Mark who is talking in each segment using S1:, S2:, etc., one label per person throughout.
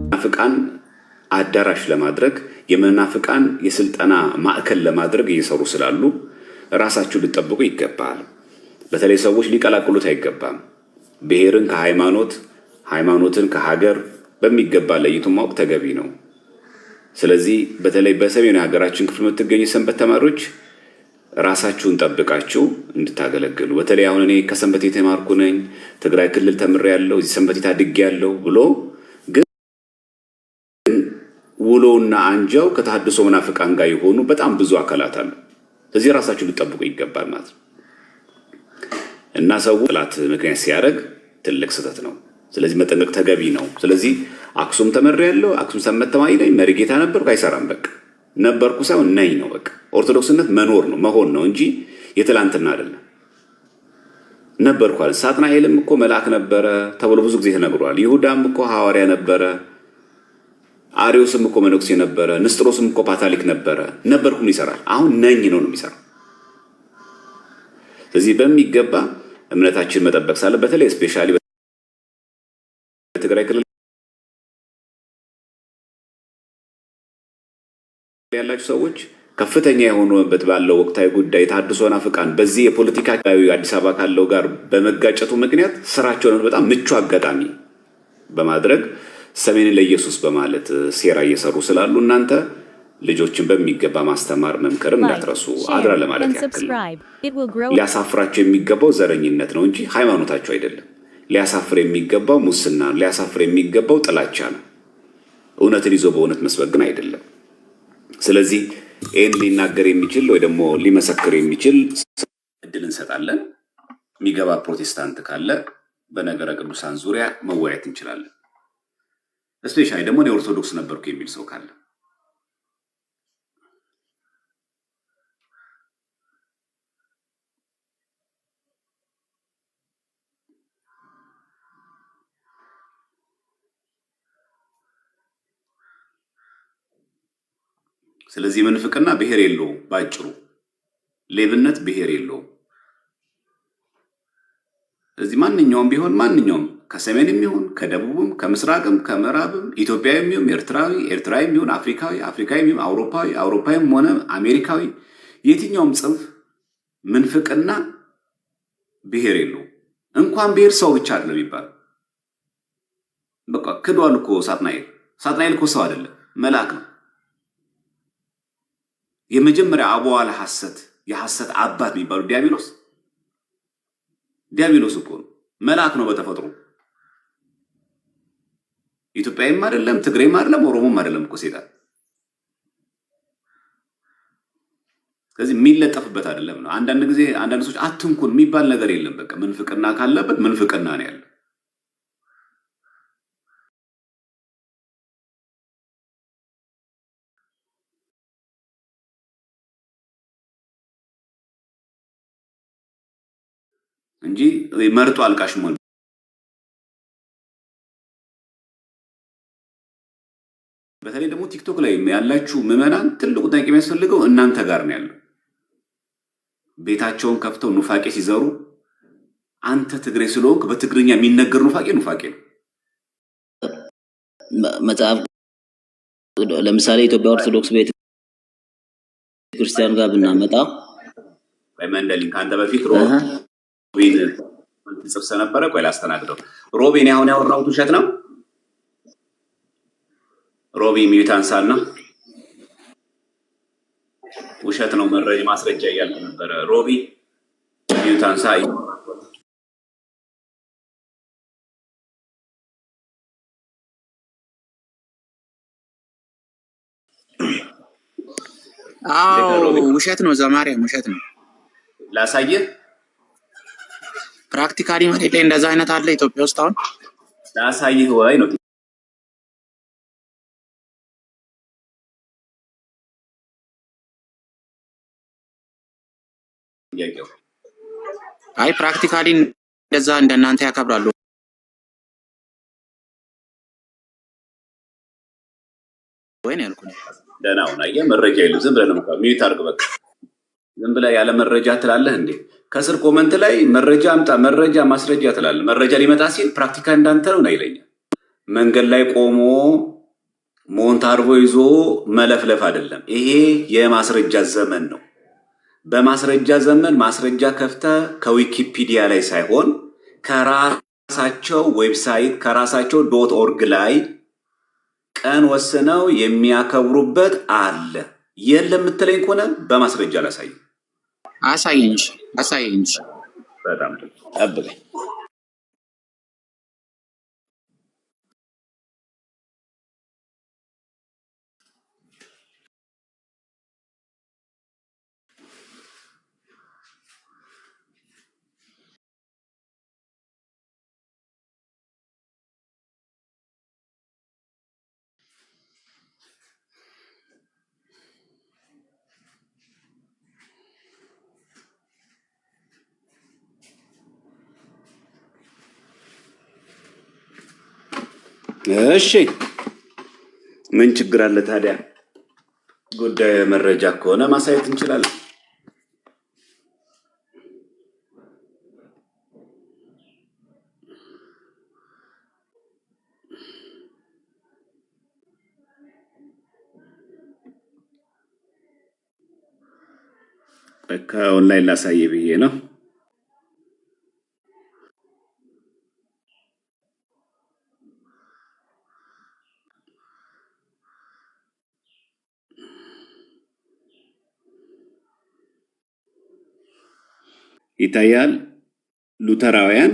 S1: መናፍቃን አዳራሽ ለማድረግ የመናፍቃን የስልጠና ማዕከል ለማድረግ እየሰሩ ስላሉ ራሳችሁ ልትጠብቁ ይገባል። በተለይ ሰዎች ሊቀላቅሉት አይገባም። ብሔርን ከሃይማኖት ሃይማኖትን ከሀገር በሚገባ ለይቶ ማወቅ ተገቢ ነው። ስለዚህ በተለይ በሰሜኑ ሀገራችን ክፍል የምትገኙ ሰንበት ተማሪዎች ራሳችሁን ጠብቃችሁ እንድታገለግሉ። በተለይ አሁን እኔ ከሰንበት የተማርኩ ነኝ፣ ትግራይ ክልል ተምሬያለሁ፣ እዚህ ሰንበት ታድጌያለሁ ብሎ ግን ውሎና አንጃው ከተሐድሶ መናፍቃን ጋር የሆኑ በጣም ብዙ አካላት አሉ። ስለዚህ ራሳችሁን ልትጠብቁ ይገባል ማለት ነው እና ሰው ጠላት ምክንያት ሲያደርግ ትልቅ ስህተት ነው። ስለዚህ መጠንቀቅ ተገቢ ነው። ስለዚህ አክሱም ተመሬያለሁ፣ አክሱም ሰንበት ተማሪ ነኝ፣ መሪጌታ ነበርኩ፣ አይሰራም። በቃ ነበርኩ ሳይሆን ነኝ ነው። በቃ ኦርቶዶክስነት መኖር ነው መሆን ነው እንጂ የትላንትና አይደለም። ነበርኩ አለ። ሳጥናኤልም እኮ መልአክ ነበረ ተብሎ ብዙ ጊዜ ተነግሯል። ይሁዳም እኮ ሐዋርያ ነበረ፣ አሪዮስም እኮ መነኩሴ ነበረ፣ ንስጥሮስም እኮ ፓትርያርክ ነበረ። ነበርኩም ይሰራል። አሁን ነኝ ነው የሚሰራው። ስለዚህ በሚገባ እምነታችን መጠበቅ ሳለ በተለይ ስፔሻሊ በትግራይ ክልል ያላችሁ ሰዎች ከፍተኛ የሆኑበት ባለው ወቅታዊ ጉዳይ የተሐድሶ መናፍቃን በዚህ የፖለቲካ አዲስ አበባ ካለው ጋር በመጋጨቱ ምክንያት ስራቸውን በጣም ምቹ አጋጣሚ በማድረግ ሰሜንን ለኢየሱስ በማለት ሴራ እየሰሩ ስላሉ እናንተ ልጆችን በሚገባ ማስተማር መምከርም እንዳትረሱ አድራ ለማለት ያክል። ሊያሳፍራቸው የሚገባው ዘረኝነት ነው እንጂ ሃይማኖታቸው አይደለም። ሊያሳፍር የሚገባው ሙስና፣ ሊያሳፍር የሚገባው ጥላቻ ነው። እውነትን ይዞ በእውነት መስበክ ግን አይደለም። ስለዚህ ይህን ሊናገር የሚችል ወይ ደግሞ ሊመሰክር የሚችል እድል እንሰጣለን። የሚገባ ፕሮቴስታንት ካለ በነገረ ቅዱሳን ዙሪያ መወያየት እንችላለን። እስፔሻሊ ደግሞ እኔ ኦርቶዶክስ ነበርኩ የሚል ሰው ካለ ስለዚህ ምንፍቅና ብሔር የለውም። ባጭሩ ሌብነት ብሔር የለውም። ስለዚህ ማንኛውም ቢሆን ማንኛውም ከሰሜንም ይሁን ከደቡብም ከምስራቅም ከምዕራብም ኢትዮጵያዊም ይሁን ኤርትራዊም ይሁን አፍሪካዊም ይሁን አውሮፓዊም ሆነ አሜሪካዊ የትኛውም ጽንፍ ምንፍቅና ብሔር የለውም። እንኳን ብሔር ሰው ብቻ አይደለም የሚባለው። በቃ ክዷል እኮ ሳጥናኤል እኮ ሰው አይደለም መልአክ ነው። የመጀመሪያ አቧዋል ሐሰት የሐሰት አባት የሚባለው ዲያብሎስ እኮ ነው። መልአክ ነው በተፈጥሮ። ኢትዮጵያዊም አይደለም፣ ትግሬም አይደለም፣ ኦሮሞም አይደለም እኮ ሴጣን። ስለዚህ የሚለጠፍበት አይደለም ነው። አንዳንድ ጊዜ አንዳንድ ሰዎች አትንኩን የሚባል ነገር የለም። በቃ ምንፍቅና ካለበት ምንፍቅና ነው ያለው። እንጂ መርጦ አልቃሽ መሆን። በተለይ ደግሞ ቲክቶክ ላይ ያላችሁ ምዕመናን ትልቁ ጥያቄ የሚያስፈልገው እናንተ ጋር ነው ያለው። ቤታቸውን ከፍተው ኑፋቄ ሲዘሩ አንተ ትግሬ ስለሆንክ በትግርኛ የሚነገር ኑፋቄ ነው።
S2: መጽሐፍ ለምሳሌ ኢትዮጵያ ኦርቶዶክስ ቤተ ክርስቲያን ጋር ብናመጣ
S1: መንደሊን ካንተ በፊት ሮቢን ጽፍ ስለነበረ ቆይ ላስተናግደው። ሮቢን አሁን ያወራሁት ውሸት ነው። ሮቢ ሚውታንሳና ውሸት ነው ማስረጃ እያልኩ ነበረ። ሮቢ ሚውታንሳ
S3: ውሸት ነው። ዘማሪያም ውሸት ነው።
S1: ላሳየህ
S3: ፕራክቲካሊ ማለት ላይ እንደዛ አይነት አለ ኢትዮጵያ ውስጥ አሁን
S1: ላሳይህ ወይ ነው።
S3: አይ ፕራክቲካሊ እንደዛ እንደናንተ ያከብራሉ ወይ ነው ያልኩት።
S1: ደህና ሁን። አየህ መረጃ የለም። ዝም ብለህ ነው ሚዩት አድርግ በቃ። ዝም ብለህ ያለ መረጃ ትላለህ እንዴ? ከስር ኮመንት ላይ መረጃ አምጣ፣ መረጃ ማስረጃ ትላለህ። መረጃ ሊመጣ ሲል ፕራክቲካል እንዳንተ ነው ይለኛል። መንገድ ላይ ቆሞ ሞንታርቦ ይዞ መለፍለፍ አይደለም። ይሄ የማስረጃ ዘመን ነው። በማስረጃ ዘመን ማስረጃ ከፍተ ከዊኪፒዲያ ላይ ሳይሆን ከራሳቸው ዌብሳይት ከራሳቸው .org ላይ ቀን ወስነው የሚያከብሩበት አለ። የለም የምትለኝ ከሆነ በማስረጃ ላሳይ።
S3: አሳየኝ።
S1: በጣም ጠብቀኝ። እሺ ምን ችግር አለ ታዲያ? ጉዳዩ መረጃ ከሆነ ማሳየት እንችላለን። በቃ ኦንላይን ላሳየ ብዬ ነው። ይታያል። ሉተራውያን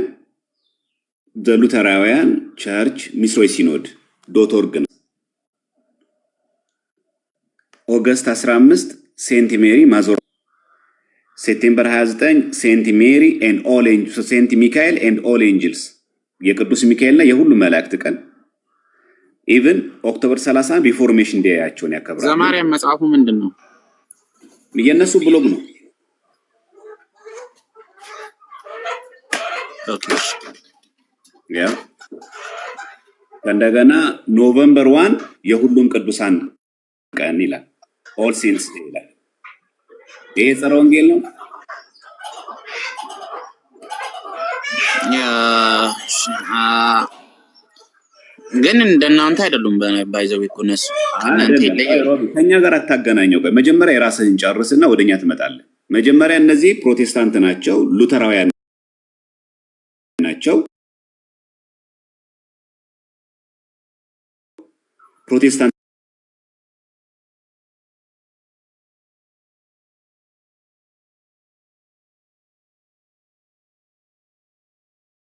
S1: ዘሉተራውያን ቸርች ሚስሮች ሲኖድ .org ነው። ኦገስት 15 ሴንት ሜሪ ማዞር፣ ሴፕቴምበር 29 ሴንት ሜሪ ኤንድ ኦል ኤንጅልስ፣ ሴንት ሚካኤል ኤንድ ኦል ኤንጅልስ የቅዱስ ሚካኤልና የሁሉ መላእክት ቀን። ኢቭን ኦክቶበር 30 ሪፎርሜሽን ዴያቸውን ያከብራሉ።
S3: ዘማርያም መጽሐፉ ምንድን ነው?
S1: የነሱ ብሎግ ነው። ያ እንደገና ኖቨምበር 1 የሁሉም ቅዱሳን ቀን ይላል። ኦል ሴንትስ ይላል። ይሄ ጸረ ወንጌል ነው።
S3: ግን እንደናንተ አይደሉም። ባይዘው እነሱ እናንተ
S1: ከኛ ጋር አታገናኘው። መጀመሪያ የራስህን ጨርስና ወደኛ ትመጣለህ። መጀመሪያ እነዚህ ፕሮቴስታንት ናቸው፣ ሉተራውያን ናቸው። ፕሮቴስታንት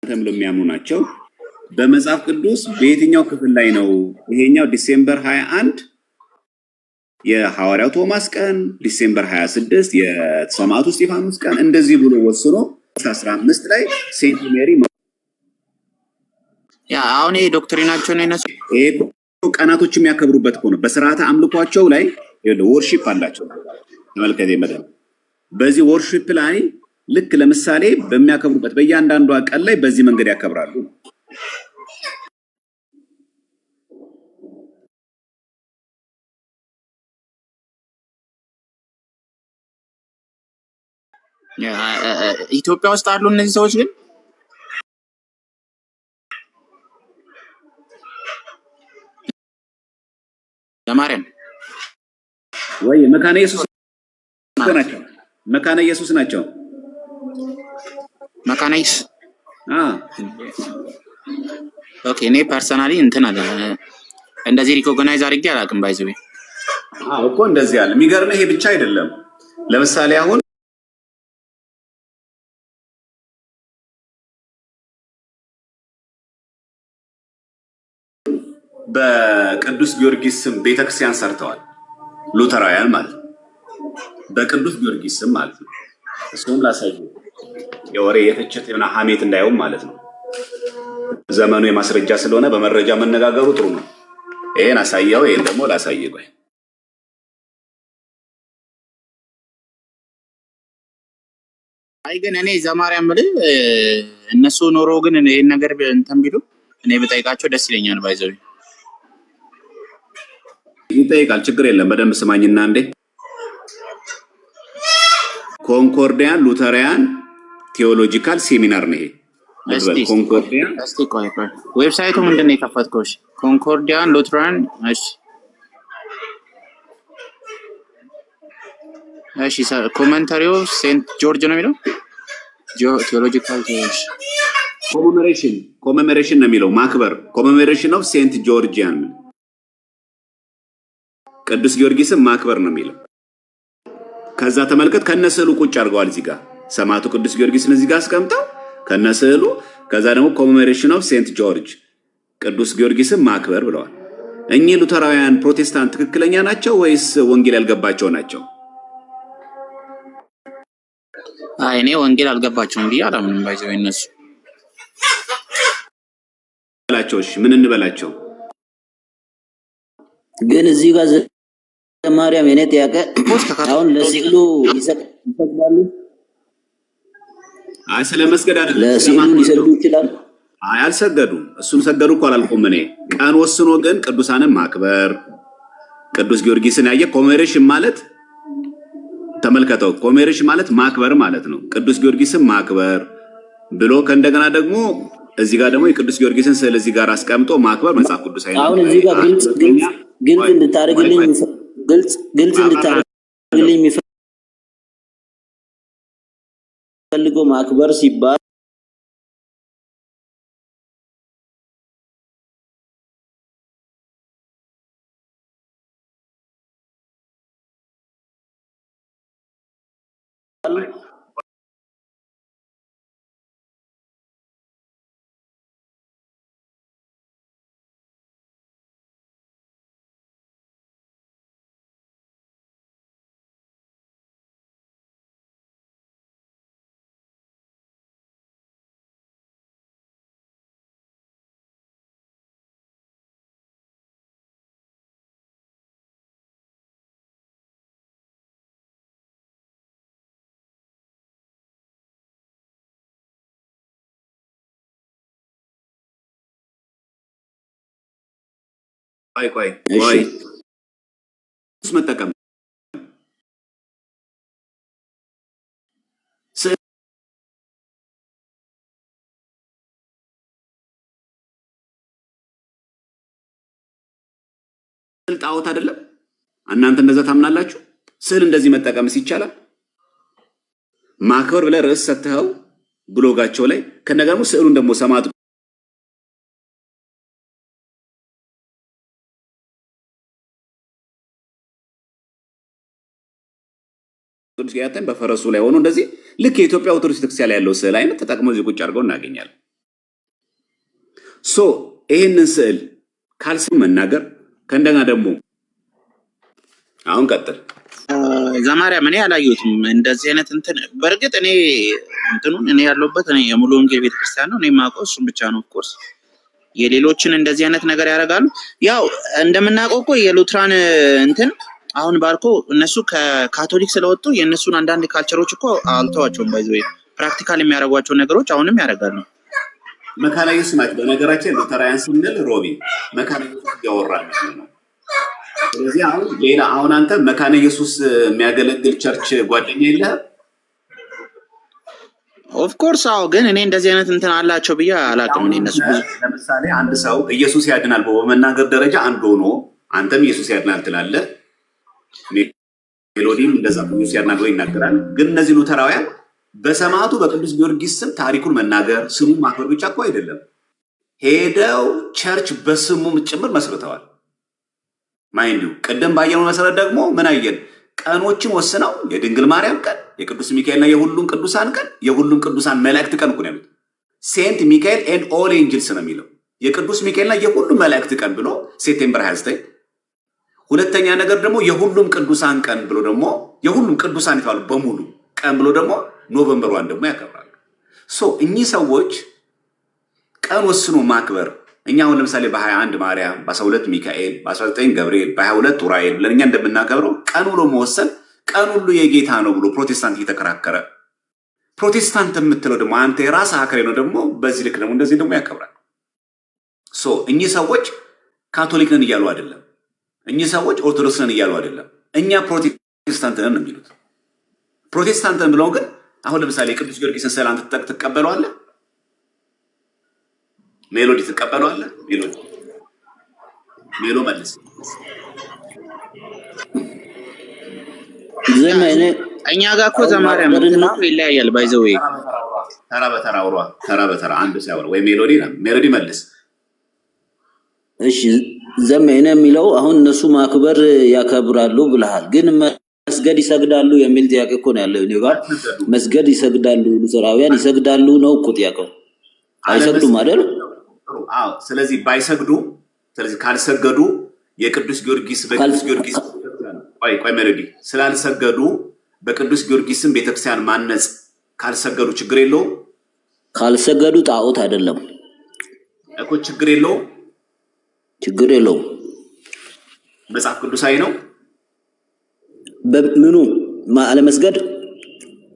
S1: ተምሎ የሚያምኑ ናቸው። በመጽሐፍ ቅዱስ በየትኛው ክፍል ላይ ነው ይሄኛው? ዲሴምበር 21 የሐዋርያው ቶማስ ቀን፣ ዲሴምበር 26 የሰማዕቱ እስጢፋኖስ ቀን እንደዚህ ብሎ ወስኖ 15 ላይ ሴንት ሜሪ
S3: አሁን ይሄ ዶክትሪናቸው ነው እነሱ
S1: ይሄ ቀናቶች የሚያከብሩበት እኮ ነው። በስርዓተ አምልኳቸው ላይ ወርሺፕ አላቸው። ተመልከተ መደብ በዚህ ወርሺፕ ላይ ልክ ለምሳሌ በሚያከብሩበት በእያንዳንዷ ቀን ላይ በዚህ መንገድ ያከብራሉ።
S3: ኢትዮጵያ ውስጥ አሉ እነዚህ ሰዎች ግን ለማርያም
S1: ወይ መካነ ኢየሱስ ናቸው። መካነ ኢየሱስ ናቸው።
S3: መካነ ኢየሱስ ኦኬ። እኔ ፐርሰናሊ እንትን አለ እንደዚህ ሪኮግናይዝ አድርጌ አላውቅም። ባይዘው
S1: እኮ እንደዚህ አለ። የሚገርምህ ይሄ ብቻ አይደለም። ለምሳሌ አሁን በቅዱስ ጊዮርጊስ ስም ቤተክርስቲያን ሰርተዋል። ሉተራውያን ማለት ነው። በቅዱስ ጊዮርጊስ ስም ማለት ነው። እሱም ላሳይ የወሬ የፍጭት እና ሐሜት እንዳይሆን ማለት ነው። ዘመኑ የማስረጃ ስለሆነ በመረጃ መነጋገሩ ጥሩ ነው። ይሄን አሳየው። ይሄን ደግሞ ላሳይ ቆይ።
S3: አይ ግን እኔ ዘማርያም ማለት እነሱ ኖሮ ግን ይሄን ነገር እንትን ቢሉ እኔ ብጠይቃቸው ደስ ይለኛል። ባይዘው
S1: ይጠይቃል። ችግር የለም። በደንብ ስማኝና እንዴ ኮንኮርዲያን ሉተሪያን ቴዎሎጂካል ሴሚናር ነው ይሄ። ኮንኮርዲያን
S3: እስቲ ቆይ ዌብሳይቱ ምንድነው የከፈትከው? እሺ ኮንኮርዲያን ሉተራን እሺ ኮሜንታሪው ሴንት ጆርጅ ነው የሚለው ቴዎሎጂካል
S1: ኮሜሞሬሽን ነው የሚለው ማክበር ኮሜሞሬሽን ኦፍ ሴንት ጆርጂያን ቅዱስ ጊዮርጊስን ማክበር ነው የሚለው። ከዛ ተመልከት ከነስዕሉ ቁጭ አድርገዋል እዚህ ጋር ሰማዕቱ ቅዱስ ጊዮርጊስን እዚህ ጋር አስቀምጠው ከነስዕሉ። ከዛ ደግሞ ኮሜሞሬሽን ኦፍ ሴንት ጆርጅ ቅዱስ ጊዮርጊስን ማክበር ብለዋል። እኚህ ሉተራውያን ፕሮቴስታንት ትክክለኛ ናቸው ወይስ ወንጌል ያልገባቸው ናቸው?
S3: እኔ ወንጌል አልገባቸውም ብዬ አላምንም። ባይዘው እነሱ
S1: እሺ ምን እንበላቸው?
S2: ግን እዚህ ጋር ማርያም የኔ ጥያቄ አሁን ለስዕሉ ይሰግዳሉ?
S1: አይ ስለመስገድ አይደለም።
S2: ለስዕሉ ሊሰግዱ ይችላሉ?
S1: አይ አልሰገዱም። እሱን ሰገዱ እኮ አላልኩም እኔ። ቀን ወስኖ ግን ቅዱሳንን ማክበር ቅዱስ ጊዮርጊስን ያየ ኮሜሞሬሽን ማለት ተመልከተው ኮሜሞሬሽን ማለት ማክበር ማለት ነው። ቅዱስ ጊዮርጊስን ማክበር ብሎ ከእንደገና ደግሞ እዚህ ጋር ደግሞ የቅዱስ ጊዮርጊስን ስዕል እዚህ ጋር አስቀምጦ ማክበር መጽሐፍ ቅዱስ አይደለም።
S2: አሁን እዚህ ጋር ግልጽ እንድታደርግልኝ የሚፈልገው ማክበር ሲባል
S1: ቆይ መጠቀም ጣዖት አይደለም። እናንተ እንደዛ ታምናላችሁ? ስዕል እንደዚህ መጠቀምስ ይቻላል? ማክበር ብለህ ርዕስ ሰጥተኸው ብሎጋቸው ላይ ከነገሩ ስዕሉን ደግሞ ሰማዕቱ ቅዱስ ጊያተን በፈረሱ ላይ ሆኖ እንደዚህ ልክ የኢትዮጵያ ኦርቶዶክስ ቤተክርስቲያን ያለው ስዕል አይነት ተጠቅመው እዚህ ቁጭ አድርገው እናገኛለን። ይሄንን ስዕል ካልሰው መናገር ከእንደገና ደግሞ አሁን ቀጥል
S3: ዘማርያም እኔ አላየሁትም እንደዚህ አይነት እንትን። በእርግጥ እኔ እኔ ያለሁበት እኔ የሙሉ ወንጌል ቤተክርስቲያን ነው። እኔ የማውቀው እሱን ብቻ ነው። ኦፍኮርስ የሌሎችን እንደዚህ አይነት ነገር ያደርጋሉ። ያው እንደምናውቀው እኮ የሉትራን እንትን አሁን ባርኮ እነሱ ከካቶሊክ ስለወጡ የእነሱን አንዳንድ ካልቸሮች እኮ አልተዋቸውም። ባይዘው ፕራክቲካል የሚያደርጓቸው ነገሮች አሁንም ያደርጋሉ።
S1: መካነ ኢየሱስ ናቸው። በነገራችን ሉተራውያን ስንል ሮቢ መካነ ኢየሱስ ያወራል ነው። ስለዚህ አሁን አንተ መካነ ኢየሱስ የሚያገለግል ቸርች ጓደኛ የለህም?
S3: ኦፍ ኮርስ አዎ። ግን እኔ እንደዚህ አይነት እንትን አላቸው ብዬ አላውቅም። እኔ እነሱ ብዙ
S1: ለምሳሌ አንድ ሰው ኢየሱስ ያድናል በመናገር ደረጃ አንድ ሆኖ አንተም ኢየሱስ ያድናል ትላለህ፣ ሜሎዲም እንደዛ ኢየሱስ ያድናል ወይ ይናገራል። ግን እነዚህ ሉተራውያን በሰማዕቱ በቅዱስ ጊዮርጊስ ስም ታሪኩን መናገር ስሙ ማክበር ብቻ እኮ አይደለም፣ ሄደው ቸርች በስሙ ጭምር መስርተዋል። ማይንዱ ቅድም ባየነው መሰረት ደግሞ ምን አየን? ቀኖችን ወስነው የድንግል ማርያም ቀን፣ የቅዱስ ሚካኤልና የሁሉም ቅዱሳን ቀን፣ የሁሉም ቅዱሳን መላእክት ቀን እኮ ነው ያሉት። ሴንት ሚካኤል ኤንድ ኦል ኤንጅልስ ነው የሚለው። የቅዱስ ሚካኤልና የሁሉም መላእክት ቀን ብሎ ሴፕቴምበር 29። ሁለተኛ ነገር ደግሞ የሁሉም ቅዱሳን ቀን ብሎ ደግሞ የሁሉም ቅዱሳን የተባሉ በሙሉ ቀን ብሎ ደግሞ ኖቨምበር 1 ደግሞ ያከብራሉ። እኚህ ሰዎች ቀን ወስኖ ማክበር እኛ አሁን ለምሳሌ በ21 ማርያም፣ በ12 ሚካኤል፣ በ19 ገብርኤል፣ በ22 ኡራኤል ብለን እኛ እንደምናከብረው ቀን ብሎ መወሰን ቀን ሁሉ የጌታ ነው ብሎ ፕሮቴስታንት እየተከራከረ ፕሮቴስታንት የምትለው ደግሞ አንተ የራስ አክሬ ነው ደግሞ በዚህ ልክ ደግሞ እንደዚህ ደግሞ ያከብራል። እኚህ ሰዎች ካቶሊክ ነን እያሉ አይደለም። እኚህ ሰዎች ኦርቶዶክስ ነን እያሉ አይደለም። እኛ ፕሮቴስታንት ነን ነው የሚሉት። ፕሮቴስታንት ነን ብለው ግን አሁን ለምሳሌ ቅዱስ ጊዮርጊስን ስዕል አንተ ትቀበለዋለህ? ሜሎዲ ትቀበለዋለህ? ሜሎ መልስ።
S3: እኛ ጋር እኮ ዘማርያም ይለያያል። ባይዘው
S1: ተራ በተራ አንድ ሳይሆን ወይ ሜሎዲ መልስ።
S2: እሺ ዘመነ የሚለው አሁን እነሱ ማክበር ያከብራሉ ብለሃል፣ ግን መስገድ ይሰግዳሉ የሚል ጥያቄ እኮ ነው ያለው። እኔ ጋር መስገድ ይሰግዳሉ፣ ሉተራውያን ይሰግዳሉ ነው እኮ ጥያቄው። አይሰግዱም አይደል?
S1: አዎ። ስለዚህ ባይሰግዱ፣ ስለዚህ ካልሰገዱ የቅዱስ ጊዮርጊስ በቅዱስ ጊዮርጊስ ቆይ ሜሎዲ ስላልሰገዱ በቅዱስ ጊዮርጊስም ቤተክርስቲያን ማነጽ ካልሰገዱ ችግር የለውም።
S2: ካልሰገዱ ጣዖት አይደለም
S1: እኮ ችግር የለውም።
S2: ችግር የለውም።
S1: መጽሐፍ ቅዱሳዊ ነው።
S2: በምኑ አለመስገድ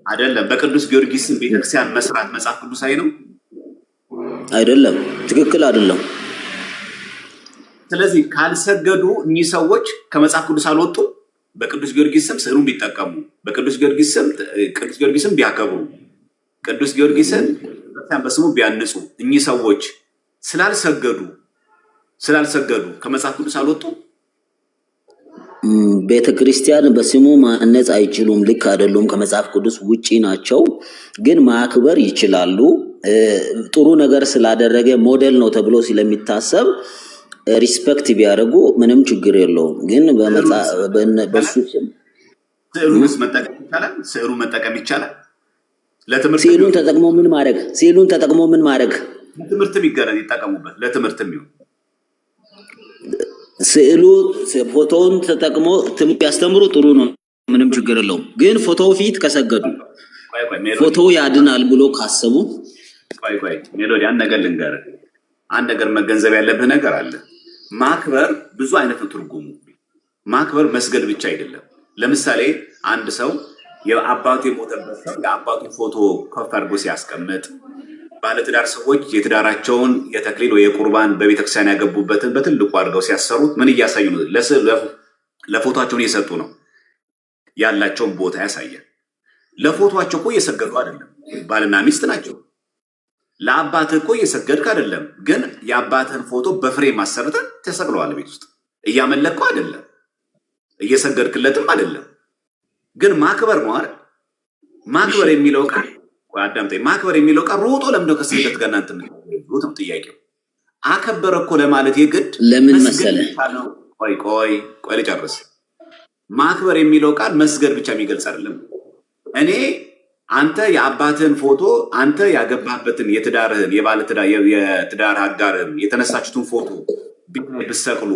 S1: አይደለም። በቅዱስ ጊዮርጊስ ቤተክርስቲያን መስራት መጽሐፍ ቅዱሳዊ ነው
S2: አይደለም። ትክክል አይደለም።
S1: ስለዚህ ካልሰገዱ እኚህ ሰዎች ከመጽሐፍ ቅዱስ አልወጡ። በቅዱስ ጊዮርጊስ ስም ስዕሉን ቢጠቀሙ፣ በቅዱስ ጊዮርጊስ ስም ቅዱስ ጊዮርጊስን ቢያከብሩ፣ ቅዱስ ጊዮርጊስን በስሙ ቢያንጹ እኚህ ሰዎች ስላልሰገዱ ከመጽሐፍ ቅዱስ አልወጡ።
S2: ቤተ ክርስቲያን በስሙ ማነጽ አይችሉም፣ ልክ አይደሉም፣ ከመጽሐፍ ቅዱስ ውጪ ናቸው። ግን ማክበር ይችላሉ። ጥሩ ነገር ስላደረገ ሞዴል ነው ተብሎ ስለሚታሰብ ሪስፔክት ቢያደርጉ ምንም ችግር የለውም። ግን በሱ
S1: ስዕሉን መጠቀም ይቻላል።
S2: ስዕሉን ተጠቅሞ ምን ማድረግ
S1: ለትምህርትም ይጠቀሙበት። ለትምህርትም ይሁን
S2: ስዕሉ ፎቶውን ተጠቅሞ ትምህርት ያስተምሩ፣ ጥሩ ነው፣ ምንም ችግር የለውም። ግን ፎቶው ፊት ከሰገዱ ፎቶው ያድናል ብሎ ካሰቡ
S1: ሜሎዲ አንድ ነገር ልንገርህ። አንድ ነገር መገንዘብ ያለብህ ነገር አለ። ማክበር ብዙ አይነት ትርጉሙ። ማክበር መስገድ ብቻ አይደለም። ለምሳሌ አንድ ሰው የአባቱ የሞተበት ሰው የአባቱን ፎቶ ከፍ አድርጎ ሲያስቀምጥ፣ ባለትዳር ሰዎች የትዳራቸውን የተክሊል ወይ የቁርባን በቤተክርስቲያን ያገቡበትን በትልቁ አድርገው ሲያሰሩት ምን እያሳዩ ነው? ለፎቶቸውን እየሰጡ ነው። ያላቸውን ቦታ ያሳያል። ለፎቶቸው እኮ እየሰገዱ አይደለም። ባልና ሚስት ናቸው። ለአባትህ እኮ እየሰገድክ አይደለም። ግን የአባትህን ፎቶ በፍሬም አሰርተህ ተሰቅለዋል ቤት ውስጥ። እያመለከው አይደለም፣ እየሰገድክለትም አይደለም። ግን ማክበር ነው አይደል? ማክበር የሚለው ቃል አዳምጠኝ። ማክበር የሚለው ቃል ሮጦ ለምንድነው ከስግደት ጋር እናንተ የምትሉት? ጥያቄው አከበረ እኮ ለማለት የግድ
S2: ለምን መሰለህ?
S1: ቆይ ልጨርስ። ማክበር የሚለው ቃል መስገድ ብቻ የሚገልጽ አይደለም። እኔ አንተ የአባትህን ፎቶ አንተ ያገባበትን የትዳርህን የትዳር አጋርህን የተነሳችሁትን ፎቶ ብትሰቅሉ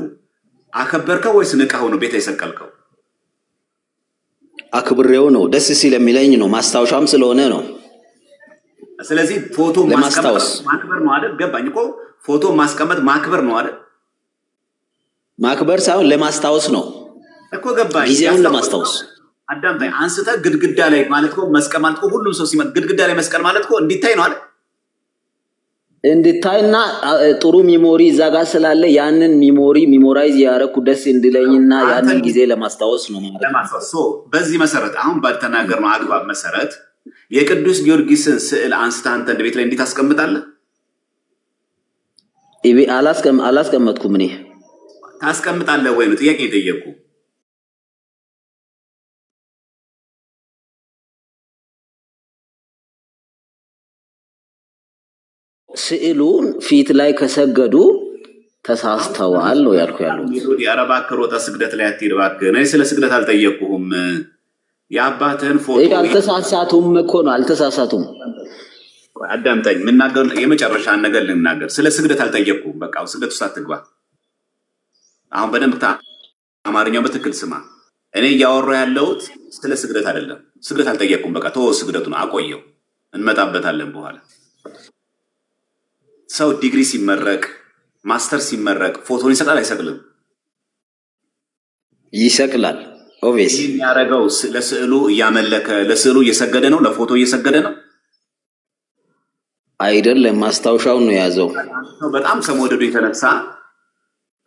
S1: አከበርከው ወይስ ንቀኸው ነው ቤት የሰቀልከው?
S2: አክብሬው ነው፣ ደስ ሲለሚለኝ ነው፣ ማስታወሻም ስለሆነ ነው።
S1: ስለዚህ ፎቶ ማስቀመጥ ማክበር ነው አይደል? ገባኝ እኮ ፎቶ ማስቀመጥ ማክበር ነው አይደል?
S2: ማክበር ሳይሆን ለማስታወስ ነው
S1: እኮ። ገባኝ።
S2: ጊዜውን ለማስታወስ
S1: አዳምጠኝ። አንስተህ ግድግዳ ላይ ማለት እኮ መስቀል ማለት እኮ ሁሉም ሰው ሲመጣ ግድግዳ ላይ መስቀል ማለት እኮ እንዲታይ ነው አይደል?
S2: እንድታይና ጥሩ ሚሞሪ እዛ ጋር ስላለ ያንን ሚሞራይዝ ያደረኩ ደስ እንድለኝና ያንን ጊዜ ለማስታወስ ነው ማለት
S1: ነው። በዚህ መሰረት አሁን ባልተናገርነው አግባብ መሰረት የቅዱስ ጊዮርጊስን ስዕል አንስተህ አንተ እንደ ቤት ላይ እንዴት ታስቀምጣለህ?
S2: አላስቀመጥኩም። እኔ
S1: ታስቀምጣለህ ወይ ነው ጥያቄ የጠየቁ።
S2: ስዕሉን ፊት ላይ ከሰገዱ ተሳስተዋል ነው ያልኩ ያሉት።
S1: ኧረ እባክህ ሮጠህ ስግደት ላይ አትሄድ እባክህ። እኔ ስለ ስግደት አልጠየቅኩህም። የአባትህን ፎቶ
S2: አልተሳሳቱም እኮ ነው። አልተሳሳቱም።
S1: አዳምጠኝ። የምናገር የመጨረሻን ነገር ልናገር። ስለ ስግደት አልጠየቅኩህም። በቃ ስግደት ውስጥ አትግባ። አሁን በደንብ አማርኛው በትክክል ስማ። እኔ እያወራሁ ያለሁት ስለ ስግደት አይደለም። ስግደት አልጠየቅኩም። በቃ ተወው፣ ስግደቱን አቆየው፣ እንመጣበታለን በኋላ። ሰው ዲግሪ ሲመረቅ ማስተር ሲመረቅ ፎቶን ይሰቅላል አይሰቅልም?
S2: ይሰቅላል። ኦብቪየስ
S1: የሚያደርገው ለስዕሉ እያመለከ ለስዕሉ እየሰገደ ነው፣ ለፎቶ እየሰገደ ነው
S2: አይደለም። ማስታወሻውን ነው የያዘው።
S1: በጣም ከመውደዱ የተነሳ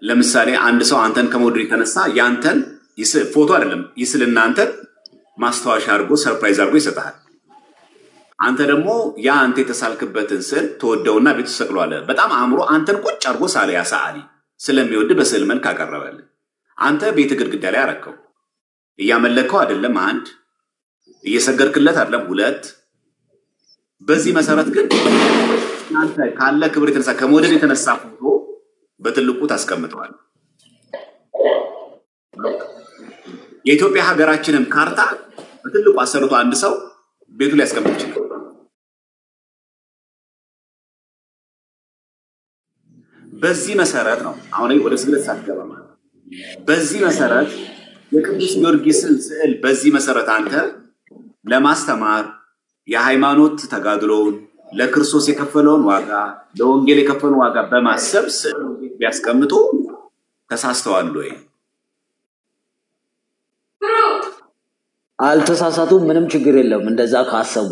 S1: ለምሳሌ አንድ ሰው አንተን ከመውደድ የተነሳ ያንተን ፎቶ አይደለም ይስልና አንተን ማስታወሻ አድርጎ ሰርፕራይዝ አድርጎ ይሰጣል። አንተ ደግሞ ያ አንተ የተሳልክበትን ስዕል ተወደውና ቤቱ ሰቅሏል። በጣም አእምሮ አንተን ቁጭ አድርጎ ሳለ ያ ሰዓሊ ስለሚወድ በስዕል መልክ አቀረበልህ። አንተ ቤት ግድግዳ ላይ አረከው። እያመለከው አይደለም፣ አንድ እየሰገድክለት አይደለም፣ ሁለት። በዚህ መሰረት ግን አንተ ካለ ክብር የተነሳ ከመውደድ የተነሳ ፎቶ በትልቁ ታስቀምጠዋል። የኢትዮጵያ ሀገራችንን ካርታ በትልቁ አሰርቶ አንድ ሰው ቤቱ ላይ ያስቀምጥ ይችላል። በዚህ መሰረት ነው አሁን ወደ ስግደት ሳትገባ ማለት በዚህ መሰረት የቅዱስ ጊዮርጊስን ስዕል በዚህ መሰረት አንተ ለማስተማር የሃይማኖት ተጋድሎውን ለክርስቶስ የከፈለውን ዋጋ ለወንጌል የከፈለውን ዋጋ በማሰብ ስዕል ቢያስቀምጡ ተሳስተዋል ወይ?
S2: አልተሳሳቱም። ምንም ችግር የለም እንደዛ ካሰቡ።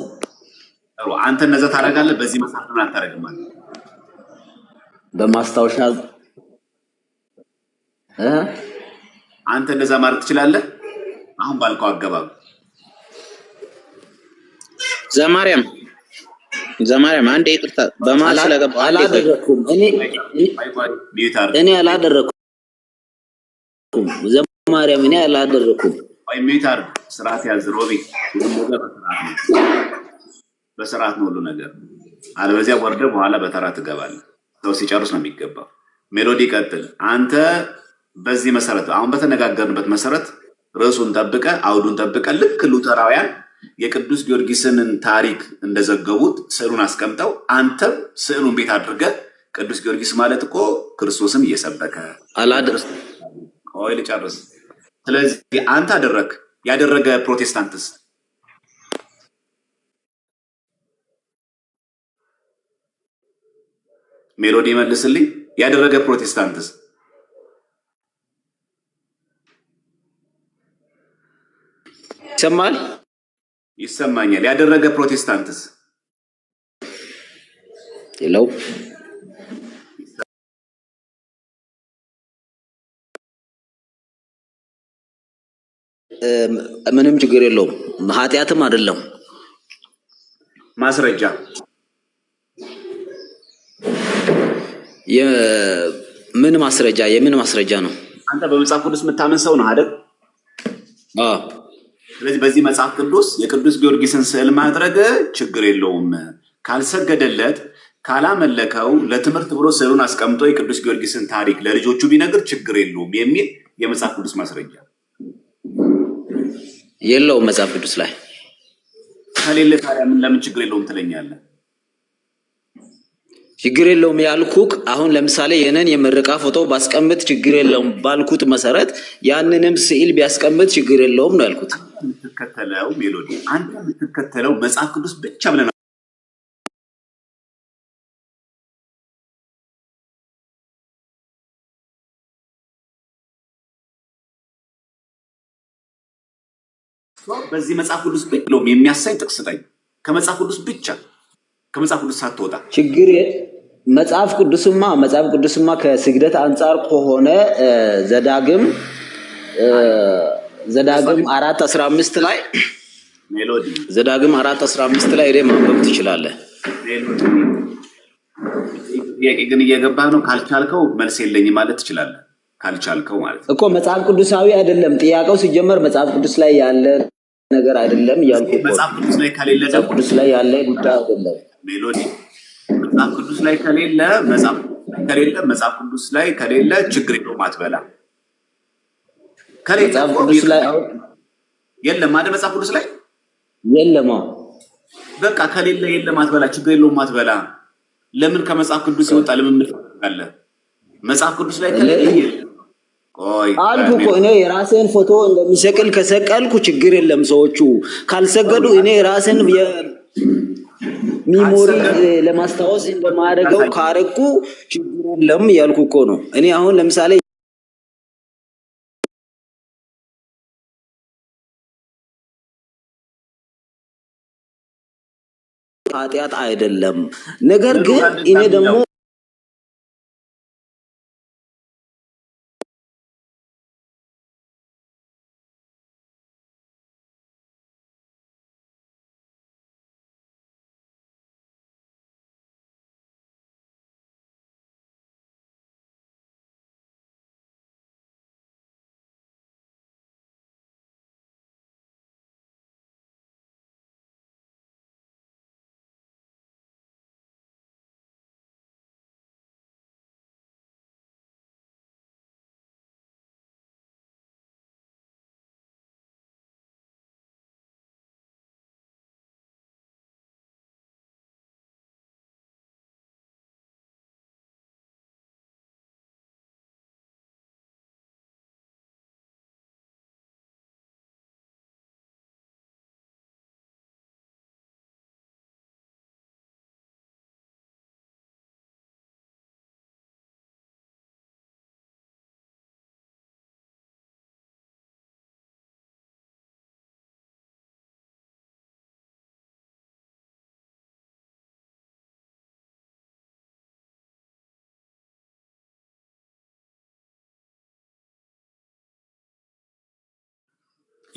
S1: አንተ እንደዛ ታደርጋለህ። በዚህ መጽሐፍ ምን አታደርግም ማለት
S2: በማስታወሻ
S1: አንተ እንደዛ ማድረግ ትችላለህ። አሁን ባልከው አገባብ
S3: ዘማርያም አንዴ ይቅርታ በማለት ስለገባ
S2: አላደረኩም። እኔ አላደረኩም። ዘማርያም እኔ አላደረኩም።
S1: ወይ ሚታር ስርዓት ያዝ ሮቢ። ሁሉ ነገር በስርዓት ነው ሁሉ ነገር። አለበዚያ ወርደ በኋላ በተራ ትገባለህ። ሰው ሲጨርስ ነው የሚገባው። ሜሎዲ ቀጥል። አንተ በዚህ መሰረት አሁን በተነጋገርንበት መሰረት ርዕሱን ጠብቀ አውዱን ጠብቀ ልክ ሉተራውያን የቅዱስ ጊዮርጊስን ታሪክ እንደዘገቡት ስዕሉን አስቀምጠው አንተም ስዕሉን ቤት አድርገ ቅዱስ ጊዮርጊስ ማለት እኮ ክርስቶስን እየሰበከ
S2: አላደረስ
S1: ቆይ ልጨርስ። ስለዚህ አንተ አደረክ ያደረገ ፕሮቴስታንትስ ሜሎዲ መልስልኝ። ያደረገ ፕሮቴስታንትስ
S2: ይሰማል?
S1: ይሰማኛል። ያደረገ ፕሮቴስታንትስ
S2: ሄሎ ምንም ችግር የለውም። ኃጢአትም አይደለም።
S1: ማስረጃ
S2: የምን ማስረጃ? የምን ማስረጃ ነው?
S1: አንተ በመጽሐፍ ቅዱስ የምታምን ሰው ነው አይደል?
S2: አዎ።
S1: ስለዚህ በዚህ መጽሐፍ ቅዱስ የቅዱስ ጊዮርጊስን ስዕል ማድረግ ችግር የለውም። ካልሰገደለት ካላመለከው ለትምህርት ብሎ ስዕሉን አስቀምጦ የቅዱስ ጊዮርጊስን ታሪክ ለልጆቹ ቢነግር ችግር የለውም የሚል የመጽሐፍ ቅዱስ ማስረጃ
S2: የለውም። መጽሐፍ ቅዱስ ላይ
S1: ከሌለ ታዲያ ምን ለምን ችግር የለውም ትለኛለህ?
S2: ችግር የለውም ያልኩክ አሁን ለምሳሌ የነን የምርቃ ፎቶ ባስቀምጥ ችግር የለውም ባልኩት መሰረት ያንንም ስዕል ቢያስቀምጥ ችግር የለውም ነው ያልኩት።
S1: የምትከተለው ሜሎዲ አንተ የምትከተለው መጽሐፍ ቅዱስ ብቻ ብለና በዚህ መጽሐፍ ቅዱስ ብቻ ነው የሚያሳይ ጥቅስ ስጠኝ። ከመጽሐፍ ቅዱስ ብቻ ከመጽሐፍ ቅዱስ ሳትወጣ
S2: ችግር መጽሐፍ ቅዱስማ ከስግደት አንጻር ከሆነ ዘዳግም 4:15 ላይ
S1: ሜሎዲ
S2: ዘዳግም 4:15 ላይ ሄደህ ማንበብ ትችላለህ።
S1: ጥያቄ ግን እየገባህ ነው። ካልቻልከው መልስ የለኝም ማለት ትችላለህ። ካልቻልከው ማለት
S2: እኮ መጽሐፍ ቅዱሳዊ አይደለም ጥያቄው። ሲጀመር መጽሐፍ ቅዱስ ላይ ያለ ነገር አይደለም ያልኩ እኮ።
S1: መጽሐፍ ቅዱስ ላይ ከሌለ
S2: መጽሐፍ ቅዱስ ላይ ያለ ጉዳይ አይደለም
S1: ሜሎዲ። መጽሐፍ ቅዱስ ላይ ከሌለ መጽሐፍ ቅዱስ ላይ ከሌለ ችግር የለውም አትበላ።
S2: መጽሐፍ ቅዱስ ላይ
S1: የለም አይደል? መጽሐፍ ቅዱስ ላይ
S2: የለም።
S1: በቃ ከሌለ የለም አትበላ፣ ችግር የለውም አትበላ። ለምን ከመጽሐፍ ቅዱስ ይወጣ? ለምን ምትፈልጋለህ? መጽሐፍ ቅዱስ ላይ ከሌለ
S2: አልኩ እኮ እኔ የራሴን ፎቶ እንደሚሰቅል ከሰቀልኩ ችግር የለም። ሰዎቹ ካልሰገዱ እኔ ራሴን ሚሞሪ ለማስታወስ እንደማደርገው ካረኩ ችግር የለም ያልኩ እኮ ነው። እኔ አሁን ለምሳሌ ኃጢአት አይደለም። ነገር ግን እኔ ደግሞ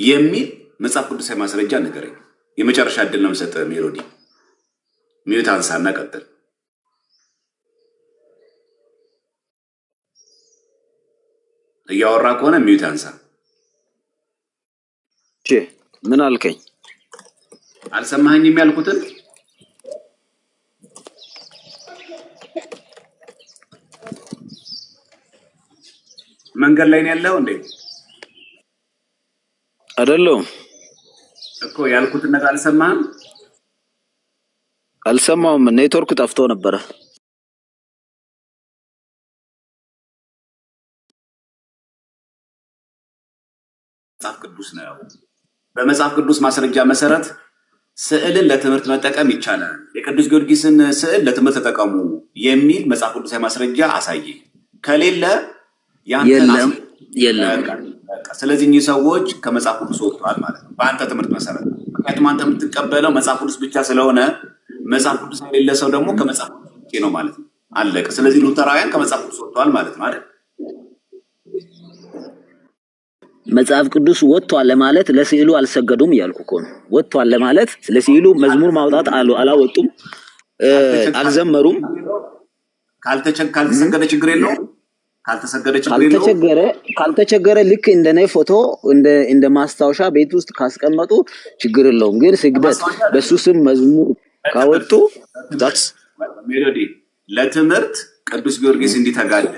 S1: የሚል መጽሐፍ ቅዱሳዊ ማስረጃ ንገረኝ። የመጨረሻ እድል ነው የምሰጥህ ሜሎዲ። ሚዩት አንሳና ቀጥል። እያወራ ከሆነ ሚዩት አንሳ።
S2: ምን አልከኝ?
S1: አልሰማኸኝም ያልኩትን? መንገድ ላይ ነው ያለው እንዴ?
S2: አይደለም
S1: እኮ ያልኩትን ነገር አልሰማህም?
S2: አልሰማውም። ኔትወርክ ጠፍቶ ነበረ።
S1: መጽሐፍ ቅዱስ ነው። በመጽሐፍ ቅዱስ ማስረጃ መሰረት ስዕልን ለትምህርት መጠቀም ይቻላል። የቅዱስ ጊዮርጊስን ስዕል ለትምህርት ተጠቀሙ የሚል መጽሐፍ ቅዱሳዊ ማስረጃ አሳየ። ከሌለ
S2: የለም።
S1: ስለዚህ እኚህ ሰዎች ከመጽሐፍ ቅዱስ ወጥተዋል ማለት ነው፣ በአንተ ትምህርት መሰረት። ምክንያቱም አንተ የምትቀበለው መጽሐፍ ቅዱስ ብቻ ስለሆነ መጽሐፍ ቅዱስ የሌለ ሰው ደግሞ ከመጽሐፍ ቅዱስ ውጭ ነው ማለት ነው። አለቀ። ስለዚህ ሉተራውያን ከመጽሐፍ ቅዱስ ወጥተዋል ማለት ነው አይደል?
S2: መጽሐፍ ቅዱስ ወጥቷል ለማለት ለስዕሉ አልሰገዱም እያልኩ እኮ ነው። ወጥቷል ለማለት ለስዕሉ መዝሙር ማውጣት አላወጡም፣ አልዘመሩም።
S1: ካልተሰገደ ችግር የለውም።
S2: ካልተቸገረ ልክ እንደኔ ፎቶ እንደ ማስታወሻ ቤት ውስጥ ካስቀመጡ ችግር የለውም። ግን ስግደት በሱ ስም መዝሙር ካወጡ
S1: ሜሎዲ ለትምህርት ቅዱስ ጊዮርጊስ እንዲተጋደለ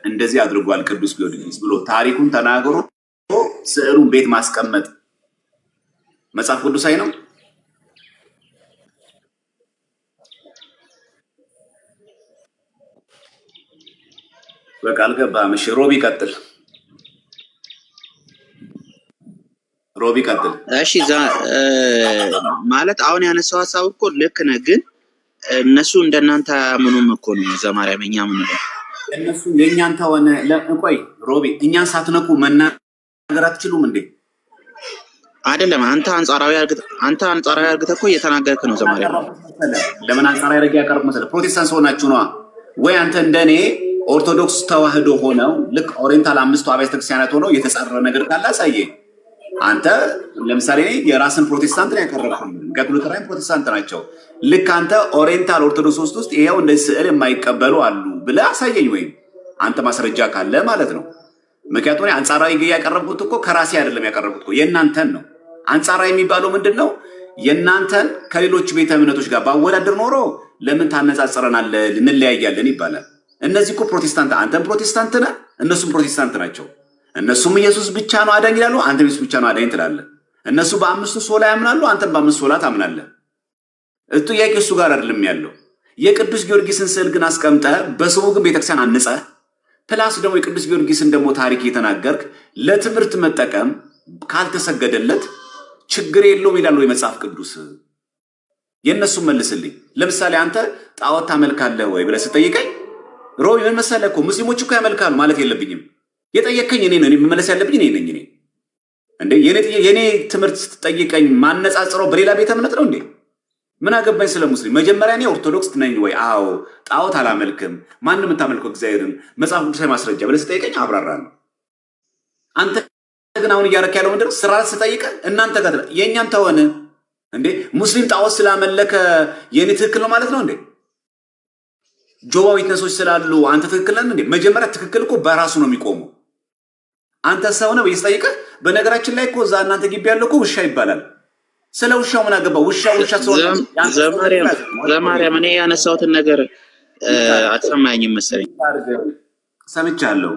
S1: እንደዚህ አድርጓል ቅዱስ ጊዮርጊስ ብሎ ታሪኩን ተናግሮ ስዕሉን ቤት ማስቀመጥ መጽሐፍ ቅዱሳዊ ነው? በቃ አልገባህም። እሺ ሮቢ ቀጥል።
S3: እሺ ማለት አሁን ያነሳው ሀሳብ እኮ ልክ ነህ፣ ግን እነሱ እንደናንተ ምኑም እኮ ነው ዘማሪያም እኛ ምን ነው
S1: እነሱ የኛን ተወነ። ቆይ ሮቢ እኛን ሳትነኩ መናገር አትችሉም እንዴ?
S3: አይደለም አንተ አንጻራዊ አርግተህ እኮ እየተናገርክ ነው ዘማሪያም።
S1: ለምን አንጻራዊ አርግ ያቀርብ መሰለህ? ፕሮቴስታንት ሆናችሁ ነዋ ወይ? አንተ እንደኔ ኦርቶዶክስ ተዋህዶ ሆነው ልክ ኦሪየንታል አምስቱ አብያተ ክርስቲያናት ሆነው የተጻረረ ነገር ካለ አሳየኝ። አንተ ለምሳሌ የራስን ፕሮቴስታንት ነው ያቀረብከው፣ ሉተራውያን ፕሮቴስታንት ናቸው። ልክ አንተ ኦሪየንታል ኦርቶዶክስ ውስጥ ይሄው እንደዚህ ስዕል የማይቀበሉ አሉ ብለህ አሳየኝ፣ ወይም አንተ ማስረጃ ካለ ማለት ነው። ምክንያቱም አንጻራዊ ያቀረብኩት እኮ ከራሴ አይደለም ያቀረብኩት እኮ የእናንተን ነው። አንጻራዊ የሚባለው ምንድን ነው? የእናንተን ከሌሎች ቤተ እምነቶች ጋር ባወዳደር ኖሮ ለምን ታነጻጽረናለህ እንለያያለን ይባላል። እነዚህ እኮ ፕሮቴስታንት፣ አንተም ፕሮቴስታንት ነህ፣ እነሱም ፕሮቴስታንት ናቸው። እነሱም ኢየሱስ ብቻ ነው አዳኝ ይላሉ፣ አንተም ኢየሱስ ብቻ ነው አዳኝ ትላለህ። እነሱ በአምስቱ ሶላ ያምናሉ፣ አንተም በአምስቱ ሶላ ታምናለህ። ጥያቄ እሱ ጋር አይደለም ያለው። የቅዱስ ጊዮርጊስን ስዕል ግን አስቀምጠህ በስሙ ግን ቤተክርስቲያን አንጸህ ፕላስ ደግሞ የቅዱስ ጊዮርጊስን ደግሞ ታሪክ እየተናገርክ ለትምህርት መጠቀም ካልተሰገደለት ችግር የለውም ይላል ወይ መጽሐፍ ቅዱስ? የእነሱ መልስልኝ። ለምሳሌ አንተ ጣዖት ታመልካለህ ወይ ብለህ ስጠይቀኝ ሮቢ ምን መሰለህ እኮ ሙስሊሞች እኮ ያመልካሉ ማለት የለብኝም። የጠየቀኝ እኔ ነው፣ መመለስ ያለብኝ እኔ ነኝ። እንዴ የኔ ትምህርት ስትጠይቀኝ ማነጻጽረው በሌላ ቤተ እምነት ነው እንዴ? ምን አገባኝ ስለ ሙስሊም? መጀመሪያ እኔ ኦርቶዶክስ ነኝ ወይ? አዎ። ጣዖት አላመልክም። ማንም የምታመልከው እግዚአብሔርን መጽሐፍ ቅዱሳዊ ማስረጃ ብለህ ስጠይቀኝ አብራራለሁ። አንተ ግን አሁን እያደረክ ያለው ምንድን ነው? ስራ ስጠይቀህ እናንተ ጋር የእኛን ተወን እንዴ? ሙስሊም ጣዖት ስላመለከ የኔ ትክክል ነው ማለት ነው እንዴ? ጆባ ዊትነሶች ስላሉ አንተ ትክክል ነህ እንዴ? መጀመሪያ ትክክል እኮ በራሱ ነው የሚቆመው። አንተ ሰው ነው ይስጠይቀህ። በነገራችን ላይ እኮ እዛ እናንተ ግቢ ያለው እኮ ውሻ ይባላል። ስለ ውሻው ምን አገባ? ውሻ
S3: ዘማሪያም እኔ ያነሳሁትን ነገር አትሰማኝም መሰለኝ።
S1: ሰምቻለሁ።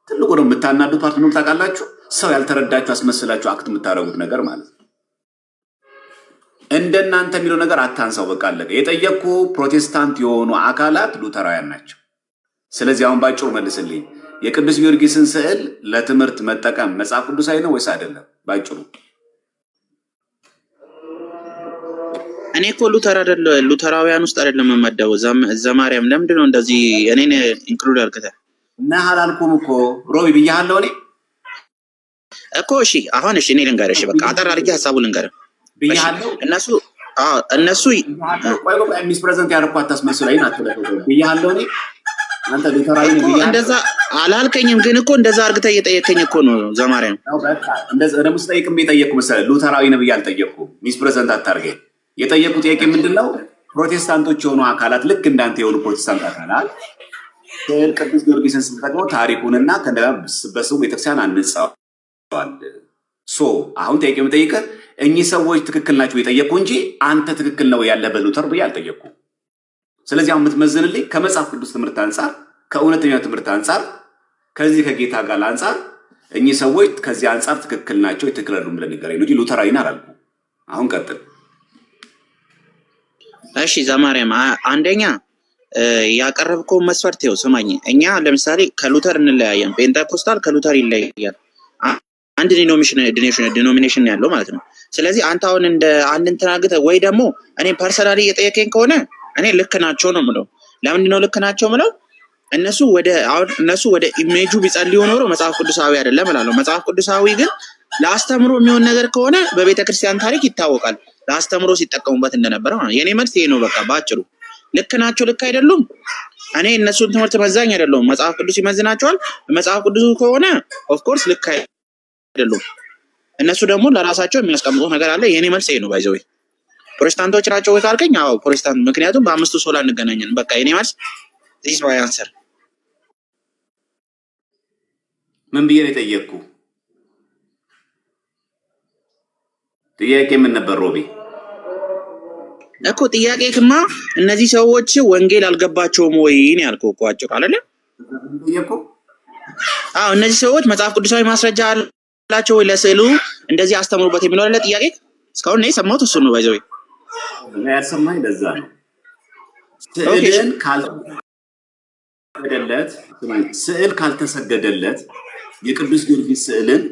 S1: ትልቁ ነው የምታናዱት ፓርት ነው። ታውቃላችሁ፣ ሰው ያልተረዳችሁ አስመስላችሁ አክት የምታረጉት ነገር ማለት ነው። እንደናንተ የሚለው ነገር አታንሳው። በቃ አለቀ። የጠየቅኩ ፕሮቴስታንት የሆኑ አካላት ሉተራውያን ናቸው። ስለዚህ አሁን ባጭሩ መልስልኝ። የቅዱስ ጊዮርጊስን ስዕል ለትምህርት መጠቀም መጽሐፍ ቅዱሳዊ ነው ወይስ አይደለም? ባጭሩ
S3: እኔ እኮ ሉተራውያን ውስጥ አይደለም የምመደበው። ዘማሪያም ለምንድን ነው እንደዚህ እኔን ኢንክሉድ አድርገህ
S1: ነህ? አላልኩም እኮ ሮቢ ብያለሁ እኔ
S3: እኮ። እሺ አሁን እሺ እኔ ልንገርህ። በቃ አጠር አድርጌ ሀሳቡን ልንገርህ
S1: ብያለሁ።
S3: እነሱ
S1: ሚስ ፕሬዘንት ያደረኩ አታስመስለኝ። ብያለሁ እኔ አንተ ሉተራዊ ነህ ብያለሁ።
S3: እንደዛ አላልከኝም፣ ግን እኮ እንደዛ አርግተህ እየጠየከኝ እኮ ነው ዘማሪያም።
S1: በቃ እንደዛ ደግሞ ስጠይቅም የጠየቅኩ መሰለህ። ሉተራዊ ነህ ብዬ አልጠየቅኩም። ሚስ ፕሬዘንት አታርገኝ። የጠየቅኩ ጥያቄ ምንድን ነው? ፕሮቴስታንቶች የሆኑ አካላት ልክ እንዳንተ የሆኑ ፕሮቴስታንት አካላት ስዕል ቅዱስ ጊዮርጊስን ስትጠቅመው ታሪኩንና ከእንደገና በስሙ ቤተክርስቲያን አንጸዋል። አሁን ጥያቄ የምጠይቅህ እኚህ ሰዎች ትክክል ናቸው የጠየቅኩ እንጂ አንተ ትክክል ነው ያለበት ሉተር ብዬ አልጠየቅኩም። ስለዚህ አሁን የምትመዝንልኝ ከመጽሐፍ ቅዱስ ትምህርት አንጻር፣ ከእውነተኛው ትምህርት አንጻር፣ ከዚህ ከጌታ ጋር አንጻር እኚህ ሰዎች ከዚህ አንጻር ትክክል ናቸው ትክክል አይደሉም ብለህ ንገረኝ እንጂ ሉተራዊን አላልኩም። አሁን ቀጥል።
S3: እሺ ዘማሪያም፣ አንደኛ ያቀረብከው መስፈርት ይኸው ስማኝ። እኛ ለምሳሌ ከሉተር እንለያየን። ፔንቴኮስታል ከሉተር ይለያል። አንድ ዲኖሚኔሽን ያለው ማለት ነው። ስለዚህ አንተ አሁን እንደ አንድ እንትን አድርገህ ወይ ደግሞ እኔ ፐርሰናሊ እየጠየቀኝ ከሆነ እኔ ልክ ናቸው ነው የምለው። ለምንድን ነው ልክ ናቸው የምለው? እነሱ ወደ ኢሜጁ ቢጸልዩ ኖሮ መጽሐፍ ቅዱሳዊ አይደለም እላለሁ። መጽሐፍ ቅዱሳዊ ግን ለአስተምሮ የሚሆን ነገር ከሆነ በቤተ ክርስቲያን ታሪክ ይታወቃል፣ ለአስተምሮ ሲጠቀሙበት እንደነበረ ማለት ነው። የኔ መልስ ይሄ ነው። በቃ ባጭሩ ልክ ናቸው ልክ አይደሉም፣ እኔ እነሱን ትምህርት መዛኝ አይደለሁም። መጽሐፍ ቅዱስ ይመዝናቸዋል። መጽሐፍ ቅዱስ ከሆነ ኦፍኮርስ ልክ አይደሉም። እነሱ ደግሞ ለራሳቸው የሚያስቀምጡት ነገር አለ። የኔ መልስ ይሄ ነው። ባይዘው ፕሮቴስታንቶች ናቸው ወይ ካልከኝ፣ አዎ ፕሮቴስታንት፣ ምክንያቱም በአምስቱ ሶላ እንገናኘን። በቃ የኔ መልስ ዚስ ነው አንሰር።
S1: ምን ብዬ ነው የጠየቅኩ? ጥያቄ ምን ነበር ሮቢ?
S3: እኮ ጥያቄክማ እነዚህ ሰዎች ወንጌል አልገባቸውም ወይ ነው ያልከው እኮ አጭር አይደለ? አዎ እነዚህ ሰዎች መጽሐፍ ቅዱሳዊ ማስረጃ አላቸው ወይ ለስዕሉ እንደዚህ አስተምሩበት የሚለው አይደለ ጥያቄ? እስካሁን እኔ ሰማሁት እሱ ነው። ባይዘው
S1: ያልሰማኝ ለዛ ነው። ስዕል ካልተሰገደለት የቅዱስ ጊዮርጊስ ስዕልን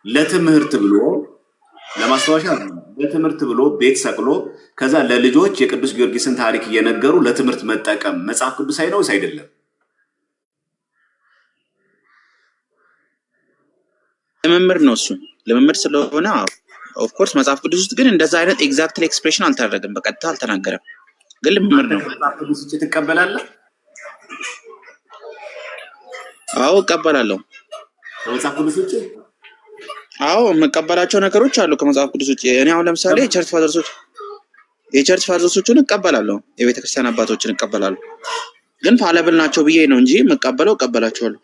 S1: ለትምህርት ብሎ ለማስታወሻ ለትምህርት ብሎ ቤት ሰቅሎ ከዛ ለልጆች የቅዱስ ጊዮርጊስን ታሪክ እየነገሩ ለትምህርት መጠቀም መጽሐፍ ቅዱሳዊ ነው ወይስ አይደለም?
S3: ልምምድ ነው እሱ። ልምምድ ስለሆነ ኦፍ ኮርስ መጽሐፍ ቅዱስ ውስጥ ግን እንደዛ አይነት ኤግዛክትሊ ኤክስፕሬሽን አልተደረገም፣ በቀጥታ አልተናገረም። ግን ልምምድ ነው።
S1: መጽሐፍ ቅዱስ ውስጥ ትቀበላለህ?
S3: አዎ እቀበላለሁ።
S1: ከመጽሐፍ ቅዱስ ውጭ?
S3: አዎ የምቀበላቸው ነገሮች አሉ ከመጽሐፍ ቅዱስ ውጭ። እኔ አሁን ለምሳሌ የቸርች ፋዘርሶችን እቀበላለሁ፣ የቤተክርስቲያን አባቶችን እቀበላለሁ። ግን ፋለብል ናቸው ብዬ ነው እንጂ የምቀበለው እቀበላቸዋለሁ።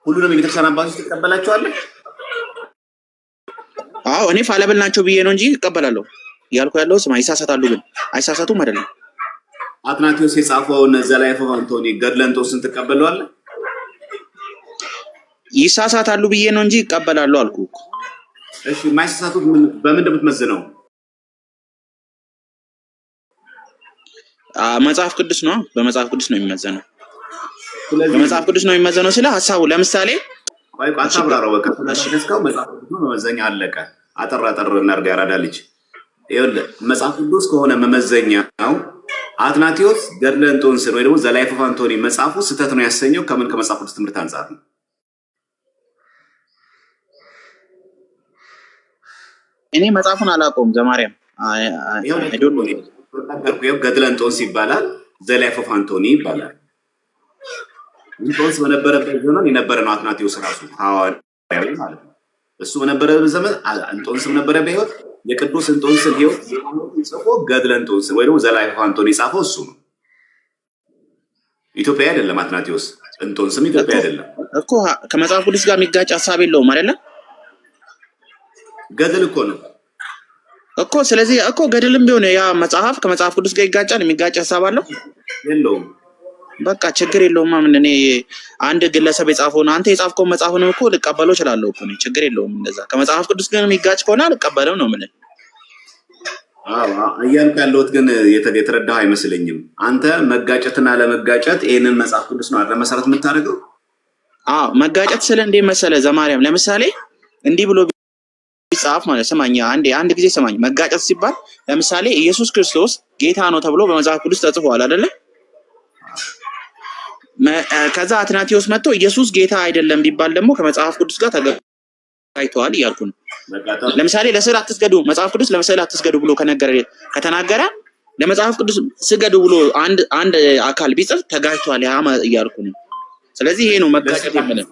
S1: ሁሉንም የቤተክርስቲያን አባቶች ትቀበላቸዋለህ?
S3: አዎ እኔ ፋለብል ናቸው ብዬ ነው እንጂ እቀበላለሁ እያልኩ ያለው። ስማ ይሳሳታሉ፣ ግን አይሳሳቱም አይደለም።
S1: አትናቴዎስ የጻፈውን ዘ ላይፍ ኦፍ አንቶኒ ገድለ እንጦንስን ትቀበለዋለህ?
S3: ይሳሳታሉ ብዬ ነው እንጂ ይቀበላሉ አልኩ እኮ።
S1: እሺ የማይሳሳቱት በምንድን ነው የምትመዝነው?
S3: መጽሐፍ ቅዱስ ነው። በመጽሐፍ ቅዱስ ነው የሚመዘነው። በመጽሐፍ ቅዱስ ነው የሚመዘነው ስለ ሀሳቡ ለምሳሌ
S1: አታብራራው። በቃ ስለሽከስከው መጽሐፍ ቅዱስ ነው መመዘኛ አለቀ። አጠር እናድርግ። ያራዳ ልጅ ይኸውልህ መጽሐፍ ቅዱስ ከሆነ መመዘኛው አትናቴዎስ ገድለ እንጦንስን ወይ ደግሞ ዘ ላይፍ ኦፍ አንቶኒ መጽሐፉ ስህተት ነው ያሰኘው ከምን ከመጽሐፍ ቅዱስ ትምህርት አንጻር ነው?
S3: እኔ መጽሐፉን አላውቀውም ዘማሪያም።
S1: ገድለ እንጦንስ ይባላል፣ ዘ ላይፍ ኦፍ አንቶኒ ይባላል። እንጦንስ በነበረበት ዘመን የነበረ ነው አትናቴዎስ ራሱ ሐዋርያዊ ማለት ነው። እሱ በነበረበት ዘመን እንጦንስም ነበረ በህይወት። የቅዱስ እንጦንስን ህይወት ጽፎ ገድለ እንጦንስን ወይ ደግሞ ዘ ላይፍ ኦፍ አንቶኒ ጻፈው እሱ ነው። ኢትዮጵያ አይደለም አትናቴዎስ፣ እንጦንስም ኢትዮጵያ አይደለም
S3: እኮ። ከመጽሐፍ ቅዱስ ጋር የሚጋጭ ሀሳብ የለውም አይደለ?
S1: ገድል እኮ ነው
S3: እኮ። ስለዚህ እኮ ገድልም ቢሆን ያ መጽሐፍ ከመጽሐፍ ቅዱስ ጋር ይጋጫል? የሚጋጭ ሀሳብ አለው?
S1: የለውም።
S3: በቃ ችግር የለውም። ምን እኔ አንድ ግለሰብ የጻፈውን አንተ የጻፍከውን መጽሐፉንም እኮ ልቀበለው እችላለሁ እኮ። ችግር የለውም እንደዛ። ከመጽሐፍ ቅዱስ ግን የሚጋጭ ከሆነ አልቀበለም ነው ምን።
S1: እያልኩ ያለሁት ግን የተረዳኸው አይመስለኝም። አንተ መጋጨትና ለመጋጨት ይሄንን መጽሐፍ ቅዱስ ነው አይደል መሰረት የምታደርገው?
S3: መጋጨት ስለ እንዴ መሰለ ዘማሪያም፣ ለምሳሌ እንዲህ ብሎ ቢጻፍ ማለት ስማኝ፣ አንድ ጊዜ ስማኝ። መጋጨት ሲባል ለምሳሌ ኢየሱስ ክርስቶስ ጌታ ነው ተብሎ በመጽሐፍ ቅዱስ ተጽፏል አይደለ? ከዛ አትናቴዎስ መጥቶ ኢየሱስ ጌታ አይደለም ቢባል ደግሞ ከመጽሐፍ ቅዱስ ጋር ተጋጭቷል እያልኩ ነው። ለምሳሌ ለስዕል አትስገዱ፣ መጽሐፍ ቅዱስ ለስዕል አትስገዱ ብሎ ከተናገረ ለመጽሐፍ ቅዱስ ስገዱ ብሎ አንድ አካል ቢጽፍ ተጋጭቷል ያ እያልኩ ነው። ስለዚህ ይሄ ነው መጋጨት የምለው።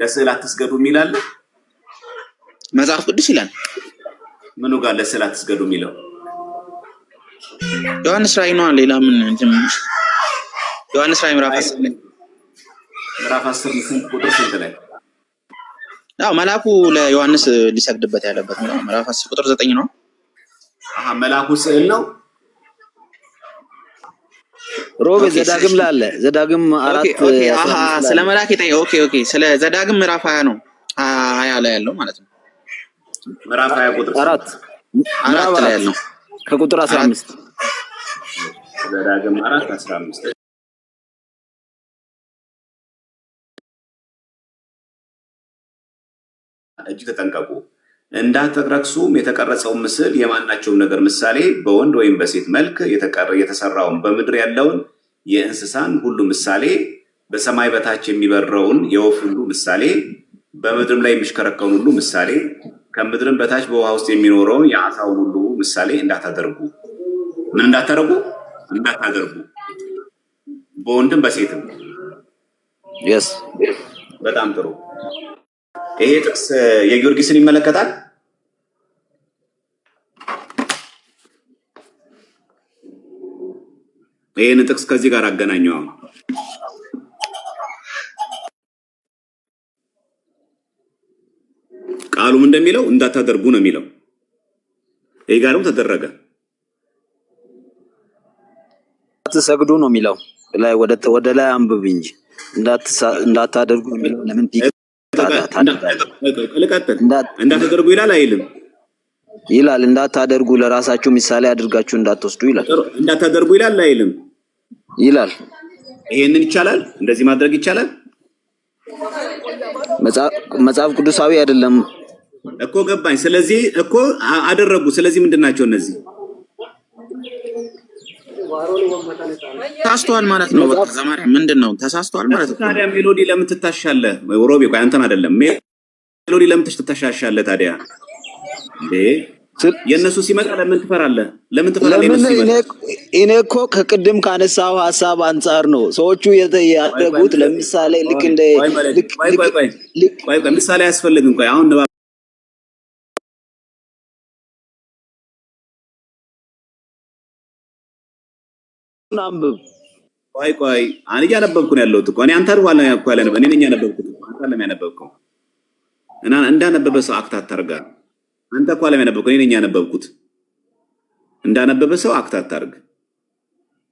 S1: ለስዕል አትስገዱ የሚላል
S3: መጽሐፍ ቅዱስ ይላል።
S1: ምኑ ጋር ለስዕል አትስገዱ የሚለው?
S3: ዮሐንስ ራእይ ነው። ሌላ ምን እንትን ዮሐንስ ራእይ ምዕራፍ 10
S1: ቁጥር ስንት ላይ?
S3: ያው መልአኩ ለዮሐንስ ሊሰግድበት ያለበት ነው። ምዕራፍ 10 ቁጥር 9 ነው።
S1: መልአኩ ስዕል ነው።
S2: ሮቤ ዘዳግም ላለ ዘዳግም 4
S3: ስለ መልአክ ይጠይቅ። ኦኬ ስለ ዘዳግም ምዕራፍ 20 ነው። 20 ላይ ያለው ማለት ነው።
S1: ምዕራፍ 20 ቁጥር
S2: 4 ላይ ያለው ከቁጥር 15
S1: ዘዳግም 4:15 እጅ ተጠንቀቁ እንዳትረክሱም የተቀረጸውን ምስል የማናቸውም ነገር ምሳሌ በወንድ ወይም በሴት መልክ የተሰራውን በምድር ያለውን የእንስሳን ሁሉ ምሳሌ በሰማይ በታች የሚበረውን የወፍ ሁሉ ምሳሌ በምድርም ላይ የሚሽከረከውን ሁሉ ምሳሌ ከምድርም በታች በውሃ ውስጥ የሚኖረውን የአሳውን ሁሉ ምሳሌ እንዳታደርጉ። ምን እንዳታደርጉ? እንዳታደርጉ በወንድም በሴትም።
S2: yes
S1: በጣም ጥሩ። ይሄ ጥቅስ የጊዮርጊስን ይመለከታል። ይሄን ጥቅስ ከዚህ ጋር አገናኘው። ቃሉም እንደሚለው እንዳታደርጉ ነው የሚለው። ይሄ ጋርም ተደረገ።
S2: እንዳትሰግዱ ነው የሚለው። ላይ ወደ ላይ አንብብ እንጂ እንዳታደርጉ የሚለው ለምን
S1: እንዳታደርጉ ይላል አይልም?
S2: ይላል። እንዳታደርጉ ለራሳችሁ ምሳሌ አድርጋችሁ እንዳትወስዱ ይላል።
S1: እንዳታደርጉ ይላል አይልም?
S2: ይላል።
S1: ይሄንን ይቻላል? እንደዚህ ማድረግ ይቻላል?
S2: መጽሐፍ ቅዱሳዊ አይደለም
S1: እኮ ገባኝ። ስለዚህ እኮ አደረጉ። ስለዚህ ምንድናቸው እነዚህ?
S3: ተሳስተዋል ማለት ነው። በቃ ዘማሪ ምንድነው? ተሳስተዋል ማለት ነው።
S1: ታዲያ ሜሎዲ ለምን ትታሻለህ? ሮቤ ቆይ አንተን አይደለም ሜሎዲ ለምን ትታሻሻለህ ታዲያ? እንዴ የነሱ ሲመጣ ለምን ትፈራለህ? ለምን ትፈራለህ?
S2: እኔ እኮ ከቅድም ካነሳው ሐሳብ አንፃር ነው። ሰዎቹ ያደረጉት ለምሳሌ ልክ እንደ
S1: ቆይ ምሳሌ አያስፈልግም። ቆይ አሁን
S2: አንብብ።
S1: ቆይ እኔ እያነበብኩ ነው ያለሁት እኮ። እኔ አንተ አይደል እኮ ያለ እኔ ነኝ ያነበብኩት እኮ። አንተ ለምን ያነበብከው? እና እንዳነበበ ሰው አክት አታርጋ። አንተ እኮ ለምን ያነበብከው? እኔ ነኝ ያነበብኩት። እንዳነበበ ሰው አክት አታርግ።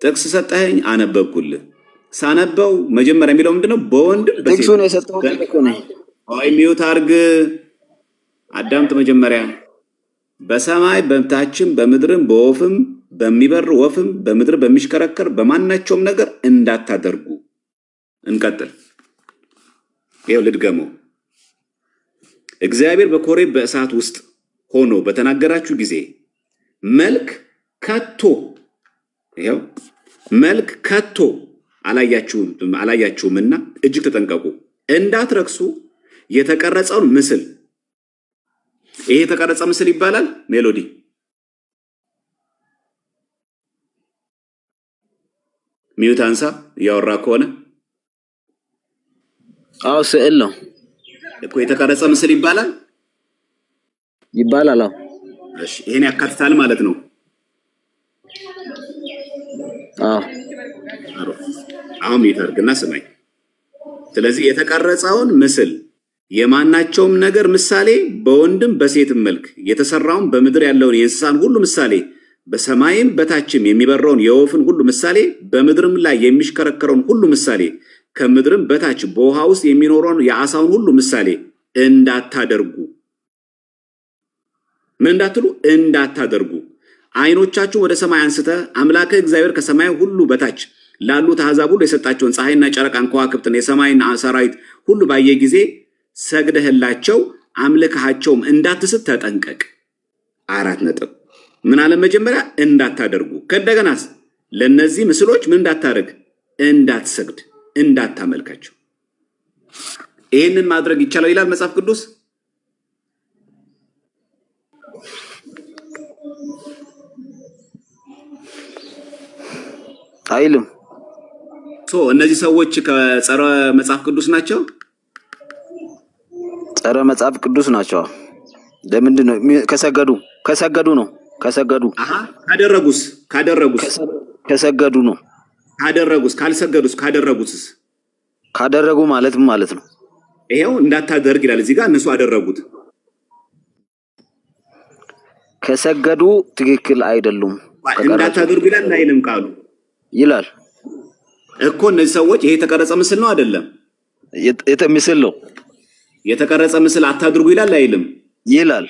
S1: ጥቅስ ሰጠኸኝ፣ አነበብኩልህ። ሳነበው መጀመሪያ የሚለው ምንድነው? በወንድም በሴት
S2: ጥቅሱን የሰጠው እኮ ነው።
S1: ቆይ ሚውት አርግ፣ አዳምጥ መጀመሪያ። በሰማይ በታችም በምድርም በወፍም በሚበር ወፍም በምድር በሚሽከረከር በማናቸውም ነገር እንዳታደርጉ። እንቀጥል። ይሄው ልድገመው። እግዚአብሔር በኮሬብ በእሳት ውስጥ ሆኖ በተናገራችሁ ጊዜ መልክ ከቶ አላያችሁምና እጅግ ተጠንቀቁ እንዳትረክሱ የተቀረጸውን ምስል። ይሄ የተቀረጸ ምስል ይባላል ሜሎዲ? ሚዩት አንሳ ያወራ ከሆነ።
S2: አዎ ስዕል ነው
S1: እኮ የተቀረጸ ምስል ይባላል?
S2: ይባላል።
S1: እሺ ይሄን ያካትታል ማለት ነው? አሁን ይተርግና ስማኝ። ስለዚህ የተቀረጸውን ምስል የማናቸውም ነገር ምሳሌ በወንድም በሴትም መልክ የተሰራውን በምድር ያለውን የእንስሳን ሁሉ ምሳሌ በሰማይም በታችም የሚበረውን የወፍን ሁሉ ምሳሌ በምድርም ላይ የሚሽከረከረውን ሁሉ ምሳሌ ከምድርም በታች በውሃ ውስጥ የሚኖረውን የአሳውን ሁሉ ምሳሌ እንዳታደርጉ። ምን እንዳትሉ? እንዳታደርጉ። ዓይኖቻችሁን ወደ ሰማይ አንስተ አምላክህ እግዚአብሔር ከሰማይ ሁሉ በታች ላሉት አሕዛብ ሁሉ የሰጣቸውን ፀሐይና ጨረቃን ከዋክብትን የሰማይን ሰራዊት ሁሉ ባየ ጊዜ ሰግደህላቸው አምልከሃቸውም እንዳትስት ተጠንቀቅ። 4 ነጥብ። ምን አለ መጀመሪያ? እንዳታደርጉ። ከእንደገናስ ለነዚህ ምስሎች ምን እንዳታደርግ? እንዳትሰግድ፣ እንዳታመልካቸው። ይህንን ማድረግ ይቻላል ይላል መጽሐፍ ቅዱስ?
S2: አይልም።
S1: እነዚህ ሰዎች ከጸረ መጽሐፍ ቅዱስ ናቸው።
S2: ጸረ መጽሐፍ ቅዱስ ናቸው። ለምንድን ነው ከሰገዱ ነው። ከሰገዱ ነው። ካደረጉ ማለት ነው።
S1: ይሄው እንዳታደርግ ይላል እዚህ ጋር። እነሱ አደረጉት።
S2: ከሰገዱ ትክክል አይደሉም።
S1: እንዳታደርጉ ይላል አይልም? ቃሉ
S2: ይላል
S1: እኮ። እነዚህ ሰዎች ይሄ የተቀረጸ ምስል ነው አይደለም?
S2: ምስል ነው።
S1: የተቀረጸ ምስል አታድርጉ ይላል አይልም?
S2: ይላል።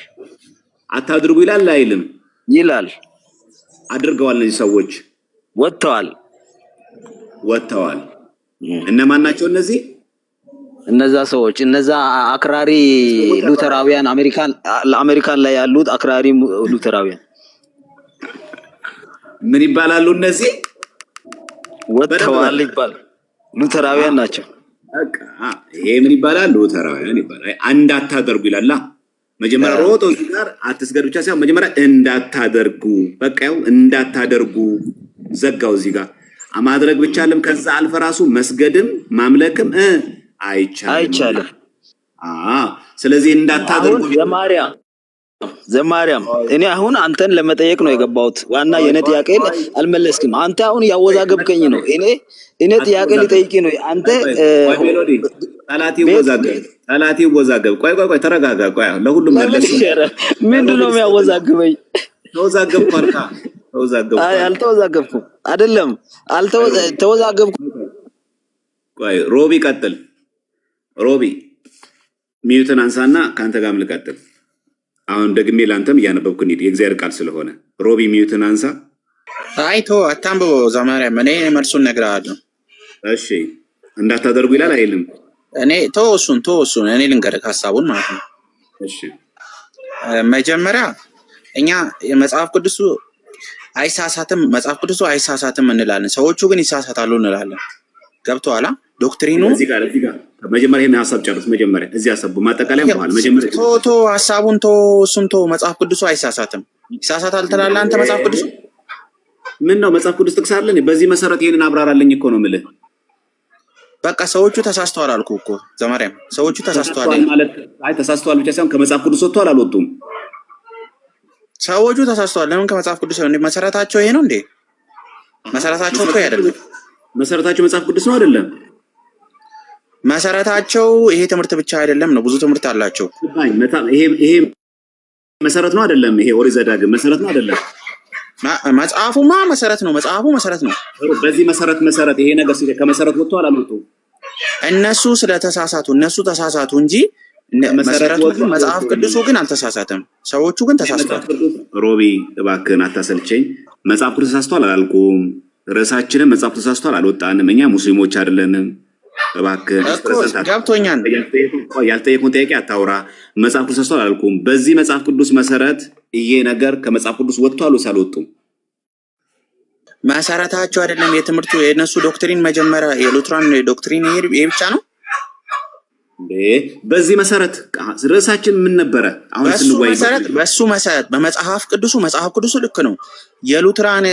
S1: አታድርጉ ይላል አይልም?
S2: ይላል።
S1: አድርገዋል። እነዚህ ሰዎች
S2: ወጥተዋል።
S1: እነማን ናቸው እነዚህ?
S2: እነዛ ሰዎች እነዛ አክራሪ ሉተራውያን አሜሪካን ላይ ያሉት አክራሪ ሉተራውያን
S1: ምን ይባላሉ? እነዚህ
S2: ወጥተዋል ይባላል። ሉተራውያን ናቸው።
S1: በቃ ይሄ ምን ይባላል? ሉተራውያን ይባላል። እንዳታደርጉ ይላል። መጀመሪያ ሮጦ እዚህ ጋር አትስገዱ ብቻ ሳይሆን መጀመሪያ እንዳታደርጉ፣ በቃ ያው እንዳታደርጉ ዘጋው እዚህ ጋር ማድረግ ብቻ አይደለም፣ ከዛ አልፈ ራሱ መስገድም ማምለክም አይቻልም። ስለዚህ እንዳታደርጉ ዘማርያም እኔ አሁን አንተን ለመጠየቅ ነው የገባሁት። ዋና የኔ ጥያቄ አልመለስክም። አንተ አሁን ያወዛገብከኝ ነው። እኔ ጥያቄ ልጠይቅ ነው። አንተ ጠላቴ ይወዛገብ። ቆይ ተረጋጋ። ቆይ ለሁሉም መለስ።
S2: ምንድን ነው የሚያወዛግበኝ?
S1: ተወዛገብኩ።
S2: አልተወዛገብኩም። አይደለም ተወዛገብኩ።
S1: ቆይ ሮቢ ቀጥል። ሮቢ ሚዩትን አንሳና ከአንተ ጋር ልቀጥል። አሁን ደግሜ ላንተም እያነበብኩ እንሂድ የእግዚአብሔር ቃል ስለሆነ። ሮቢ ሚዩትን አንሳ።
S3: አይቶ አታንብበው ዘማርያም፣ እኔ መልሱን እነግርሃለሁ።
S1: እሺ እንዳታደርጉ ይላል አይልም?
S3: እኔ ተወሱን እኔ ልንገርህ ሀሳቡን ማለት ነው።
S1: እሺ
S3: መጀመሪያ እኛ የመጽሐፍ ቅዱሱ አይሳሳትም እንላለን። ሰዎቹ ግን ይሳሳታሉ እንላለን። ገብቶሃል? ዶክትሪኑ
S1: እዚህ ጋር መጀመሪያ ይሄን ሐሳብ ጨርስ። መጀመሪያ እዚህ ሐሳቡ ማጠቃለያ በኋላ መጀመሪያ
S3: ሐሳቡን እሱን መጽሐፍ ቅዱሱ አይሳሳትም። ይሳሳታል ትላለህ አንተ? መጽሐፍ ቅዱሱ
S1: ምን ነው? መጽሐፍ ቅዱስ ጥቅስ አለን። በዚህ መሰረት ይሄንን አብራራለኝ እኮ ነው የምልህ።
S3: በቃ ሰዎቹ ተሳስተዋል አልኩ እኮ ዘማርያም። ሰዎቹ ተሳስተዋል
S1: ማለት ተሳስተዋል ብቻ ሳይሆን ከመጽሐፍ ቅዱስ ወጥተዋል አልወጡም።
S3: ሰዎቹ ተሳስተዋል። ለምን ከመጽሐፍ ቅዱስ ነው? መሰረታቸው ይሄ ነው እንዴ? መሰረታቸው እኮ አይደለም።
S1: መሰረታቸው መጽሐፍ ቅዱስ ነው አይደለም?
S3: መሰረታቸው ይሄ ትምህርት ብቻ አይደለም ነው፣ ብዙ ትምህርት አላቸው።
S1: ይሄ መሰረት ነው አይደለም? ይሄ ኦሪት ዘዳግም መሰረት ነው አይደለም?
S3: መጽሐፉማ መሰረት ነው። መጽሐፉ መሰረት ነው።
S1: በዚህ መሰረት ይሄ ነገር ከመሰረት ወጥቷል አልወጡም?
S3: እነሱ ተሳሳቱ እንጂ መሰረቱ ግን መጽሐፍ ቅዱሱ ግን አልተሳሳተም። ሰዎቹ ግን ተሳስተዋል።
S1: ሮቢ እባክህን አታሰልቸኝ። መጽሐፍ ቅዱስ ተሳስቷል አላልኩም። ርዕሳችንን መጽሐፍ ተሳስቷል አልወጣንም። እኛ ሙስሊሞች አይደለንም። እባክህን
S3: ገብቶኛል።
S1: ያልጠየቁን ጥያቄ አታውራ። መጽሐፍ ቅዱስ ተሳስቷል አላልኩም። በዚህ መጽሐፍ ቅዱስ መሰረት ይሄ ነገር ከመጽሐፍ ቅዱስ ወጥቷል ወይስ አልወጡም?
S3: መሰረታቸው አይደለም የትምህርቱ የነሱ ዶክትሪን መጀመሪያ የሉትራን ዶክትሪን ይሄ ብቻ ነው።
S1: በዚህ መሰረት ርዕሳችን ምን ነበረ? አሁን
S3: በሱ መሰረት በመጽሐፍ ቅዱሱ ልክ ነው። የሉትራን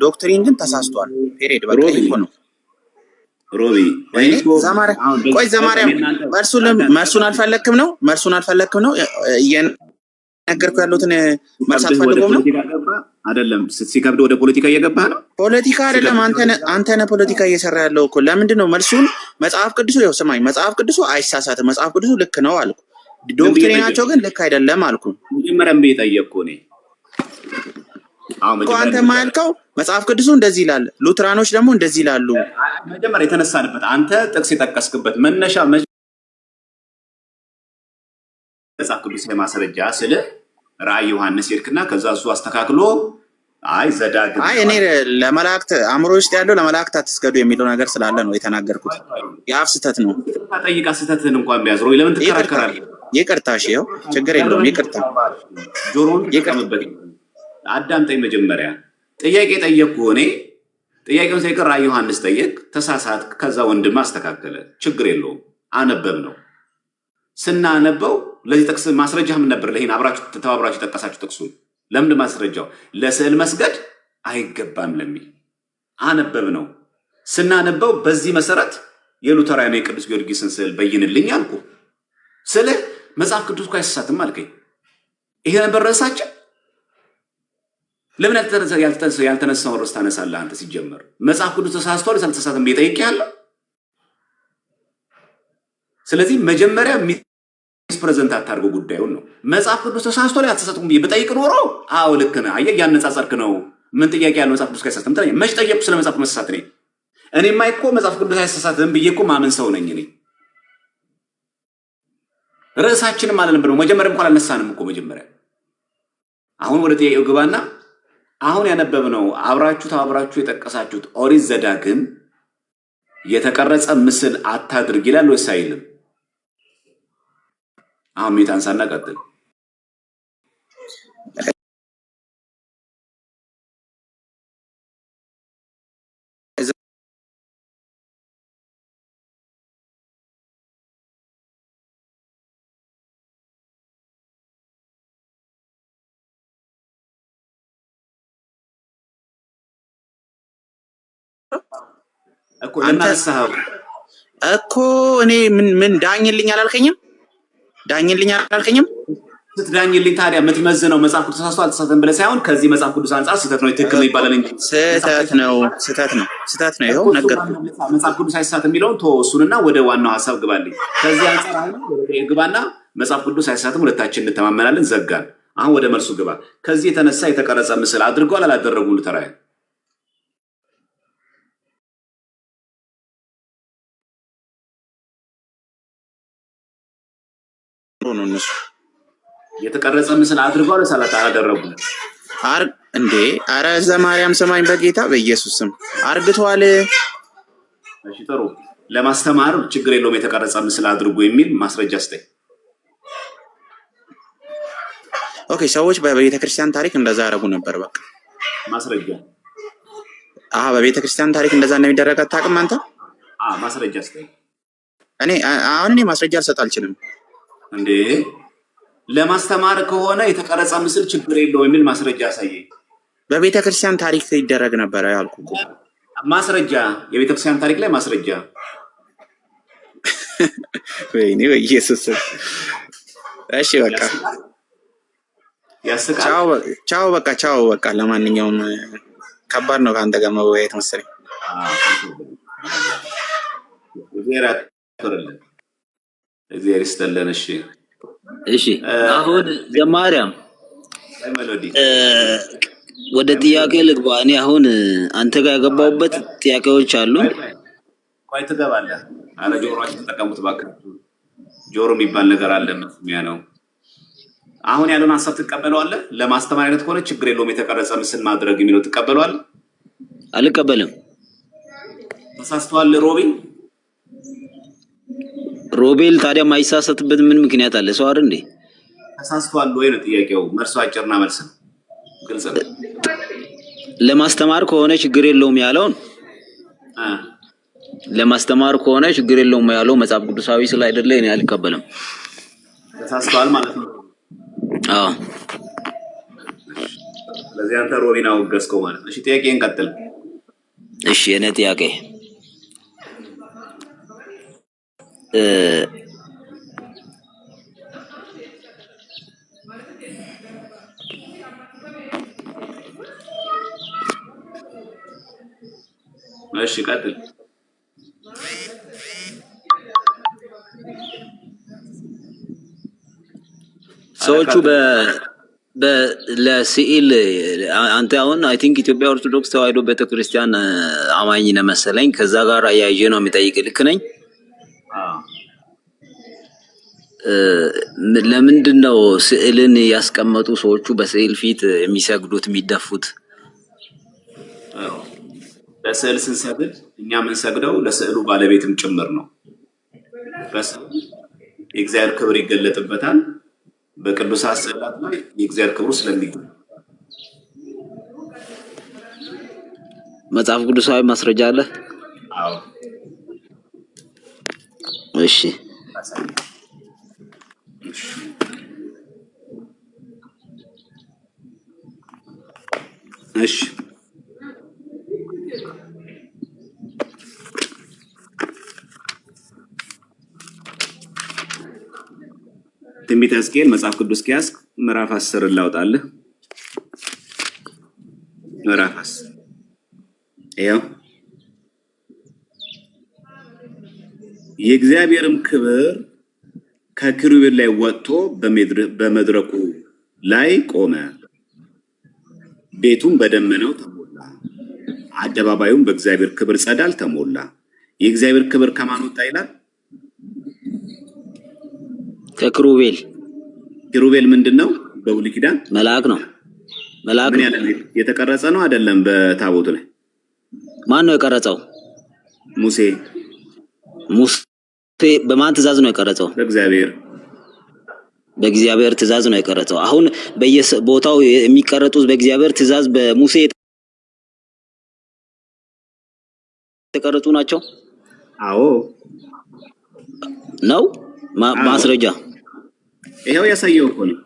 S3: ዶክትሪን ግን ተሳስቷል። ፔሬድ በቃ ይሄ ነው።
S1: ሮቢ
S3: ቆይ ዘማርያም መልሱን አልፈለክም ነው? እየነገርኩ ያለሁትን መልስ አትፈልገውም ነው
S1: አይደለም? ሲከብድ ወደ ፖለቲካ እየገባህ ነው።
S3: ፖለቲካ አይደለም፣ አንተ ነህ ፖለቲካ እየሰራ ያለው እኮ። ለምንድን ነው መልሱን መጽሐፍ ቅዱሱ ይኸው ስማኝ፣ መጽሐፍ ቅዱሱ አይሳሳትም፣ መጽሐፍ ቅዱሱ ልክ ነው አልኩ። ዶክትሪናቸው ግን ልክ አይደለም አልኩ።
S1: መጀመሪያም ጠየቅኩ እኔ
S3: አንተ ማልከው መጽሐፍ ቅዱሱ እንደዚህ ይላል፣ ሉትራኖች ደግሞ እንደዚህ ይላሉ።
S1: መጀመሪያ የተነሳንበት አንተ ጥቅስ የጠቀስክበት መነሻ መጽሐፍ ቅዱስ ማስረጃ ስለ ራእይ ዮሐንስ ሄድክና ከዛ እሱ አስተካክሎ ዘዳግም
S3: እኔ ለመላእክት አእምሮ ውስጥ ያለው ለመላእክት አትስገዱ የሚለው ነገር ስላለ ነው የተናገርኩት። የአፍ ስህተት ነው።
S1: ጠይቃ ስህተትህን እንኳን ቢያዝሮ ለምን ትከራከራለህ?
S3: ይቅርታ፣ እሺ ይኸው ችግር የለውም። ይቅርታ፣
S1: ጆሮን ተቀምበት። አዳምጠኝ። መጀመሪያ ጥያቄ ጠየቅኩህ እኔ። ጥያቄውን ሳይቀር ራእይ ዮሐንስ ጠየቅ፣ ተሳሳት። ከዛ ወንድም አስተካከለ። ችግር የለውም። አነበብ ነው ስናነበው ለዚህ ጥቅስ ማስረጃ ምን ነበር? ለይሄን አብራችሁ ተባብራችሁ ጠቀሳችሁ ጥቅሱን። ለምን ማስረጃው ለስዕል መስገድ አይገባም ለሚል አነበብ ነው። ስናነበው በዚህ መሰረት የሉተራውያን የቅዱስ ጊዮርጊስን ስዕል በይንልኝ አልኩ። ስለ መጽሐፍ ቅዱስ እኮ አይሳሳትም አልከኝ። ይሄ ነበር ርዕሳችን። ለምን ያልተነሳውን ርዕስ ታነሳለህ አንተ? ሲጀመር መጽሐፍ ቅዱስ ተሳስቷል አልተሳሳተም ብዬ ጠይቄሃለሁ። ስለዚህ መጀመሪያ ፕሬዘንት አታርገው ጉዳዩን ነው። መጽሐፍ ቅዱስ ተሳስቷል አልተሳሳተም ብዬ በጠይቅ ኖሮ አዎ ልክ ነህ፣ አየህ ያነጻጸርክ ነው። ምን ጥያቄ ያለው መጽሐፍ ቅዱስ አይሳሳትም ትለኛለህ። መች ጠየቅኩ ስለ መጽሐፍ ቅዱስ መሳሳት? እኔማ እኮ መጽሐፍ ቅዱስ አይሳሳትም ብዬ እኮ ማመን ሰው ነኝ እኔ። ርዕሳችንም አልነበረም መጀመሪያ እንኳን አልነሳንም እኮ መጀመሪያ። አሁን ወደ ጥያቄው ግባና አሁን ያነበብነው አብራችሁ የጠቀሳችሁት ኦሪት ዘዳግም የተቀረጸ ምስል አታድርግ ይላል ወይስ አይልም? አሁን ሚታንሳና ቀጥል። እኮ ለማንሳው
S3: እኮ እኔ ምን ዳኝልኝ አላልከኝም?
S1: ስትዳኝልኝ ታዲያ የምትመዝነው መጽሐፍ ቅዱስ ተሳስቷል አልተሳሳተም ብለህ ሳይሆን ከዚህ መጽሐፍ ቅዱስ አንጻር ስህተት ነው ትክክል ነው ይባላል እንጂ
S3: ስህተት ነው። ይኸው ነገርኩህ።
S1: መጽሐፍ ቅዱስ አይሳሳትም የሚለውን ተወሱንና ወደ ዋናው ሀሳብ ግባልኝ። ከዚህ አንጻር አሁን ወደ ግባና መጽሐፍ ቅዱስ አይሳሳትም ሁለታችን እንተማመናለን፣ ዘጋን። አሁን ወደ መልሱ ግባ። ከዚህ የተነሳ የተቀረጸ ምስል አድርገዋል አላደረጉም ሉተራውያን?
S3: ነው እነሱ
S1: የተቀረጸ ምስል አድርገዋል ሰላት አላደረጉም
S3: እንዴ? አረ ዘማርያም ሰማኝ፣ በጌታ በኢየሱስ ስም አርግቷል።
S1: እሺ ጥሩ። ለማስተማር ችግር የለውም የተቀረጸ ምስል አድርጉ የሚል ማስረጃ ስጠኝ።
S3: ኦኬ፣ ሰዎች በቤተ ክርስቲያን ታሪክ እንደዛ ያደርጉ ነበር። በቃ
S1: ማስረጃ።
S3: በቤተ ክርስቲያን ታሪክ እንደዛ እንደሚደረግ አታውቅም አንተ?
S1: ማስረጃ ስጠኝ።
S3: እኔ ማስረጃ ልሰጥ አልችልም።
S1: እንዴ ለማስተማር ከሆነ የተቀረጸ ምስል ችግር የለውም የሚል ማስረጃ ያሳየኝ።
S3: በቤተ ክርስቲያን ታሪክ ይደረግ ነበር ያልኩ እኮ
S1: ማስረጃ፣ የቤተ ክርስቲያን ታሪክ ላይ ማስረጃ።
S3: ወይኔ በኢየሱስ። እሺ በቃ
S1: ያስቃል።
S3: ቻው በቃ። ለማንኛውም ከባድ ነው ከአንተ ጋር መወያየት መሰለኝ።
S1: እግዚአብሔር ይስጥልን።
S2: እሺ አሁን ዘማርያም ወደ ጥያቄ ልግባ። እኔ አሁን አንተ ጋር ያገባሁበት ጥያቄዎች አሉ።
S1: ቆይ ትገባለህ። አረ ጆሮአችሁ ተጠቀሙት እባክህ። ጆሮ የሚባል ነገር አለ፣ መስሚያ ነው። አሁን ያለውን ሀሳብ ትቀበለዋለህ? ለማስተማር አይነት ከሆነ ችግር የለውም የተቀረጸ ምስል ማድረግ የሚለው ትቀበለዋለህ?
S2: አልቀበልም።
S1: ተሳስተዋል
S2: ሮቤል ታዲያ ማይሳሳትበት ምን ምክንያት አለ? ሰው አይደል እንዴ?
S1: ተሳስተዋል ወይ ነው ጥያቄው። መልሱ አጭርና መልስ ነው፣ ግልጽ ነው።
S2: ለማስተማር ከሆነ ችግር የለውም ያለውን ለማስተማር ከሆነ ችግር የለውም ያለው መጽሐፍ ቅዱሳዊ ስላይደለ እኔ አልቀበልም።
S1: ተሳስተዋል ማለት ነው። ስለዚህ አንተ ሮቢን አወገዝከው ማለት ነው። እሺ ጥያቄን ቀጥል።
S2: እሺ የኔ ጥያቄ
S1: እሺ ቀጥል።
S2: ሰዎቹ ለስዕል አንተ አሁን አይ ቲንክ ኢትዮጵያ ኦርቶዶክስ ተዋሕዶ ቤተክርስቲያን አማኝ ነህ መሰለኝ። ከዛ ጋር አያይዤ ነው የሚጠይቅ። ልክ ነኝ? ለምንድን ነው ስዕልን ያስቀመጡ ሰዎቹ በስዕል ፊት የሚሰግዱት የሚደፉት?
S1: ለስዕል ስንሰግድ እኛ የምንሰግደው ለስዕሉ ባለቤትም ጭምር ነው። በስዕል የእግዚአብሔር ክብር ይገለጥበታል። በቅዱሳት ስዕላት ላይ የእግዚአብሔር ክብሩ ስለሚገኝ
S2: መጽሐፍ ቅዱሳዊ ማስረጃ አለ?
S1: አዎ።
S2: እሺ
S1: እሺ ትንቢተ ሕዝቅኤል መጽሐፍ ቅዱስ ከያዝክ ምዕራፍ 10 ላውጣልህ። ምዕራፍ 10 ይኸው የእግዚአብሔርም ክብር ከኪሩቤል ላይ ወጥቶ በመድረኩ ላይ ቆመ። ቤቱም በደመናው ተሞላ፣ አደባባዩም በእግዚአብሔር ክብር ጸዳል ተሞላ። የእግዚአብሔር ክብር ከማን ወጣ ይላል?
S2: ከኪሩቤል።
S1: ኪሩቤል ምንድነው? በብሉይ ኪዳን
S2: መልአክ ነው። መልአክ
S1: ምን ያለ የተቀረጸ ነው አይደለም? በታቦቱ ላይ
S2: ማን ነው የቀረጸው?
S1: ሙሴ።
S2: ሙሴ በማን ትእዛዝ ነው የቀረጸው? በእግዚአብሔር ትእዛዝ ነው የቀረጸው። አሁን በየቦታው የሚቀረጡት በእግዚአብሔር ትእዛዝ በሙሴ የተቀረጹ ናቸው።
S1: አዎ
S2: ነው። ማስረጃ
S1: ይሄው ያሳየው እኮ ነው።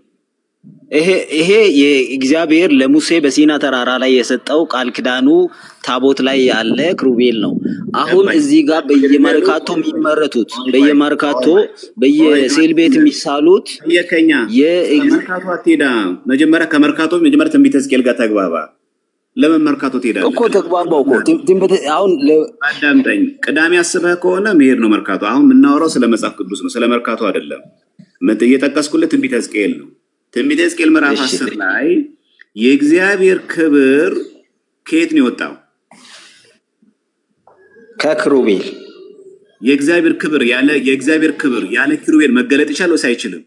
S2: ይሄ የእግዚአብሔር ለሙሴ በሲና ተራራ ላይ የሰጠው ቃል ኪዳኑ ታቦት ላይ ያለ ኪሩቤል ነው። አሁን እዚህ ጋር በየመርካቶ የሚመረቱት በየሴል ቤት የሚሳሉት
S1: የከኛ የመርካቶ አትሄዳ። መጀመሪያ ትንቢተ ሕዝቅኤል ጋር ተግባባ። ለምን መርካቶ ትሄዳለህ
S2: እኮ? ተግባባው እኮ አሁን
S1: አዳምጠኝ። ቅዳሜ አስበህ ከሆነ መሄድ ነው መርካቶ። አሁን የምናወራው ስለ መጽሐፍ ቅዱስ ነው፣ ስለ መርካቶ አይደለም። እየጠቀስኩልህ ትንቢተ ሕዝቅኤል ነው። ትንቢተ ሕዝቅኤል ምዕራፍ 10 ላይ የእግዚአብሔር ክብር ከየት ነው የወጣው?
S2: ከኪሩቤል።
S1: የእግዚአብሔር ክብር ያለ ኪሩቤል መገለጥ ይችላል ወይስ አይችልም?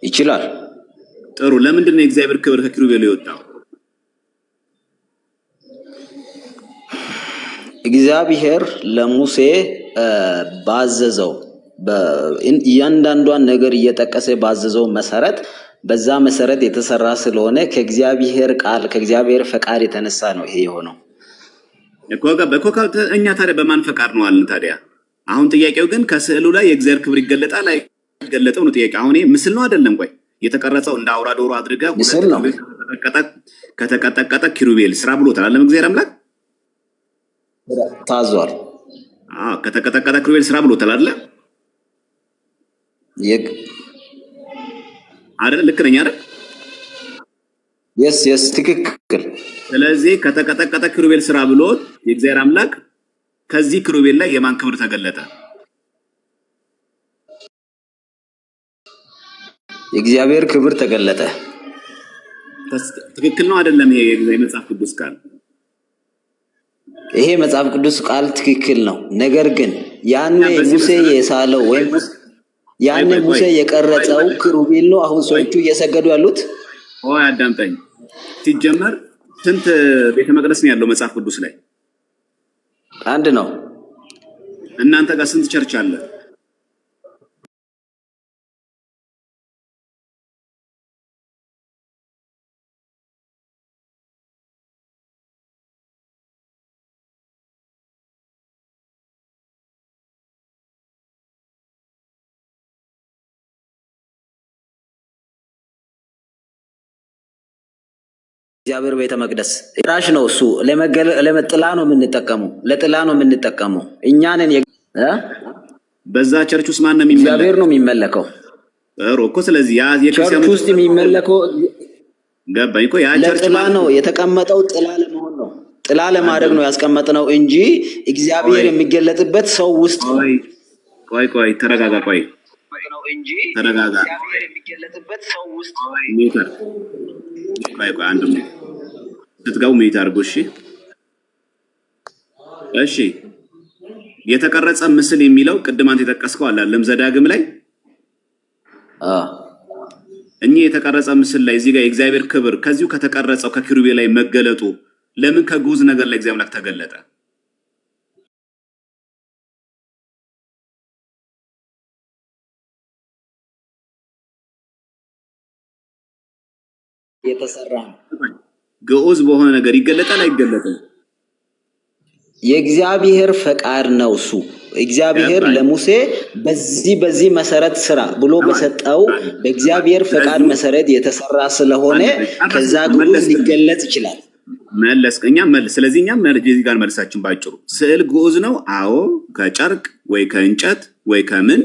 S2: ይችላል።
S1: ጥሩ። ለምንድን ነው የእግዚአብሔር ክብር ከኪሩቤል የወጣው?
S2: እግዚአብሔር ለሙሴ ባዘዘው እያንዳንዷን ነገር እየጠቀሰ ባዘዘው መሰረት በዛ መሰረት የተሰራ ስለሆነ ከእግዚአብሔር ቃል ከእግዚአብሔር ፈቃድ የተነሳ ነው ይሄ የሆነው።
S1: እኛ ታዲያ በማን ፈቃድ ነው አልን? ታዲያ አሁን ጥያቄው ግን ከስዕሉ ላይ የእግዚአብሔር ክብር ይገለጣል አይገለጠው ነው ጥያቄ። አሁን ይሄ ምስል ነው አይደለም? ቆይ የተቀረጸው እንደ አውራ ዶሮ አድርገህ ከተቀጠቀጠ ኪሩቤል ስራ ብሎታል አይደለም? እግዚአብሔር አምላክ
S2: ታዟል።
S1: ከተቀጠቀጠ ኪሩቤል ስራ ብሎታል አይደል? አይደል? ልክ ነኝ አይደል?
S2: yes ትክክል።
S1: ስለዚህ ከተቀጠቀጠ ኪሩቤል ስራ ብሎት የእግዚአብሔር አምላክ ከዚህ ኪሩቤል ላይ የማን ክብር ተገለጠ?
S2: የእግዚአብሔር ክብር ተገለጠ።
S1: ትክክል ነው አይደለም? ይሄ የመጽሐፍ ቅዱስ ቃል
S2: ይሄ መጽሐፍ ቅዱስ ቃል ትክክል ነው። ነገር ግን ያኔ ሙሴ የሳለው ወይም ያኔ ሙሴ የቀረጸው ኪሩቤል ነው አሁን ሰዎቹ እየሰገዱ ያሉት።
S1: አዳምጠኝ። ሲጀመር ስንት ቤተ መቅደስ ነው ያለው መጽሐፍ ቅዱስ ላይ?
S2: አንድ ነው።
S1: እናንተ ጋር ስንት ቸርች አለ?
S2: እግዚአብሔር ቤተ መቅደስ ራሽ ነው። እሱ ለጥላ ነው የምንጠቀመው እኛንን
S1: በዛ ቸርች ውስጥ ማን ነው የሚመለከው?
S2: እግዚአብሔር ነው የሚመለከው።
S1: ጥሩ እኮ። ስለዚህ ያ
S2: ቸርች ውስጥ የሚመለከው
S1: ገባኝ እኮ። ያ ቸርች
S2: ጥላ ነው የተቀመጠው። ጥላ ለመሆን ነው፣ ጥላ ለማድረግ ነው ያስቀመጥነው እንጂ እግዚአብሔር የሚገለጥበት ሰው ውስጥ
S1: ቆይ ተረጋጋ። ተረጋጋ።
S2: እግዚአብሔር የሚገለጥበት ሰው ውስጥ
S1: ሜትር አንድ ስትገቡ ሜት አድርጎ። እሺ የተቀረጸ ምስል የሚለው ቅድም አንተ የጠቀስከው አላለም ዘዳግም ላይ እኚህ የተቀረጸ ምስል ላይ እዚህ ጋር የእግዚአብሔር ክብር ከዚሁ ከተቀረጸው ከኪሩቤል ላይ መገለጡ ለምን ከጉዝ ነገር ላይ እግዚአብሔር አምላክ ተገለጠ?
S2: የተሰራ ነው።
S1: ግዑዝ በሆነ ነገር ይገለጣል አይገለጥም?
S2: የእግዚአብሔር ፈቃድ ነው እሱ። እግዚአብሔር ለሙሴ በዚህ መሰረት ስራ ብሎ በሰጠው በእግዚአብሔር ፈቃድ መሰረት የተሰራ ስለሆነ ከዛ ግዑዝ ሊገለጽ ይችላል።
S1: ስለዚህ እኛም እዚህ ጋር መልሳችን ባጭሩ ስዕል ግዑዝ ነው። አዎ ከጨርቅ ወይ ከእንጨት ወይ ከምን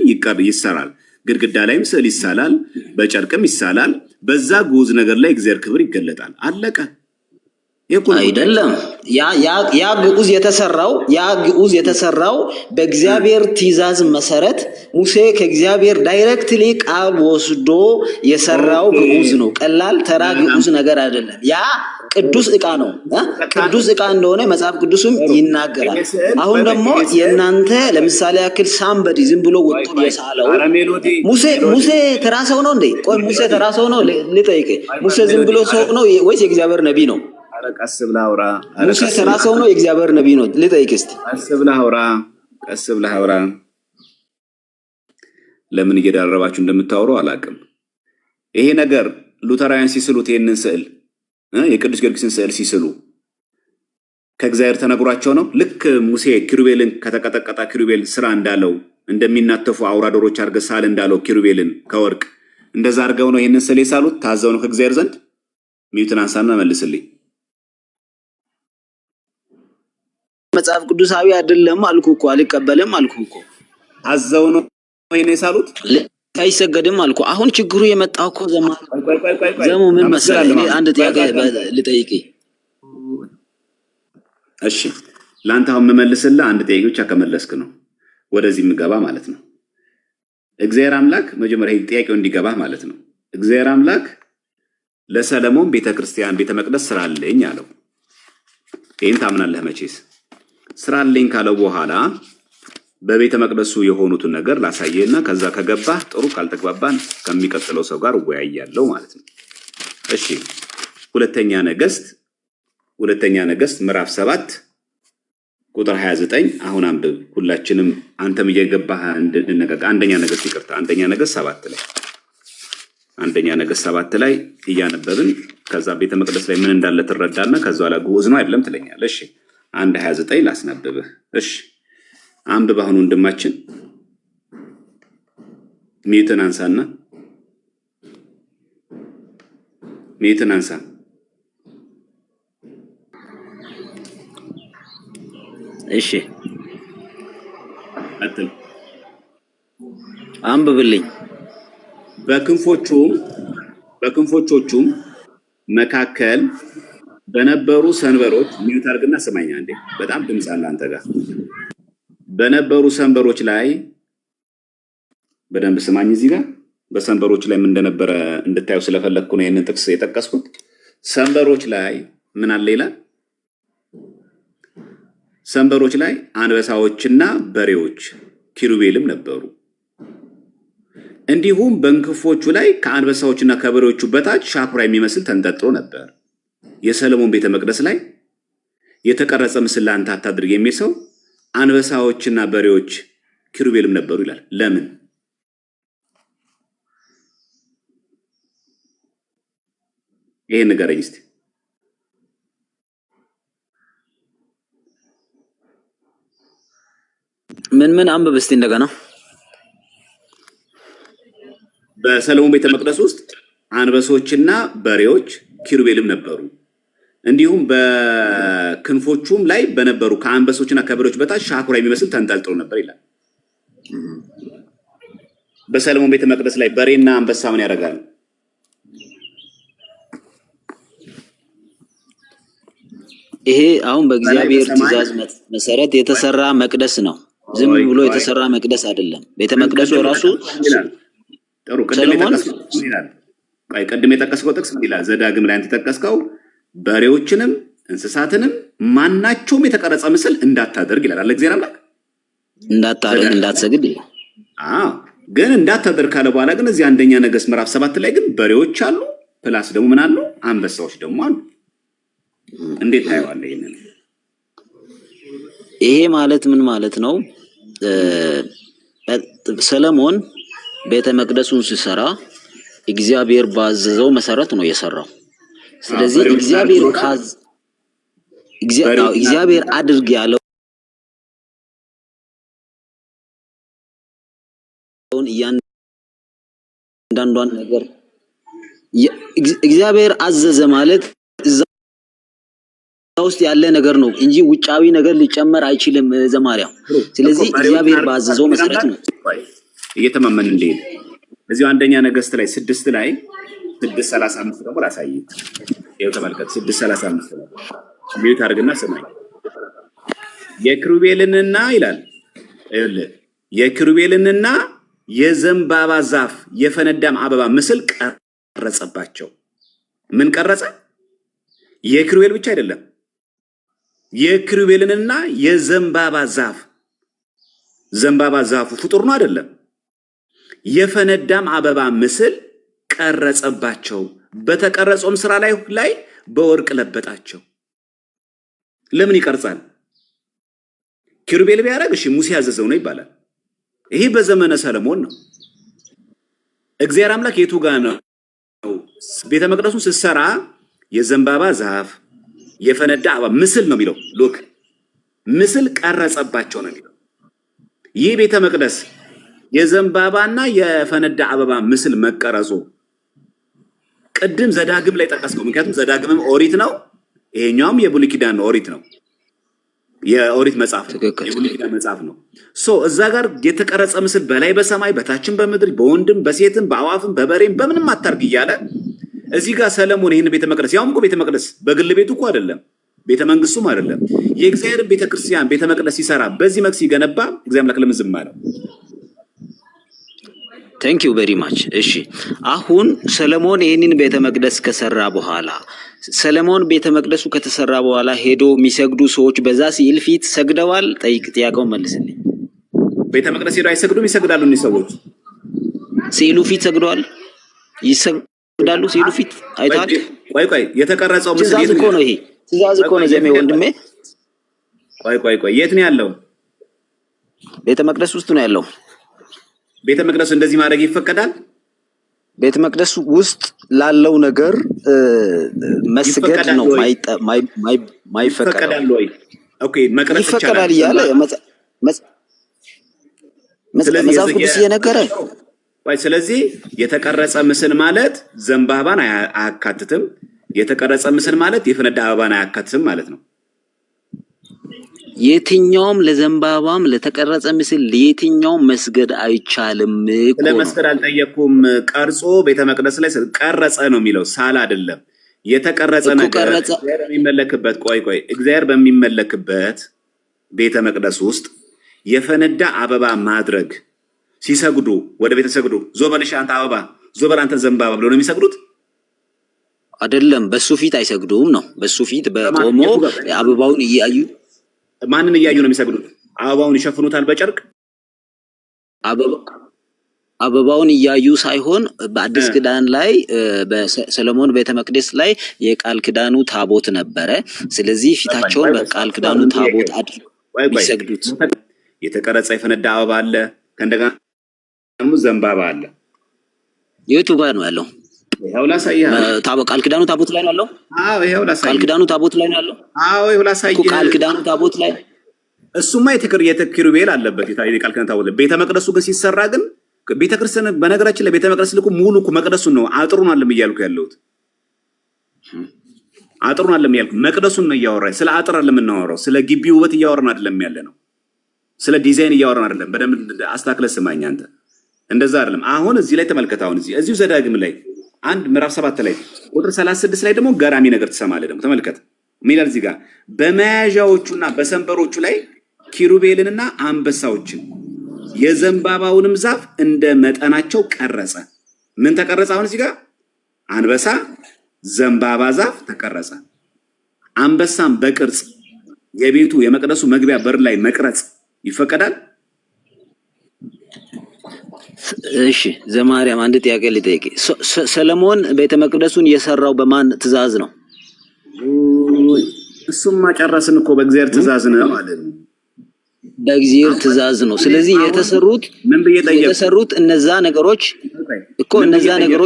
S1: ይሰራል። ግድግዳ ላይም ስዕል ይሳላል፣ በጨርቅም ይሳላል። በዛ ግዑዝ ነገር ላይ እግዚአብሔር ክብር ይገለጣል። አለቀ።
S2: አይደለም ያ ግዑዝ የተሰራው በእግዚአብሔር ትእዛዝ መሰረት ሙሴ ከእግዚአብሔር ዳይሬክትሊ ቃል ወስዶ የሰራው ግዑዝ ነው። ቀላል ተራ ግዑዝ ነገር አይደለም። ያ ቅዱስ ዕቃ ነው። ቅዱስ ዕቃ እንደሆነ መጽሐፍ ቅዱስም ይናገራል። አሁን ደግሞ የእናንተ ለምሳሌ ያክል ሳምበዲ ዝም ብሎ ወጥቶ የሳለው ሙሴ ተራ ሰው ነው እንዴ? ቆይ ሙሴ ተራ ሰው ነው ልጠይቅ። ሙሴ ዝም ብሎ ሰው ነው ወይስ የእግዚአብሔር ነቢይ ነው?
S1: ቀስ ብለህ አውራ።
S2: ሙሴ ተራ ሰው ነው የእግዚአብሔር ነቢይ ነው? ልጠይቅ እስቲ።
S1: ቀስ ብለህ አውራ። ለምን እየዳረባችሁ እንደምታወሩ አላውቅም። ይሄ ነገር ሉተራውያን ሲስሉት ይሄንን ስዕል የቅዱስ ጊዮርጊስን ስዕል ሲስሉ ከእግዚአብሔር ተነግሯቸው ነው። ልክ ሙሴ ኪሩቤልን ከተቀጠቀጠ ኪሩቤል ስራ እንዳለው እንደሚናተፉ አውራ ዶሮች አድርገህ ሳል እንዳለው ኪሩቤልን ከወርቅ እንደዛ አድርገው ነው ይሄንን ስዕል የሳሉት። ታዘው ነው ከእግዚአብሔር ዘንድ። ሚዩትን አንሳና መልስልኝ።
S2: መጽሐፍ ቅዱሳዊ አይደለም አልኩ እኮ፣ አልቀበልም አልኩ እኮ።
S1: አዘው ነው ይሄን የሳሉት።
S2: አይሰገድም አልኩ። አሁን ችግሩ የመጣው እኮ ዘሙ ምን መሰለህ? እኔ አንድ ጥያቄ ልጠይቅ።
S1: እሺ ላንተ አሁን የምመልስልህ አንድ ጥያቄ ብቻ ከመለስክ ነው ወደዚህ የምገባ ማለት ነው። እግዚአብሔር አምላክ መጀመሪያ ጥያቄው እንዲገባ ማለት ነው። እግዚአብሔር አምላክ ለሰለሞን ቤተክርስቲያን ቤተ መቅደስ ስራልኝ አለው። ይሄን ታምናለህ መቼስ? ስራልኝ ካለው በኋላ በቤተ መቅደሱ የሆኑትን ነገር ላሳየና ከዛ ከገባህ ጥሩ፣ ካልተግባባን ከሚቀጥለው ሰው ጋር እወያያለሁ ማለት ነው። እሺ ሁለተኛ ነገሥት ምዕራፍ 7 ቁጥር 29 አሁን አንብብ። ሁላችንም አንተም እየገባህ እንድንነጋገር። አንደኛ ነገሥት 7 ላይ እያነበብን ከዛ ቤተ መቅደስ ላይ ምን እንዳለ ትረዳና ከዛ ላይ ግዑዝ ነው አይደለም ትለኛለህ። እሺ 1:29 ላስነብብህ። እሺ አንብብ። አሁን ወንድማችን ሚዩትን አንሳ።
S2: እሺ
S1: አጥል
S2: አንብብልኝ።
S1: በክንፎቹም መካከል በነበሩ ሰንበሮች ሚዩት አድርግና ስማኝ አንዴ። በጣም ድምጽ አለ አንተ ጋር። በነበሩ ሰንበሮች ላይ በደንብ ስማኝ። እዚህ ጋር በሰንበሮች ላይ ምን እንደነበረ እንድታዩ ስለፈለኩ ነው ይሄንን ጥቅስ የጠቀስኩት። ሰንበሮች ላይ ምን አለ ይላል? ሰንበሮች ላይ አንበሳዎችና በሬዎች ኪሩቤልም ነበሩ። እንዲሁም በክንፎቹ ላይ ከአንበሳዎችና ከበሬዎቹ በታች ሻኩራ የሚመስል ተንጠልጥሎ ነበር። የሰለሞን ቤተ መቅደስ ላይ የተቀረጸ ምስል ለአንተ አታድርግ የሚል ሰው አንበሳዎችና በሬዎች ኪሩቤልም ነበሩ ይላል። ለምን? ይሄን ንገረኝ እስቲ።
S2: ምን አንብብ እስቲ እንደገና።
S1: በሰለሞን ቤተ መቅደስ ውስጥ አንበሶችና በሬዎች ኪሩቤልም ነበሩ። እንዲሁም በክንፎቹም ላይ በነበሩ ከአንበሶችና ከበሬዎች በታች ሻኩራ የሚመስል ተንጠልጥሎ ነበር ይላል። በሰለሞን ቤተ መቅደስ ላይ በሬና አንበሳ ምን ያደርጋሉ?
S2: ይሄ አሁን በእግዚአብሔር ትእዛዝ መሰረት የተሰራ መቅደስ ነው። ዝም ብሎ የተሰራ መቅደስ አይደለም። ቤተ መቅደሱ ራሱ
S1: ጥሩ። ቅድም የጠቀስከው ጥቅስ ምን ይላል? ዘዳግም ላይ አንተ ጠቀስከው በሬዎችንም እንስሳትንም ማናቸውም የተቀረጸ ምስል እንዳታደርግ ይላል። እግዚአብሔር አምላክ
S2: እንዳታደርግ እንዳትሰግድ ይላል።
S1: ግን እንዳታደርግ ካለ በኋላ ግን እዚህ አንደኛ ነገሥት ምዕራፍ 7 ላይ ግን በሬዎች አሉ፣ ፕላስ ደግሞ ምን አሉ? አንበሳዎች ደግሞ አሉ። እንዴት ታየዋለህ ይሄንን?
S2: ይሄ ማለት ምን ማለት ነው? ሰለሞን ቤተ መቅደሱን ሲሰራ እግዚአብሔር ባዘዘው መሰረት ነው የሰራው። ስለዚህ እግዚአብሔር አድርግ ያለውን እያንዳንዷን ነገር እግዚአብሔር አዘዘ ማለት እዛ ውስጥ ያለ ነገር ነው እንጂ ውጫዊ ነገር ሊጨመር አይችልም ዘማሪያው። ስለዚህ እግዚአብሔር ባዘዘው መሰረት ነው
S1: እየተማመን እንዴ እዚሁ አንደኛ ነገሥት ላይ 6 ላይ 6:35 ደግሞ ላሳይ። ይኸው ተመልከት 6:35 ላይ ሚዩት አድርግና ስማኝ። የኪሩቤልንና ይላል ይኸውልህ የኪሩቤልንና የዘንባባ ዛፍ የፈነዳም አበባ ምስል ቀረጸባቸው። ምን ቀረጸ? የኪሩቤል ብቻ አይደለም፣ የኪሩቤልንና የዘንባባ ዛፍ ዘንባባ ዛፉ ፍጡር ነው አይደለም። የፈነዳም አበባ ምስል ቀረጸባቸው። በተቀረጸውም ስራ ላይ በወርቅ ለበጣቸው። ለምን ይቀርጻል? ኪሩቤል ቢያደርግ እሺ ሙሴ ያዘዘው ነው ይባላል። ይሄ በዘመነ ሰለሞን ነው። እግዚአብሔር አምላክ የቱ ጋር ነው ቤተ መቅደሱን ስትሰራ የዘንባባ ዛፍ የፈነዳ አበባ ምስል ነው የሚለው። ሉክ ምስል ቀረጸባቸው ነው የሚለው። ይህ ቤተ መቅደስ የዘንባባና የፈነዳ አበባ ምስል መቀረጹ ቅድም ዘዳግም ላይ ጠቀስከው። ምክንያቱም ዘዳግምም ኦሪት ነው፣ ይሄኛውም የብሉይ ኪዳን ኦሪት ነው። የኦሪት መጽሐፍ ነው፣ የብሉይ ኪዳን መጽሐፍ ነው። እዛ ጋር የተቀረጸ ምስል በላይ በሰማይ በታችን በምድር በወንድም በሴትም በአዋፍም በበሬም በምንም አታርግ እያለ እዚህ ጋር ሰለሞን ይህን ቤተ መቅደስ ያውም እኮ ቤተ መቅደስ በግል ቤቱ እኮ አይደለም፣ ቤተ መንግስቱም አይደለም፣ የእግዚአብሔርን ቤተ ክርስቲያን ቤተ መቅደስ ሲሰራ በዚህ መልክ ሲገነባ እግዚአብሔር አምላክ ለምን ዝም አለው?
S2: ቴንክ ዩ ቬሪ ማች። እሺ አሁን ሰለሞን ይህንን ቤተ መቅደስ ከሰራ በኋላ ሰለሞን ቤተ መቅደሱ ከተሰራ በኋላ ሄዶ የሚሰግዱ ሰዎች በዛ ስዕል ፊት ሰግደዋል? ጥያቄውን መልስልኝ።
S1: ቤተ መቅደስ ሄዶ አይሰግዱም? ይሰግዳሉ። እነዚህ ሰዎች
S2: ስዕሉ ፊት ሰግደዋል? ይሰግዳሉ? ስዕሉ ፊት አይተዋል?
S1: ቆይ የተቀረጸው ምስል
S2: ትእዛዝ እኮ ነው። ይሄ ትእዛዝ እኮ ነው ዘሜ ወንድሜ።
S1: ቆይ የት ነው ያለው?
S2: ቤተ መቅደስ ውስጥ ነው ያለው።
S1: ቤተ መቅደሱ እንደዚህ ማድረግ ይፈቀዳል?
S2: ቤተ መቅደሱ ውስጥ ላለው ነገር መስገድ ነው ማይፈቀዳል ወይ? ኦኬ መቅረጽ ይፈቀዳል እያለ መጽሐፍ ቅዱስ እየነገረ።
S1: ስለዚህ የተቀረጸ ምስል ማለት ዘንባባን አያካትትም፣ የተቀረጸ ምስል ማለት የፈነዳ አበባን አያካትትም ማለት ነው።
S2: የትኛውም ለዘንባባም ለተቀረጸ ምስል ለየትኛውም መስገድ አይቻልም።
S1: ለመስገድ አልጠየቅኩም። ቀርጾ ቤተ መቅደስ ላይ ቀረጸ ነው የሚለው፣ ሳል አይደለም። የተቀረጸ ነገር እግዚአብሔር በሚመለክበት እግዚአብሔር በሚመለክበት ቤተ መቅደስ ውስጥ የፈነዳ አበባ ማድረግ ሲሰግዱ ወደ ቤተ ሰግዱ ዞበልሽ አንተ አበባ ዞበል አንተ ዘንባባ ብሎ ነው የሚሰግዱት
S2: አይደለም። በሱ ፊት አይሰግዱም ነው። በሱ ፊት በቆሞ አበባውን እያዩ
S1: ማንን እያዩ ነው የሚሰግዱት? አበባውን ይሸፍኑታል በጨርቅ።
S2: አበባውን እያዩ ሳይሆን በአዲስ ኪዳን ላይ በሰለሞን ቤተ መቅደስ ላይ የቃል ኪዳኑ ታቦት ነበረ። ስለዚህ ፊታቸውን በቃል ኪዳኑ ታቦት አድርገው የሚሰግዱት።
S1: የተቀረጸ የፈነዳ አበባ አለ፣ ከእንደገና ዘንባባ አለ።
S2: የቱ ጋር ነው ያለው?
S1: ይሄው ላሳይህ።
S2: ቃል ኪዳኑ ታቦት ላይ ነው ያለው።
S1: አዎ ይሄው ላሳይህ።
S2: ቃል ኪዳኑ ታቦት ላይ ነው ያለው።
S1: አዎ ይሄው ላሳይህ።
S2: ቃል ኪዳኑ ታቦት ላይ
S1: እሱማ የኪሩቤል አለበት የቃል ኪዳኑ ታቦት ላይ። ቤተ መቅደሱ ግን ሲሰራ ግን ቤተ ክርስቲያን በነገራችን ላይ ቤተ መቅደስ ልኩ ሙሉ መቅደሱን ነው አጥሩን አለም እያልኩ ያለሁት። አጥሩን አለም እያልኩ መቅደሱን ነው እያወራኝ። ስለ አጥር አለም እናወራው፣ ስለ ግቢ ውበት እያወራን አይደለም ያለ ነው። ስለ ዲዛይን እያወራን አይደለም። በደንብ አስተካክለህ ስማኝ አንተ። እንደዛ አይደለም። አሁን እዚህ ላይ ተመልከት። አሁን እዚሁ ዘዳግም ላይ ምዕራፍ 7 ላይ ቁጥር 36 ላይ ደግሞ ገራሚ ነገር ትሰማለህ። ደግሞ ተመልከት ሚላል እዚህ ጋር በመያዣዎቹና በሰንበሮቹ ላይ ኪሩቤልንና አንበሳዎችን የዘንባባውንም ዛፍ እንደ መጠናቸው ቀረጸ። ምን ተቀረጸ? አሁን እዚህ ጋር አንበሳ፣ ዘንባባ ዛፍ ተቀረጸ። አንበሳም በቅርጽ የቤቱ የመቅደሱ መግቢያ በር ላይ መቅረጽ ይፈቀዳል?
S2: እሺ ዘማርያም አንድ ጥያቄ ልጠይቅ። ሰለሞን ቤተ መቅደሱን የሰራው በማን ትእዛዝ ነው?
S1: እሱማ ጨረስን እኮ በእግዚአብሔር ትእዛዝ ነው ማለት ነው።
S2: በእግዚአብሔር ትእዛዝ ነው። ስለዚህ የተሰሩት እነዛ ነገሮች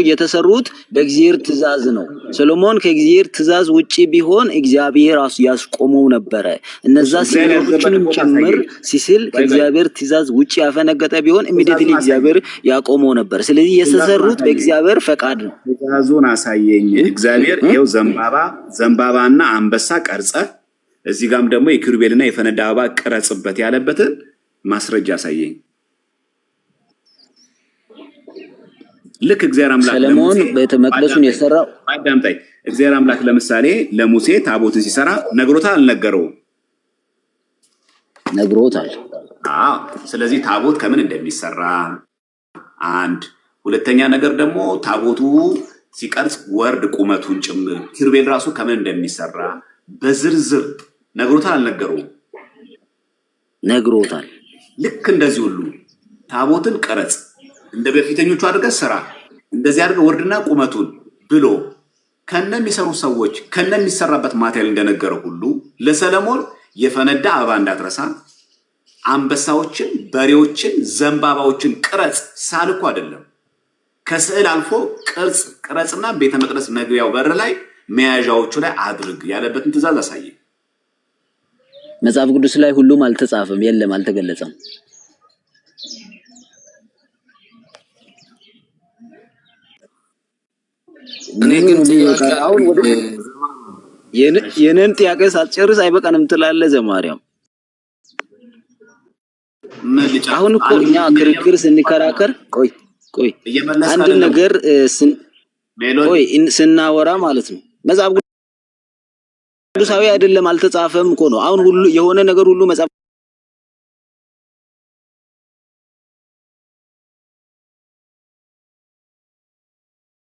S2: የተሰሩት በእግዚአብሔር ትእዛዝ ነው። ሰሎሞን ከእግዚአብሔር ትእዛዝ ውጪ ቢሆን እግዚአብሔር ራሱ ያስቆመው ነበረ። እነዛ ሲኖሮችንም ጭምር ሲስል ከእግዚአብሔር ትእዛዝ ውጪ ያፈነገጠ ቢሆን ኢሚዲየትሊ እግዚአብሔር ያቆመው ነበር። ስለዚህ የተሰሩት በእግዚአብሔር ፈቃድ ነው።
S1: ትእዛዙን አሳየኝ እግዚአብሔር። ይኸው ዘንባባና አንበሳ ቀርጸ እዚህ ጋም ደግሞ የኪሩቤልና የፈነዳ አበባ ቅረጽበት ያለበትን ማስረጃ አሳየኝ። ልክ እግዚአብሔር አምላክ
S2: ሰለሞን ቤተ መቅደሱን የሰራው
S1: አዳምጣይ እግዚአብሔር አምላክ ለምሳሌ ለሙሴ ታቦትን ሲሰራ ነግሮታል አልነገረውም?
S2: ነግሮታል።
S1: ስለዚህ ታቦት ከምን እንደሚሰራ አንድ፣ ሁለተኛ ነገር ደግሞ ታቦቱ ሲቀርጽ ወርድ ቁመቱን ጭምር ኪሩቤል ራሱ ከምን እንደሚሰራ በዝርዝር ነግሮታል አልነገረውም?
S2: ነግሮታል።
S1: ልክ እንደዚህ ሁሉ ታቦትን ቀረጽ፣ እንደ በፊተኞቹ አድርገህ ስራ፣ እንደዚህ አድርገህ ወርድና ቁመቱን ብሎ ከነሚሰሩ ሰዎች ከነሚሰራበት ማቴሪያል እንደነገረው ሁሉ ለሰለሞን የፈነዳ አበባ እንዳትረሳ፣ አንበሳዎችን፣ በሬዎችን፣ ዘንባባዎችን ቅረጽ ሳልኩ አይደለም። ከስዕል አልፎ ቅረጽና ቤተ መቅደስ መግቢያው በር ላይ መያዣዎቹ ላይ አድርግ ያለበትን ትእዛዝ አሳየ።
S2: መጽሐፍ ቅዱስ ላይ ሁሉም አልተጻፈም፣ የለም፣ አልተገለጸም።
S4: እኔ ግን
S2: አሁን ወደ የነን ጥያቄ ሳትጨርስ አይበቃንም ትላለህ ዘማሪያም። አሁን እኮ እኛ ክርክር ስንከራከር ቆይ አንድ ነገር ስናወራ ማለት ነው መጽሐፍ ቅዱሳዊ አይደለም አልተጻፈም እኮ ነው። አሁን ሁሉ የሆነ ነገር ሁሉ መጽሐፍ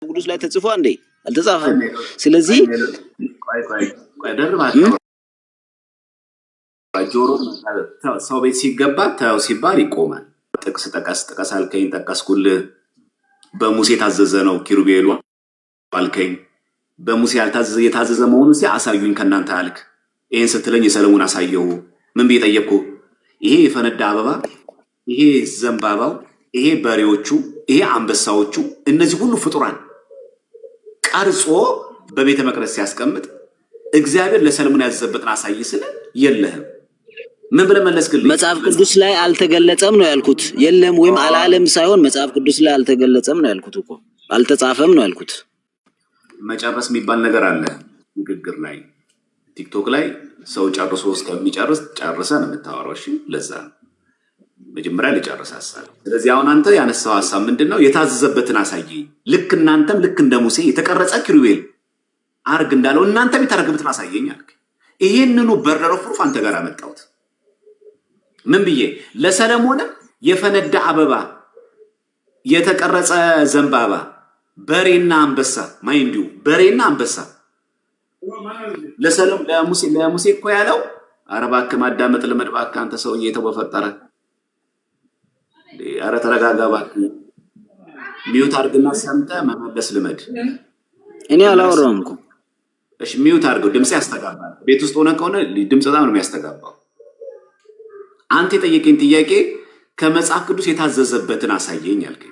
S2: ቅዱስ ላይ ተጽፎ እንዴ አልተጻፈም። ስለዚህ
S1: ጆሮ ሰው ቤት ሲገባ ታው ሲባል ይቆማል። ጥቅስ ጠቀስ አልከኝ፣ ጠቀስኩልህ። በሙሴ ታዘዘ ነው ኪሩቤሉ አልከኝ። በሙሴ ያልታዘዘ የታዘዘ መሆኑን አሳዩኝ ከናንተ አልክ። ይሄን ስትለኝ የሰለሞን አሳየው። ምን ብዬ ጠየቅኩ? ይሄ የፈነዳ አበባ፣ ይሄ ዘንባባው፣ ይሄ በሬዎቹ፣ ይሄ አንበሳዎቹ፣ እነዚህ ሁሉ ፍጡራን ቀርጾ በቤተ መቅደስ ሲያስቀምጥ እግዚአብሔር ለሰለሞን ያዘዘበትን አሳይ ስለ የለህም። ምን ብለህ መለስክልኝ?
S2: መጽሐፍ ቅዱስ ላይ አልተገለጸም ነው ያልኩት። የለም ወይም አላለም ሳይሆን መጽሐፍ ቅዱስ ላይ አልተገለጸም ነው ያልኩት እኮ። አልተጻፈም ነው ያልኩት።
S1: መጨረስ የሚባል ነገር አለ ንግግር ላይ። ቲክቶክ ላይ ሰው ጨርሶ እስከሚጨርስ ጨርሰህ ነው የምታወራው። እሺ፣ ለዛ ነው መጀመሪያ ልጨርስ ሐሳብ። ስለዚህ አሁን አንተ ያነሳው ሐሳብ ምንድነው? የታዘዘበትን አሳየኝ። ልክ እናንተም ልክ እንደ ሙሴ የተቀረጸ ኪሩቤል አርግ እንዳለው እናንተም የታረገበትን አሳየኝ አልክ። ይሄንኑ በርደር ኦፍ ፕሩፍ አንተ ጋር አመጣሁት። ምን ብዬ? ለሰለሞንም የፈነዳ አበባ፣ የተቀረጸ ዘንባባ፣ በሬና አንበሳ ማይንዲው በሬና አንበሳ ለሙሴ እኮ ያለው ኧረ እባክህ ማዳመጥ ልመድ እባክህ አንተ ሰውዬ የተወፈጠረ ኧረ ተረጋጋ እባክህ። ሚዩት አድርግና ሰምተህ መመለስ ልመድ።
S2: እኔ አላወራሁም እኮ።
S1: እሺ ሚዩት አድርገው፣ ድምጽ ያስተጋባል። ቤት ውስጥ ሆነ ከሆነ ድምጽ በጣም ነው የሚያስተጋባው። አንተ የጠየቀኝ ጥያቄ ከመጽሐፍ ቅዱስ የታዘዘበትን አሳየኝ አልከኝ።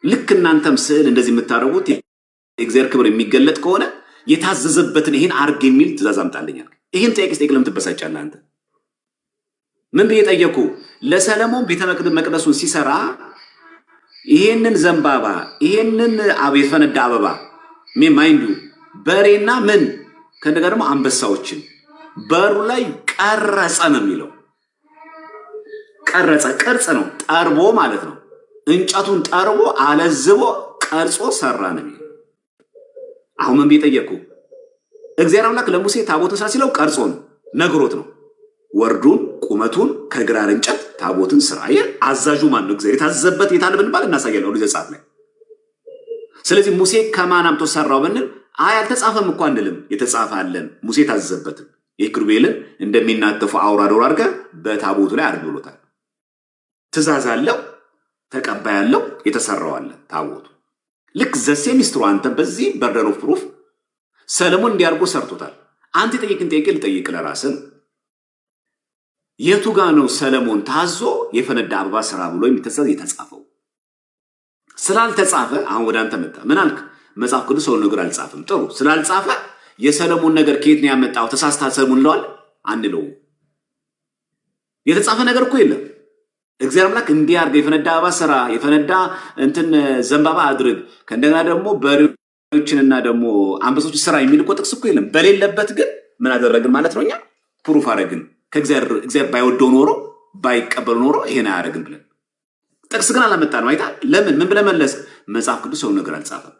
S1: ልክ እናንተም ስዕል እንደዚህ የምታደርጉት የእግዚአብሔር ክብር የሚገለጥ ከሆነ የታዘዘበትን ይሄን አርግ የሚል ትእዛዝ አምጣልኝ አልከኝ። ይሄን ጥያቄ ስጠይቅ ለምን ትበሳጫለህ አንተ? ምን ብዬ ጠየቁ? ለሰለሞን ቤተ መቅደሱን ሲሰራ ይሄንን ዘንባባ፣ ይሄንን የፈነዳ አበባ ማይንዱ በሬና ምን ከእንደጋ ደግሞ አንበሳዎችን በሩ ላይ ቀረጸ ነው የሚለው። ቀረጸ ቅርጽ ነው፣ ጠርቦ ማለት ነው። እንጨቱን ጠርቦ አለዝቦ ቀርጾ ሰራ ነው የሚለው። አሁን ምን ብዬ ጠየቁ? እግዚአብሔር አምላክ ለሙሴ ታቦትን ስራ ሲለው ቀርጾ ነው ነግሮት ነው። ወርዱን ቁመቱን ከግራር እንጨት ታቦትን ስራ። አዛዡ ማን ነው? እግዚአብሔር። የታዘዘበት የታለ ብንባል እናሳያለን ወደ ዘጸአት ላይ። ስለዚህ ሙሴ ከማን አምጥቶ ሰራው ብንል አይ አልተጻፈም እኮ አንልም። የተጻፈ አለን። ሙሴ ታዘዘበትን የኪሩቤልን እንደሚናተፉ አውራ ዶሮ አድርገህ በታቦቱ ላይ አድርግ ብሎታል። ትእዛዝ አለው፣ ተቀባይ አለው፣ የተሰራው አለ ታቦቱ። ልክ ዘሴ ሚስትሩ አንተ በዚህ በርደር ኦፍ ፕሩፍ ሰለሞን እንዲያርጎ ሰርቶታል። አንተ የጠየቅን ጥያቄ ልጠይቅ ለራስህ። የቱ ጋ ነው ሰለሞን ታዞ የፈነዳ አበባ ስራ ብሎ የሚተሰዝ የተጻፈው? ስላልተጻፈ አሁን ወደ አንተ መጣ። ምን አልክ? መጽሐፍ ቅዱስ ሰው ነገር አልጻፈም። ጥሩ፣ ስላልጻፈ የሰለሞን ነገር ከየት ነው ያመጣው? ተሳስታ ሰለሞን ለዋል አንለው። የተጻፈ ነገር እኮ የለም። እግዚአብሔር አምላክ እንዲያርገ የፈነዳ አበባ ስራ፣ የፈነዳ እንትን ዘንባባ አድርግ፣ ከእንደገና ደግሞ በሬዎችንና ደግሞ አንበሶች ስራ የሚል እኮ ጥቅስ እኮ የለም። በሌለበት ግን ምን አደረግን ማለት ነው? እኛ ፕሩፍ አደረግን። ከእግዚአብሔር ባይወደው ኖሮ ባይቀበሉ ኖሮ ይሄን አያደርግም ብለን። ጥቅስ ግን አላመጣ ነው አይታ ለምን ምን ብለህ መለስ መጽሐፍ ቅዱስ ሰው ነገር አልጻፈም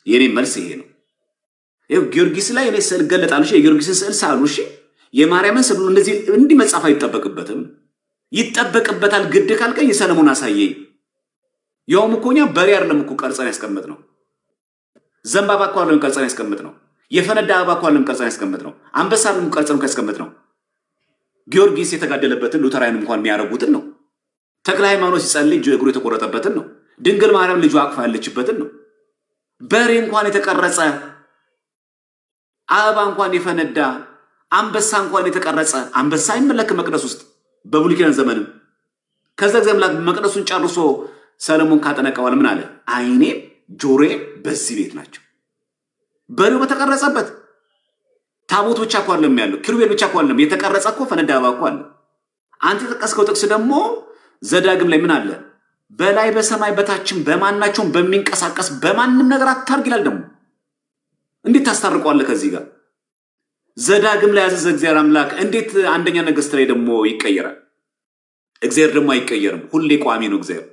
S1: የኔ መልስ ይሄ ነው ይሄው ጊዮርጊስ ላይ እኔ ስዕል ገለጣልሽ የጊዮርጊስን ስዕል ሳሉ እሺ የማርያምን ስዕል እንደዚህ እንዲህ መጻፍ አይጠበቅበትም ይጠበቅበታል ግድ ካልከኝ የሰለሞን አሳየኝ ያውም እኮኛ በሬ አይደለም እኮ ቀርጸን ያስቀምጥ ነው ዘንባባ እኮ አይደለም ቀርጸን ያስቀምጥ ነው የፈነዳ አበባ እኮ አይደለም ቀርጸን ያስቀምጥ ነው አንበሳ አይደለም ቀርጸን ያስቀምጥ ነው ጊዮርጊስ የተጋደለበትን ሉተራውያን እንኳን የሚያረጉትን ነው ተክለ ሃይማኖት ሲጸልይ እግሩ የተቆረጠበትን ነው ድንግል ማርያም ልጇ አቅፋ ያለችበትን ነው በሬ እንኳን የተቀረጸ አበባ እንኳን የፈነዳ አንበሳ እንኳን የተቀረጸ አንበሳ ይመለክ መቅደስ ውስጥ በብሉይ ኪዳን ዘመንም ከዛ እግዚአብሔር አምላክ መቅደሱን ጨርሶ ሰለሞን ካጠነቀዋል ምን አለ አይኔ ጆሬ በዚህ ቤት ናቸው በሬው በተቀረጸበት ታቦት ብቻ እኮ አይደለም ያለው ኪሩቤል ብቻ እኮ አይደለም የተቀረጸ እኮ ፈነዳ አበባ እኮ አለ አንተ ተጠቀስከው ጥቅስ ደግሞ ዘዳግም ላይ ምን አለ በላይ በሰማይ በታችም በማናቸውም በሚንቀሳቀስ በማንም ነገር አታርግ ይላል ደግሞ እንዴት ታስታርቀዋለህ ከዚህ ጋር ዘዳግም ላይ ያዘዘ እግዚአብሔር አምላክ እንዴት አንደኛ ነገሥት ላይ ደግሞ ይቀየራል እግዚአብሔር ደግሞ አይቀየርም ሁሌ ቋሚ ነው እግዚአብሔር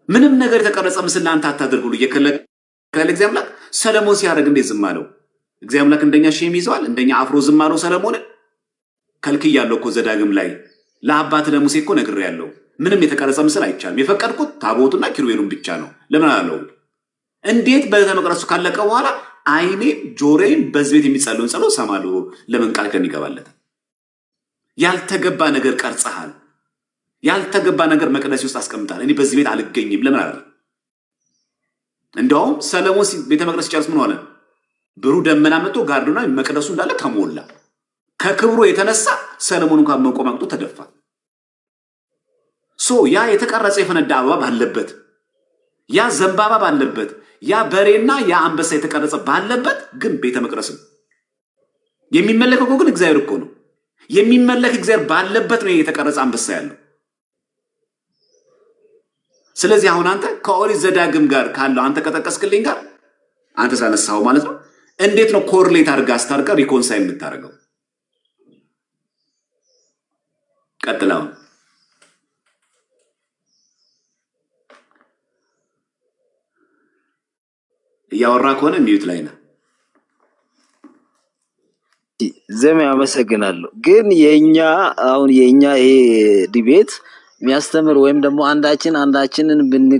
S1: ምንም ነገር የተቀረጸ ምስል አንተ አታድርግ ብሎ የከለከለ እግዚአብሔር አምላክ ሰለሞን ሲያደርግ እንዴት ዝም አለው እግዚአብሔር አምላክ እንደኛ ሼም ይዘዋል እንደኛ አፍሮ ዝም አለው ሰለሞን ከልክያለሁ እኮ ዘዳግም ላይ ለአባት ለሙሴ እኮ ነግሬያለሁ ምንም የተቀረጸ ምስል አይቻልም የፈቀድኩት ታቦቱና ኪሩቤሉን ብቻ ነው ለምን አለው እንዴት በቤተ መቅደሱ ካለቀ በኋላ አይኔ ጆሮዬን በዚህ ቤት የሚጸልዩን ጸሎት ሰማለሁ ለምን ቃል ከን ይገባለት ያልተገባ ነገር ቀርጸሃል ያልተገባ ነገር መቅደስ ውስጥ አስቀምጣል እኔ በዚህ ቤት አልገኝም ለምን አለ እንደውም ሰለሞን ቤተ መቅደስ ሲጨርስ ምን ሆነ ብሩ ደመና መጥቶ ጋርዱና መቅደሱ እንዳለ ተሞላ ከክብሩ የተነሳ ሰለሞን እንኳን መቆም አቅቶ ተደፋ ያ የተቀረጸ የፈነዳ አበባ ባለበት ያ ዘንባባ ባለበት ያ በሬና ያ አንበሳ የተቀረጸ ባለበት ግን ቤተ መቅደስ የሚመለከው ግን እግዚአብሔር እኮ ነው የሚመለክ እግዚአብሔር ባለበት ነው የተቀረጸ አንበሳ ያለው ስለዚህ አሁን አንተ ከኦሪት ዘዳግም ጋር ካለው አንተ ከጠቀስክልኝ ጋር አንተ ሳነሳው ማለት ነው እንዴት ነው ኮርሌት አድርጋ አስታርቀ ሪኮንሳይል የምታደርገው ቀጥላው ያወራ ከሆነ ሚዩት ላይ ነው
S2: ዘመ ያመሰግናለሁ ግን የኛ ይሄ ዲቤት የሚያስተምር ወይም ደግሞ አንዳችንን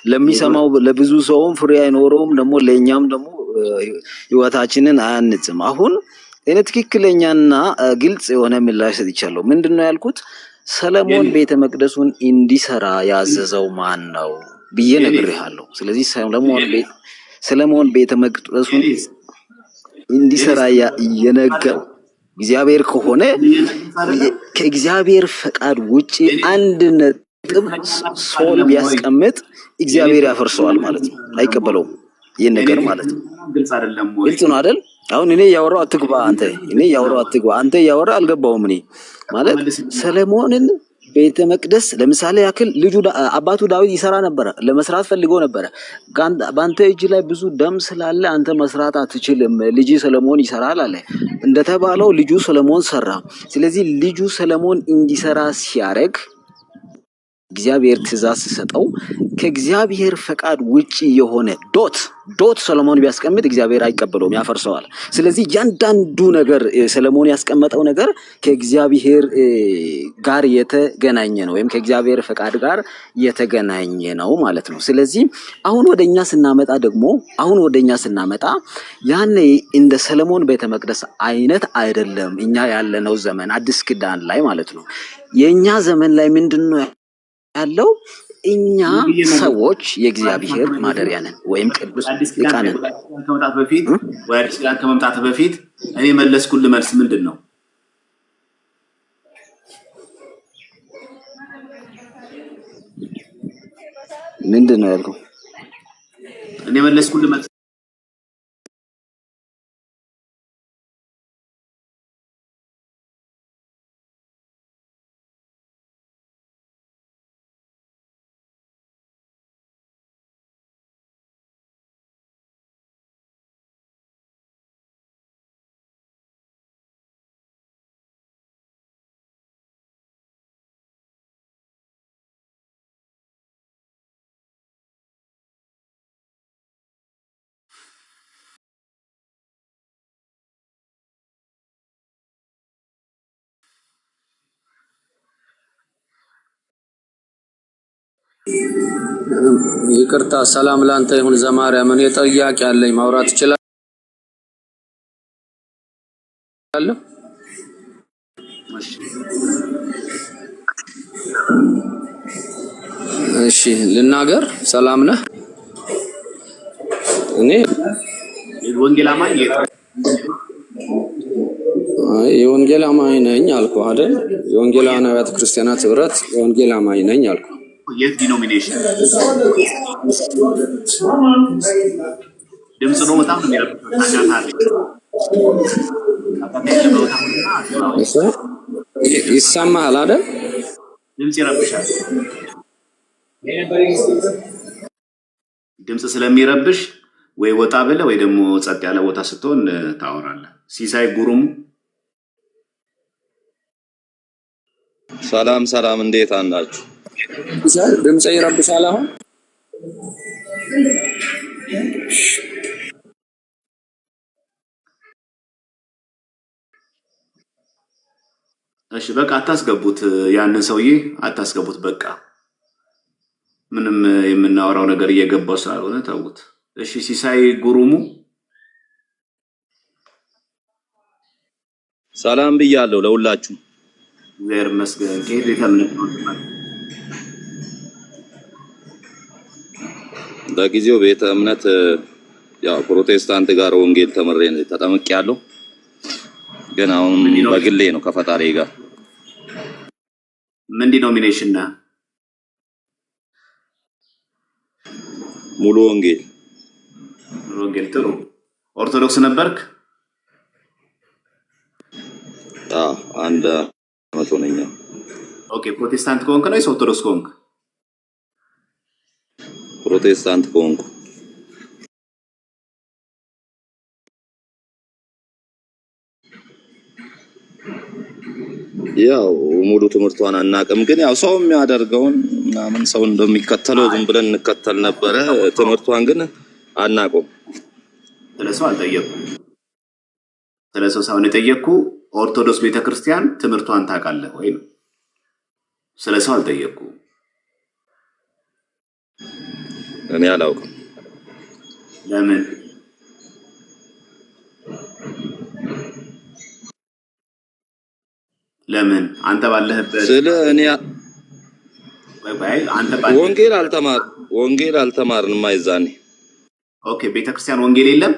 S2: ለሚሰማው ለብዙ ሰውም ፍሬ አይኖረውም ደግሞ ለኛም ደግሞ ህይወታችንን አያንጽም አሁን እኔ ትክክለኛና ግልጽ የሆነ ምላሽ ሰጥቻለሁ ምንድነው ያልኩት ሰለሞን ቤተ መቅደሱን እንዲሰራ ያዘዘው ማን ነው ብዬ ነግሬሃለሁ ስለዚህ ሰለሞን ቤተ መቅደሱን እንዲሰራ የነገረው እግዚአብሔር ከሆነ ከእግዚአብሔር ፈቃድ ውጪ አንድ ነጥብ ሶል ቢያስቀምጥ እግዚአብሔር ያፈርሰዋል ማለት ነው አይቀበለውም ይሄን ነገር ማለት ነው ግልጽ ነው አይደል አሁን እኔ ያወራው አትግባ አንተ ያወራ አልገባውም እኔ ማለት ሰለሞንን ቤተ መቅደስ ለምሳሌ ያክል ልጁ አባቱ ዳዊት ይሰራ ነበር ለመስራት ፈልጎ ነበር ባንተ እጅ ላይ ብዙ ደም ስላለ አንተ መስራት አትችልም ልጅ ሰለሞን ይሰራል አለ እንደተባለው ልጁ ሰለሞን ሰራ ስለዚህ ልጁ ሰለሞን እንዲሰራ ሲያረግ እግዚአብሔር ትእዛዝ ሲሰጠው ከእግዚአብሔር ፈቃድ ውጪ የሆነ ዶት ሰለሞን ቢያስቀምጥ እግዚአብሔር አይቀበለውም ያፈርሰዋል ስለዚህ ያንዳንዱ ነገር ሰለሞን ያስቀመጠው ነገር ከእግዚአብሔር ጋር የተገናኘ ነው ወይም ከእግዚአብሔር ፈቃድ ጋር የተገናኘ ነው ማለት ነው ስለዚህ አሁን ወደኛ ስናመጣ ያኔ እንደ ሰለሞን ቤተ መቅደስ አይነት አይደለም እኛ ያለነው ዘመን አዲስ ኪዳን ላይ ማለት ነው የኛ ዘመን ላይ ምንድነው ያለው እኛ ሰዎች የእግዚአብሔር ማደሪያ ነን ወይም ቅዱስ ዕቃነን
S1: ከመምጣት በፊት እኔ መለስኩልህ መልስ ምንድነው
S2: ያልከው
S1: እኔ መለስኩልህ መልስ
S4: ይቅርታ ሰላም ላንተ ይሁን ዘማርያም። እኔ ጥያቄ አለኝ ማውራት እችላለሁ? እሺ ልናገር። ሰላም ነህ? እኔ
S1: ወንጌል አማኝ
S4: የወንጌል አማኝ ነኝ አልኩ አይደል? የወንጌላውያን አብያተ ክርስቲያናት ህብረት የወንጌል አማኝ ነኝ አልኩ።
S1: የት ዲኖሚኔሽን? ድምጽ ነው በጣም ነው የሚረብሸው።
S4: ይሰማሃል አይደል?
S1: ድምጽ ይረብሻል። ድምጽ ስለሚረብሽ ወይ ወጣ ብለህ ወይ ደግሞ ጸጥ ያለ ቦታ ስትሆን ታወራለህ። ሲሳይ ጉሩሙ
S5: ሰላም ሰላም፣ እንዴት አናችሁ?
S4: ድምጽ ይረብሻል አሁን?
S1: እሺ በቃ አታስገቡት፣ ያንን ሰውዬ አታስገቡት። በቃ ምንም የምናወራው ነገር እየገባው ስላልሆነ ተውት። እሺ ሲሳይ ጉሩሙ
S5: ሰላም ብያለሁ ለሁላችሁ።
S1: እግዚአብሔር ይመስገን። ከየት ቤተ እምነት ነው?
S5: ለጊዜው ቤተ እምነት ያው ፕሮቴስታንት ጋር ወንጌል ተመሬ ተጠምቄያለሁ፣ ግን አሁን በግሌ ነው ከፈጣሪ ጋር።
S1: ምን ዲኖሚኔሽን ነህ?
S5: ሙሉ ወንጌል።
S1: ሙሉ ወንጌል ጥሩ። ኦርቶዶክስ ነበርክ?
S5: አንድ አመት ሆነኛ።
S1: ኦኬ ፕሮቴስታንት ከሆንክ ነው ወይስ ኦርቶዶክስ ከሆንክ?
S5: ፕሮቴስታንት ከሆንኩ። ያው ሙሉ ትምህርቷን አናውቅም፣ ግን ያው ሰው የሚያደርገውን ምናምን ሰው እንደሚከተለው ዝም ብለን እንከተል ነበረ። ትምህርቷን ግን አናውቅም።
S1: ስለሰው አልጠየቅኩም። ስለሰው ሳይሆን የጠየቅኩ ኦርቶዶክስ ቤተክርስቲያን ትምህርቷን ታውቃለህ ወይ ነው። ስለሰው አልጠየቅኩ።
S5: እኔ አላውቅም።
S1: ለምን? ለምን? አንተ ባለህበት
S5: ስለ እኔ
S1: አንተ ባለህበት
S5: ወንጌል አልተማርንም አይዛኔ።
S1: ኦኬ ቤተክርስቲያን ወንጌል የለም?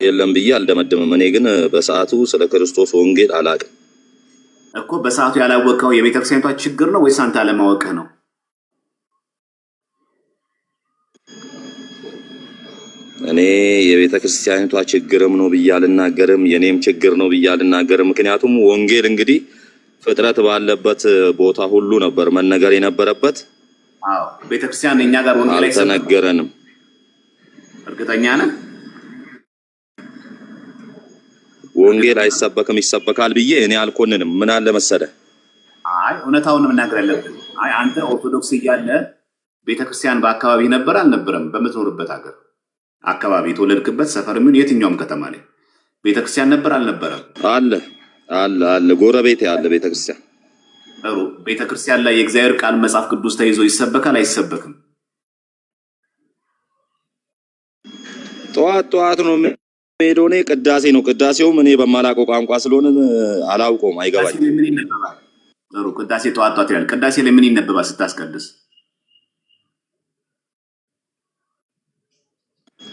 S5: የለም ብዬ አልደመድምም። እኔ ግን በሰዓቱ ስለ ክርስቶስ ወንጌል አላውቅም
S1: እኮ። በሰዓቱ ያላወቀው የቤተክርስቲያኗ ችግር ነው ወይስ አንተ አለማወቅህ ነው?
S5: እኔ የቤተክርስቲያኗ ችግርም ነው ብዬ አልናገርም፣ የኔም ችግር ነው ብዬ አልናገርም። ምክንያቱም ወንጌል እንግዲህ ፍጥረት ባለበት ቦታ ሁሉ ነበር መነገር የነበረበት።
S1: አዎ ቤተክርስቲያን እኛ ጋር ወንጌል
S5: አልተነገረንም።
S1: እርግጠኛ ነህ?
S5: ወንጌል አይሰበክም ይሰበካል ብዬ እኔ አልኮንንም። ምን አለ መሰለህ፣
S1: አይ እውነታውን መናገር ያለብን። አይ አንተ ኦርቶዶክስ እያለ ቤተክርስቲያን በአካባቢ ነበር አልነበረም? በምትኖርበት ሀገር አካባቢ የተወለድክበት ሰፈር ምን የትኛውም ከተማ ላይ ቤተክርስቲያን ነበር አልነበረም? አለ ጎረቤት ያለ ቤተክርስቲያን። ጥሩ። ቤተክርስቲያን ላይ የእግዚአብሔር ቃል መጽሐፍ ቅዱስ ተይዞ ይሰበካል አይሰበክም?
S5: ጠዋት ነው ሄዶ እኔ ቅዳሴ ነው። ቅዳሴውም እኔ በማላውቀው ቋንቋ ስለሆነ አላውቀውም፣ አይገባኝም።
S1: ጥሩ። ቅዳሴ ጠዋት ይላል። ቅዳሴ ላይ ምን ይነበባል ስታስቀድስ?